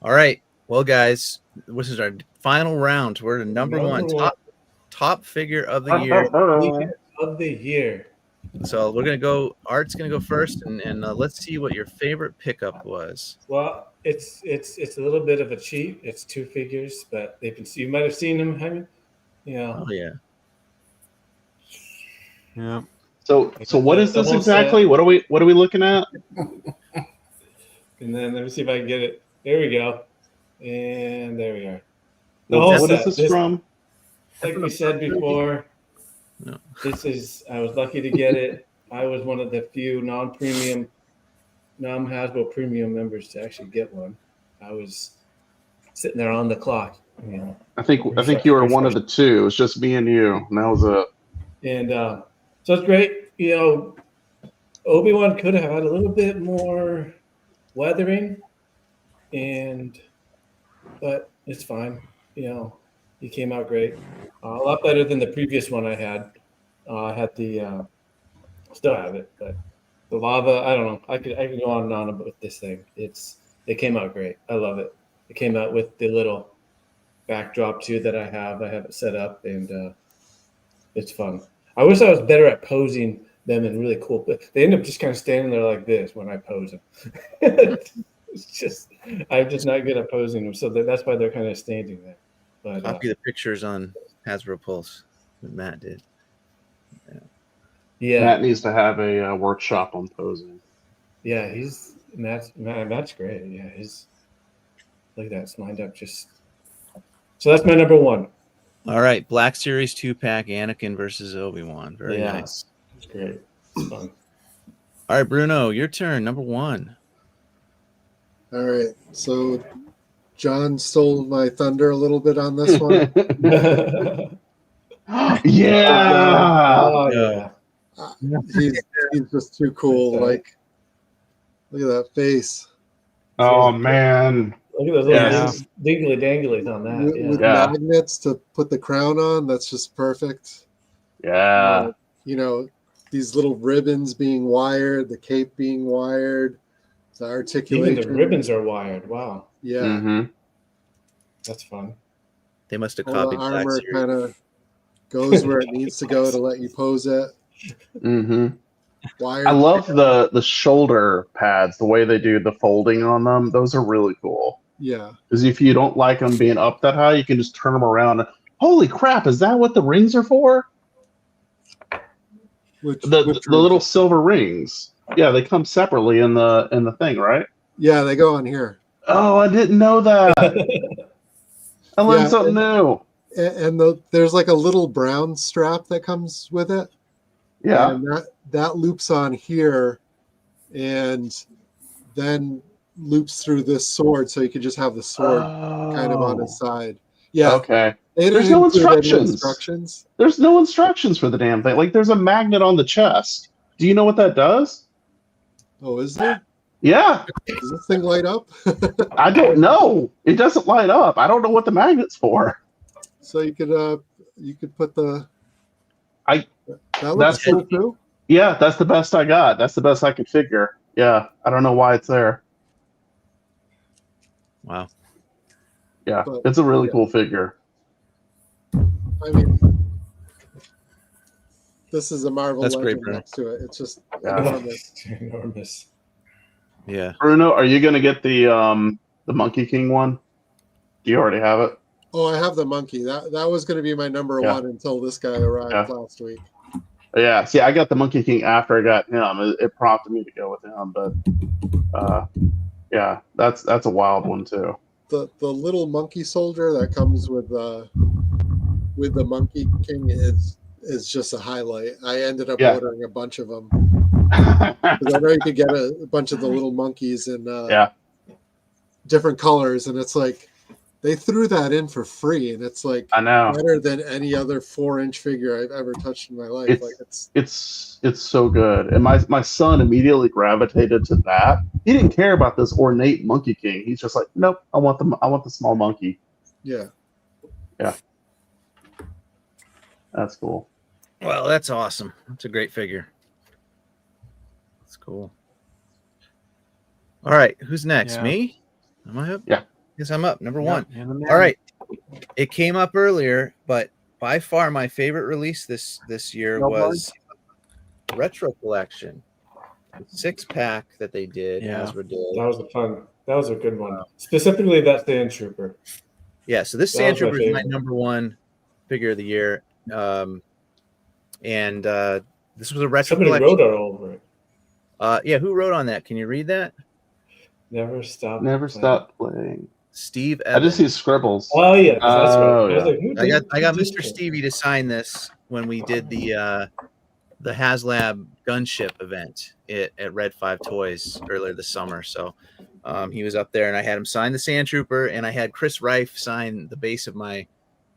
All right. Well, guys, this is our final round. We're the number one top figure of the year. Of the year. So we're gonna go. Art's gonna go first, and let's see what your favorite pickup was. Well, it's a little bit of a cheat. It's 2 figures, but you might have seen them, Jaime. Oh yeah. yeah. So what is this exactly? What are we looking at? And then let me see if I can get it. There we go. And there we are. What is this from? Like we said before, No. I was lucky to get it. I was one of the few non-Hasbro premium members to actually get one. I was sitting there on the clock. I think you were one of the 2. It was just me and you, and that was it. And so it's great. Obi-Wan could have had a little bit more weathering, but it's fine. He came out great. A lot better than the previous one I had. I had still have it, but the lava, I don't know. I could go on and on with this thing. It came out great. I love it. It came out with the little backdrop too that I have. I have it set up, and it's fun. I wish I was better at posing them in really cool, but they end up just kind of standing there like this when I pose them. I'm just not good at posing them, so that's why they're kind of standing there. But Copy the pictures on Hasbro Pulse that Matt did. Yeah, Matt needs to have a workshop on posing. Yeah, Matt's great. Yeah, look at that, it's lined up just. So that's my number 1. All right, Black Series 2-pack Anakin versus Obi-Wan. Very nice. It's great. It's fun. All right, Bruno, your turn. Number 1. All right. So John stole my thunder a little bit on this one. Yeah. Oh, yeah. He's just too cool. Like, look at that face. Oh man. Look at those little dingly danglies on that. With magnets to put the crown on. That's just perfect. Yeah. These little ribbons being wired, the cape being wired, the articulation. Even the ribbons are wired. Wow. Yeah. Mm-hmm. That's fun. They must have All copied the Black armor Series. kind of goes where it needs to go to let you pose it. Mm-hmm. Wired. I love the shoulder pads, the way they do the folding on them. Those are really cool. Yeah. Because if you don't like them being up that high, you can just turn them around. Holy crap! Is that what the rings are for? The little silver rings. Yeah, they come separately in the thing, right? Yeah, they go on here. Oh, I didn't know that. I learned something new. And there's like a little brown strap that comes with it. Yeah. And that loops on here and then loops through this sword, so you can just have the sword kind of on its side. Yeah. Okay. There's no instructions. There's no instructions for the damn thing. Like, there's a magnet on the chest. Do you know what that does? Oh, is there? Yeah. Does this thing light up? I don't know. It doesn't light up. I don't know what the magnet's for. So you could put the. That That's looks cool too. Yeah, that's the best I got. That's the best I could figure. Yeah, I don't know why it's there. Wow. Yeah, it's a really cool figure. I mean, this is a Marvel That's great, Legend Bruno. next to it. It's just Yeah. enormous. Enormous. Yeah. Bruno, are you gonna get the Monkey King one? Do you already have it? Oh, I have the monkey. That was going to be my number Yeah. one until this guy arrived last week. Yeah. See, I got the Monkey King after I got him. It prompted me to go with him, but yeah, that's a wild one too. The little monkey soldier that comes with the Monkey King is just a highlight. I ended up ordering a bunch of them because I know you could get a bunch of the little monkeys in different colors, and it's like they threw that in for free, and it's like I know better than any other 4-inch figure I've ever touched in my life. It's so good, and my son immediately gravitated to that. He didn't care about this ornate Monkey King. He's just like, nope, I want the small monkey. Yeah. That's cool. Well, that's awesome. That's a great figure. That's cool. All right, who's next? Yeah. Me? Am I up? Yeah. Guess I'm up. Number one. You're the man. All right. It came up earlier, but by far my favorite release this year was Retro Collection. The 6-pack that they did. Yeah. That was a good one. Specifically that Sand Trooper. Yeah, so this That Sand was my Trooper is my favorite. number one figure of the year. And this was a retro Somebody collection. wrote all over it. Yeah, who wrote on that? Can you read that? Never stop Playing. Steve I Evans. just see scribbles. Oh yeah, that's right. Oh, I was like, who I got did Mr. this? Stevie to sign this when we did the HasLab Gunship event at Red 5 Toys earlier this summer. So he was up there, and I had him sign the Sand Trooper, and I had Chris Reif sign the base of my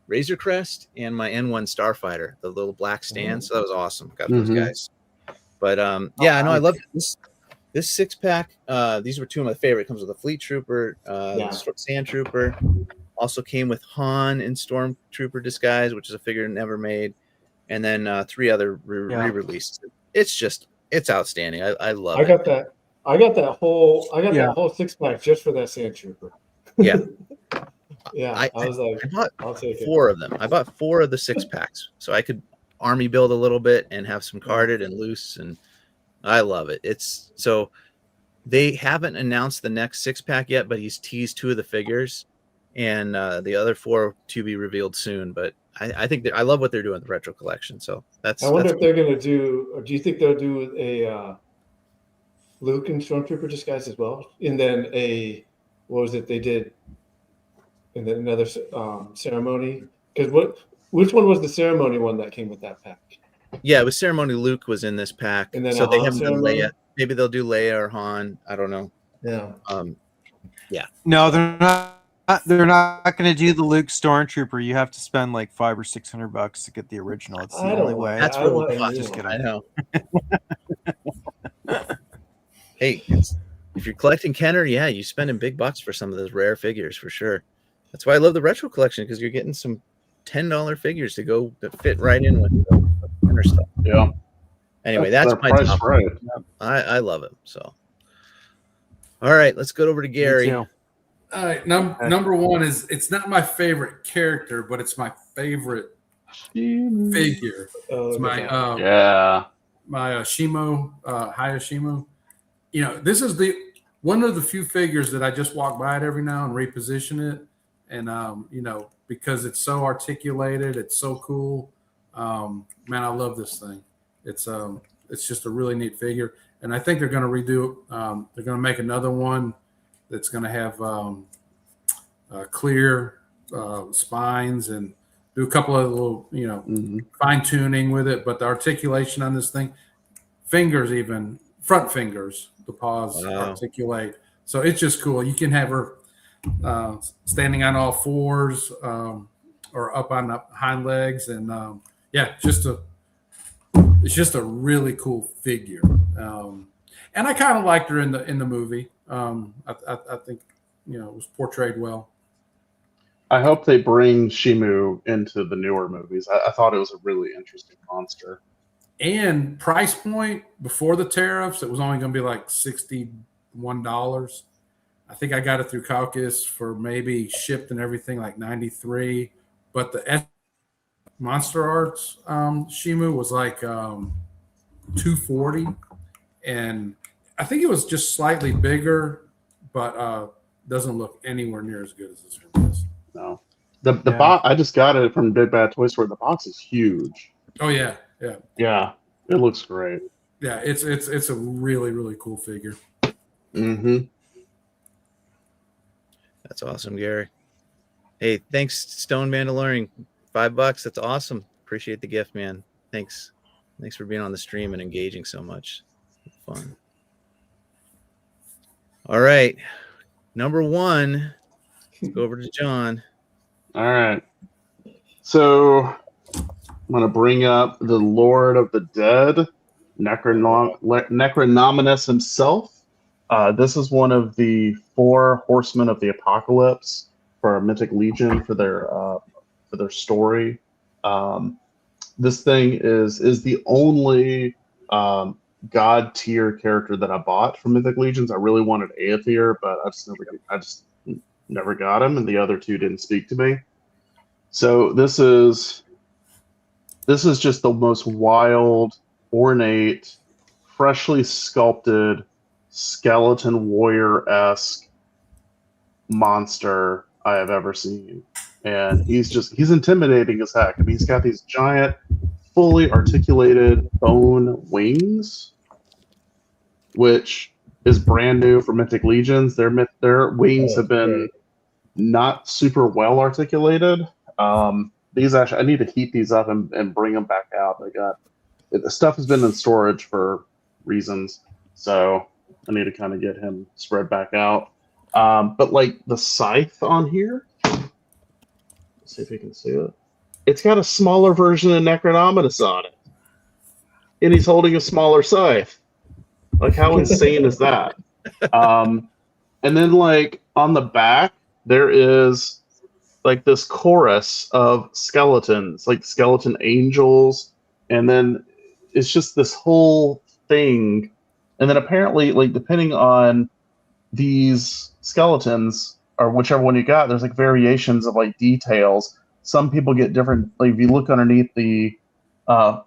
Razor Crest and my N1 Starfighter, the little black stand. So that was awesome. Got those guys. But yeah, I know I love this 6-pack. These were two of my favorite. It comes with a Fleet Trooper, Sand Trooper. Also came with Han in Stormtrooper disguise, which is a figure never made, and then 3 other re-releases. It's outstanding. I love it. I got that whole 6-pack just for that Sand Trooper. Yeah. Yeah, I was like, I'll take it. 4 of them. I bought 4 of the 6-packs, so I could army build a little bit and have some carded and loose, and I love it. It's so they haven't announced the next 6-pack yet, but he's teased 2 of the figures, and the other 4 to be revealed soon. But I think I love what they're doing with the retro collection. So that's. I wonder if they're gonna do. Or do you think they'll do a Luke and Stormtrooper disguise as well, and then what was it they did? And then another ceremony. Because which one was the ceremony one that came with that pack? Yeah, it was Ceremony Luke was in this pack. And then so they Han haven't done ceremony? Leia. Maybe they'll do Leia or Han. I don't know. Yeah. Yeah. No, they're not. They're not going to do the Luke Stormtrooper. You have to spend like $500 or $600 to get the original. It's the only way. That's I what want it a costs. new Just one. kidding. I know. Hey, if you're collecting Kenner, yeah, you're spending big bucks for some of those rare figures for sure. That's why I love the retro collection, because you're getting some $10 figures that fit right in with the Kenner stuff. Yeah. Anyway, that's my price top. right. I love it. So, all right, let's go over to Gary. Me too. All right, number one it's not my favorite character, but it's my favorite figure. It's my my Shimo Hayashimo. You know, this is one of the few figures that I just walk by it every now and reposition it, and you know, because it's so articulated, it's so cool. Man, I love this thing. It's just a really neat figure, and I think they're going to redo. They're going to make another one that's going to have clear spines and do a couple of little, you know, fine tuning with it. But the articulation on this thing, fingers, even front fingers, the paws articulate. So it's just cool. You can have her standing on all fours or up on the hind legs, and yeah, it's just a really cool figure. And I kind of liked her in the movie. I think, you know, it was portrayed well. I hope they bring Shimu into the newer movies. I thought it was a really interesting monster. And price point before the tariffs, it was only going to be like $61. I think I got it through Caucus for maybe shipped and everything like $93. But the Monster Arts Shimu was like 240, and I think it was just slightly bigger, but doesn't look anywhere near as good as this one is. No, the Yeah. box. I just got it from Big Bad Toy Store. The box is huge. Oh yeah, yeah, Yeah, it looks great. yeah. It's a really really cool figure. Mm-hmm. That's awesome, Gary. Hey, thanks, Stone Mandalorian. $5. That's awesome. Appreciate the gift, man. Thanks for being on the stream and engaging so much. Fun. All right, number one. Let's go over to John. All right. So I'm gonna bring up the Lord of the Dead, Necronominus himself. This is one of the 4 horsemen of the apocalypse for Mythic Legion for their story. This thing is the only god tier character that I bought from Mythic Legions. I really wanted Aether, but I just never got him, and the other 2 didn't speak to me. So this is just the most wild, ornate, freshly sculpted skeleton warrior-esque monster I have ever seen. And he's intimidating as heck. I mean, he's got these giant, fully articulated bone wings, which is brand new for Mythic Legions. Their wings have been not super well articulated. These actually, I need to heat these up and bring them back out. The stuff has been in storage for reasons, so I need to kind of get him spread back out. But like the scythe on here, let's see if you can see it. It's got a smaller version of Necronominus on it, and he's holding a smaller scythe. Like, how insane is that? And then like on the back, there is like this chorus of skeletons, like skeleton angels, and then it's just this whole thing. And then apparently, like, depending on these skeletons or whichever one you got, there's like variations of like details. Some people get different. Like, if you look underneath the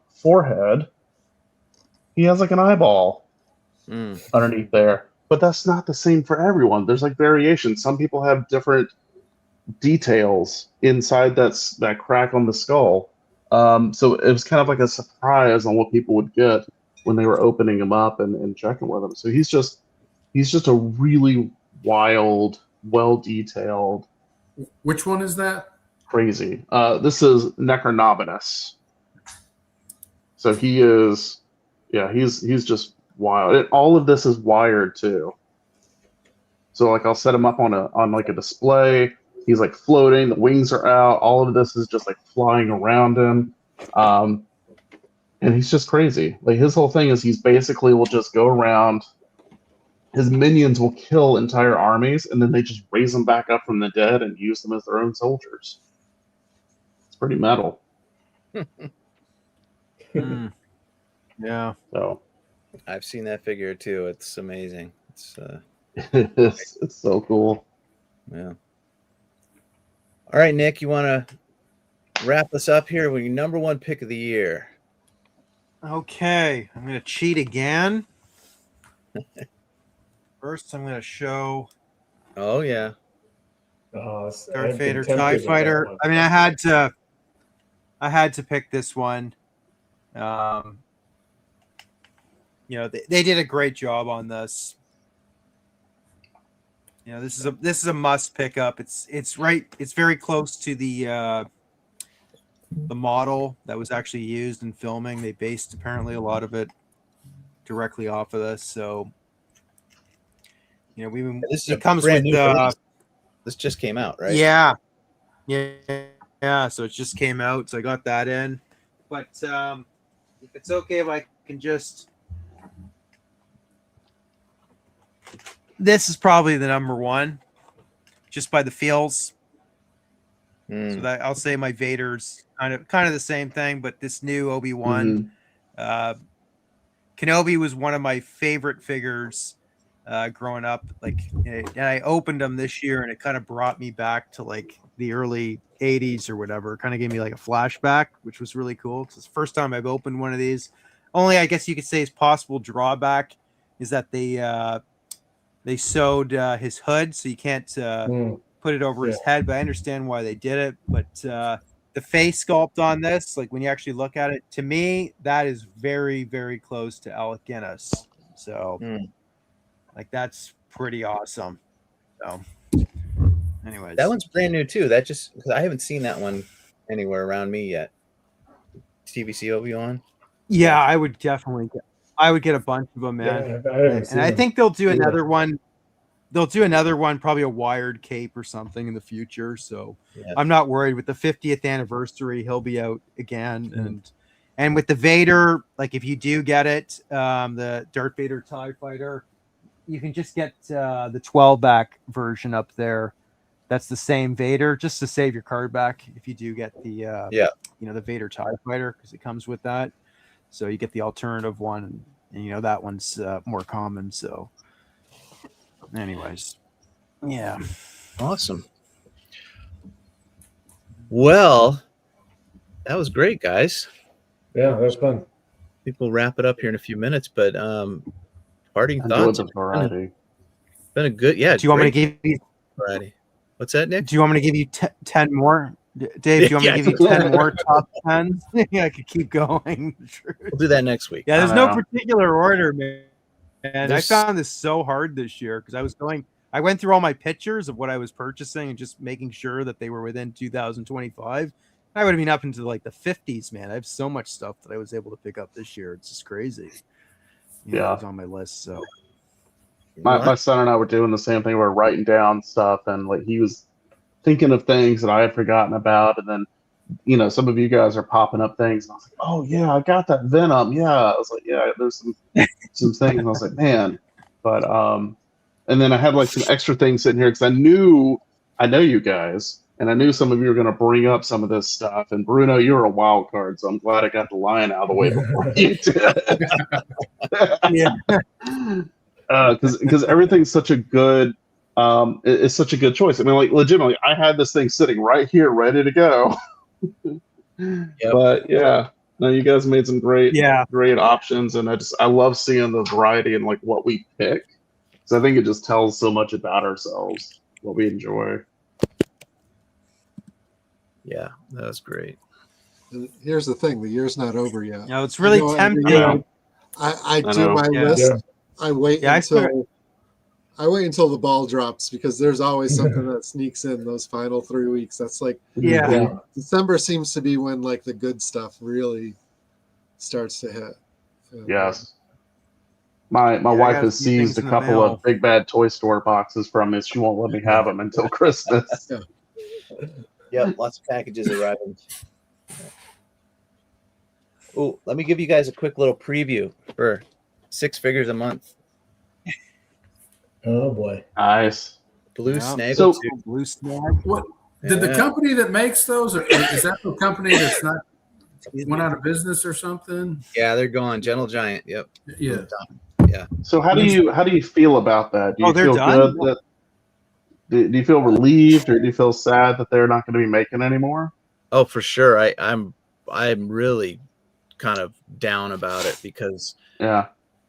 forehead, he has like an eyeball underneath there. But that's not the same for everyone. There's like variations. Some people have different details inside that crack on the skull. So it was kind of like a surprise on what people would get when they were opening him up and checking with him. So he's just a really wild, well detailed. Which one is that? Crazy. This is Necronominus. So he is, yeah, he's just wild. And all of this is wired too. So like I'll set him up on like a display. He's like floating. The wings are out. All of this is just like flying around him. And he's just crazy. Like, his whole thing is he's basically will just go around. His minions will kill entire armies, and then they just raise them back up from the dead and use them as their own soldiers. It's pretty metal. Yeah. So I've seen that figure too. It's amazing. it's so cool. Yeah. All right, Nick, you want to wrap us up here with your number one pick of the year? Okay, I'm going to cheat again. First, I'm going to show Oh yeah. Darth Vader TIE Fighter. I mean, I had to pick this one. You know, they did a great job on this. You know, this is a must pick up. It's very close to the model that was actually used in filming. They based apparently a lot of it directly off of this. So, you know, it comes with this just came out, right? Yeah. So it just came out. So I got that in. But if it's okay if I can just, this is probably the number one, just by the feels. So that I'll say my Vader's kind of the same thing, but this new Obi-Wan, Kenobi was one of my favorite figures growing up. Like, and I opened them this year, and it kind of brought me back to like the early '80s or whatever. It kind of gave me like a flashback, which was really cool. It's the first time I've opened one of these. Only, I guess you could say, is possible drawback is that they sewed his hood, so you can't put it over his head. But I understand why they did it. But the face sculpt on this, like when you actually look at it, to me, that is very, very close to Alec Guinness. So, like, that's pretty awesome. So, anyways, That one's brand new too. That just because I haven't seen that one anywhere around me yet. TVC Obi-Wan. Yeah, I would definitely get a bunch of them, man. And I think they'll do another one. They'll do another one, probably a wired cape or something in the future. So I'm not worried. With the 50th anniversary, he'll be out again. And with the Vader, like if you do get it, the Darth Vader TIE Fighter, you can just get the 12-back version up there. That's the same Vader, just to save your card back if you do get the the Vader TIE Fighter, because it comes with that. So you get the alternative one, and that one's more common. So, anyways, yeah, awesome. Well, that was great, guys. Yeah, that was fun. I think we'll wrap it up here in a few minutes, but parting thoughts. The variety. Been a good, yeah. Do you want me to give you variety? What's that, Nick? Do you want me to give you 10 more? Dave, do you want me to give you 10 more top 10s? Yeah, I could keep going. We'll do that next week. Yeah, there's no particular order, man. And I found this so hard this year because I went through all my pictures of what I was purchasing and just making sure that they were within 2025. I would have been up into like the 50s, man. I have so much stuff that I was able to pick up this year. It's just crazy. It was on my list. So my son and I were doing the same thing. We were writing down stuff, and like he was thinking of things that I had forgotten about, and then some of you guys are popping up things, and I was like, oh yeah, I got that Venom. Yeah, I was like, yeah, there's some things, and I was like, man, but and then I had like some extra things sitting here because I know you guys, and I knew some of you were going to bring up some of this stuff. And Bruno, you're a wild card, so I'm glad I got the lion out of the way before you did. Yeah. Because everything's such a good. It's such a good choice. I mean, like legitimately, I had this thing sitting right here, ready to go. But yeah, no, you guys made some great options, and I love seeing the variety and like what we pick. So I think it just tells so much about ourselves, what we enjoy. Yeah, that was great. And here's the thing: the year's not over yet. No, it's really tempting. I do my list. I wait I wait until the ball drops because there's always something that sneaks in those final 3 weeks. That's like December seems to be when like the good stuff really starts to hit. Yes. My wife has seized a couple of Big Bad Toy Store boxes from me. She won't let me have them until Christmas. Yep, lots of packages arriving. Oh, let me give you guys a quick little preview for 6 figures a month. Oh boy! Nice. Blue Snaggle. So, Blue Snag. What did the company that makes those, or is that the company that's not went out of business or something? Yeah, they're gone. Gentle Giant. Yep. Yeah. Yeah. So how do you feel about that? Do you feel done? good do you feel relieved, or do you feel sad that they're not going to be making anymore? Oh, for sure. I'm really kind of down about it because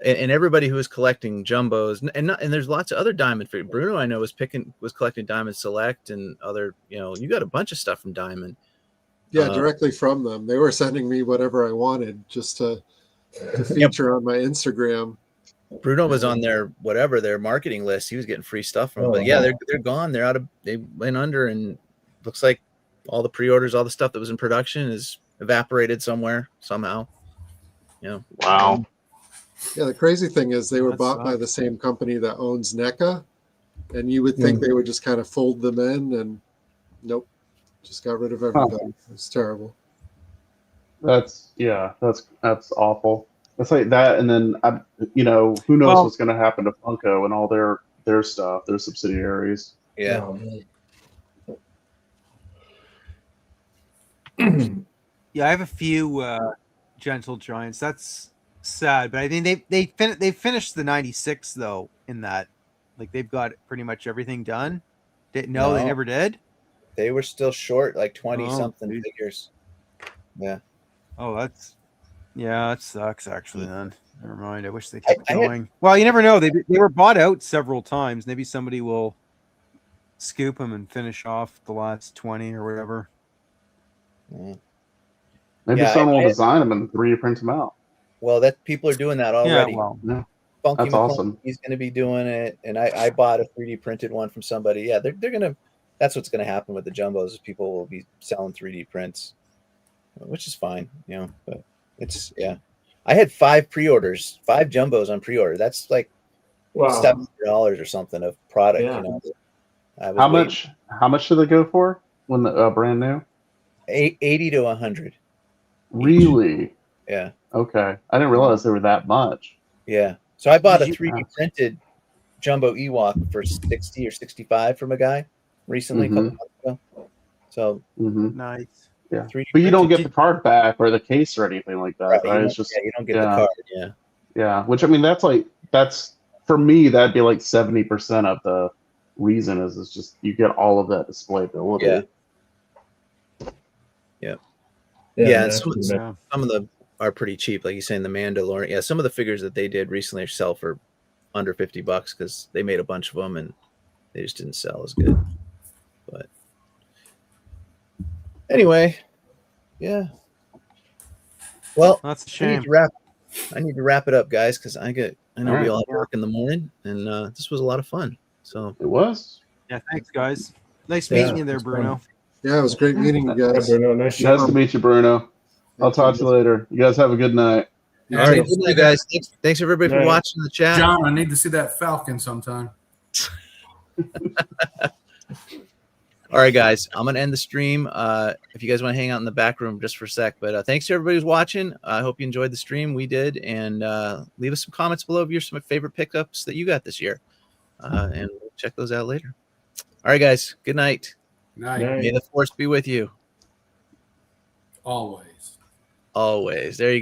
and everybody who was collecting jumbos and there's lots of other Diamond figures. Bruno, I know, was collecting Diamond Select and other, you got a bunch of stuff from Diamond. Yeah, directly from them. They were sending me whatever I wanted just to feature on my Instagram. Bruno was on their marketing list. He was getting free stuff from them. But yeah, they're gone. They went under, and looks like all the pre-orders, all the stuff that was in production is evaporated somewhere somehow. Wow. Yeah, the crazy thing is they were bought by the same company that owns NECA, and you would think they would just kind of fold them in, and nope, just got rid of everybody. It's terrible. That's awful. It's like that, and then who knows what's going to happen to Funko and all their stuff, their subsidiaries. Yeah. Yeah, I have a few Gentle Giants. That's sad, but I mean they finished the 96 though, in that? Like they've got pretty much everything done. No, they No. never did. They were still short, like 20 Oh, something dude. figures. Yeah. Oh, that sucks actually. Then never mind. I wish they I kept had- going. Well, you never know. They were bought out several times. Maybe somebody will scoop them and finish off the last 20 or whatever. Yeah. Maybe Yeah, someone I- will design them and 3D print them out. Well, that people are doing that already. Yeah, well, Funky That's McClung, awesome. he's going to be doing it, and I bought a 3D printed one from somebody. Yeah, they're going to. That's what's going to happen with the jumbos. Is people will be selling 3D prints, which is fine, But it's I had 5 pre-orders, 5 jumbos on pre-order. That's like Wow. $700 or something of product. Yeah. I was How waiting. much? How much do they go for when the brand new? 80 to 100. Really? Yeah, Okay, I didn't realize they were that much. yeah. So I bought Did a you- 3D printed jumbo Ewok for 60 or 65 from a guy recently, a couple months ago. So Hmm. nice. Yeah, 3D but you don't printed- get the card back or the case or anything like that, right? you It's don't- just you don't get the card. Yeah. yeah. Which I mean, that's for me. That'd be like 70% of the reason is it's just you get all of that displayability. Yeah. Yeah, and naturally, some- man. Yeah. Some of them are pretty cheap, like you saying the Mandalorian. Yeah, some of the figures that they did recently sell for under $50 because they made a bunch of them and they just didn't sell as good. But anyway, yeah. Well, That's a I shame. need to wrap it up, guys, because I know All we all right. have work in the morning, and this was a lot of fun. So It was. Yeah, thanks, guys. Nice Yeah, meeting you there, it's fun. Bruno. Yeah, it was great meeting you Yeah, guys. Bruno, nice Nice to meet you, Bruno. I'll talk to you later. You guys have a good night. all right, good night, guys. Thanks everybody for Night. watching the chat. John, I need to see that Falcon sometime. All right, guys, I'm going to end the stream. If you guys want to hang out in the back room just for a sec, but thanks to everybody who's watching. I hope you enjoyed the stream. We did. And leave us some comments below of your some favorite pickups that you got this year. And we'll check those out later. All right, guys, good night. Night. Night. May the force be with you Always. always. There you go.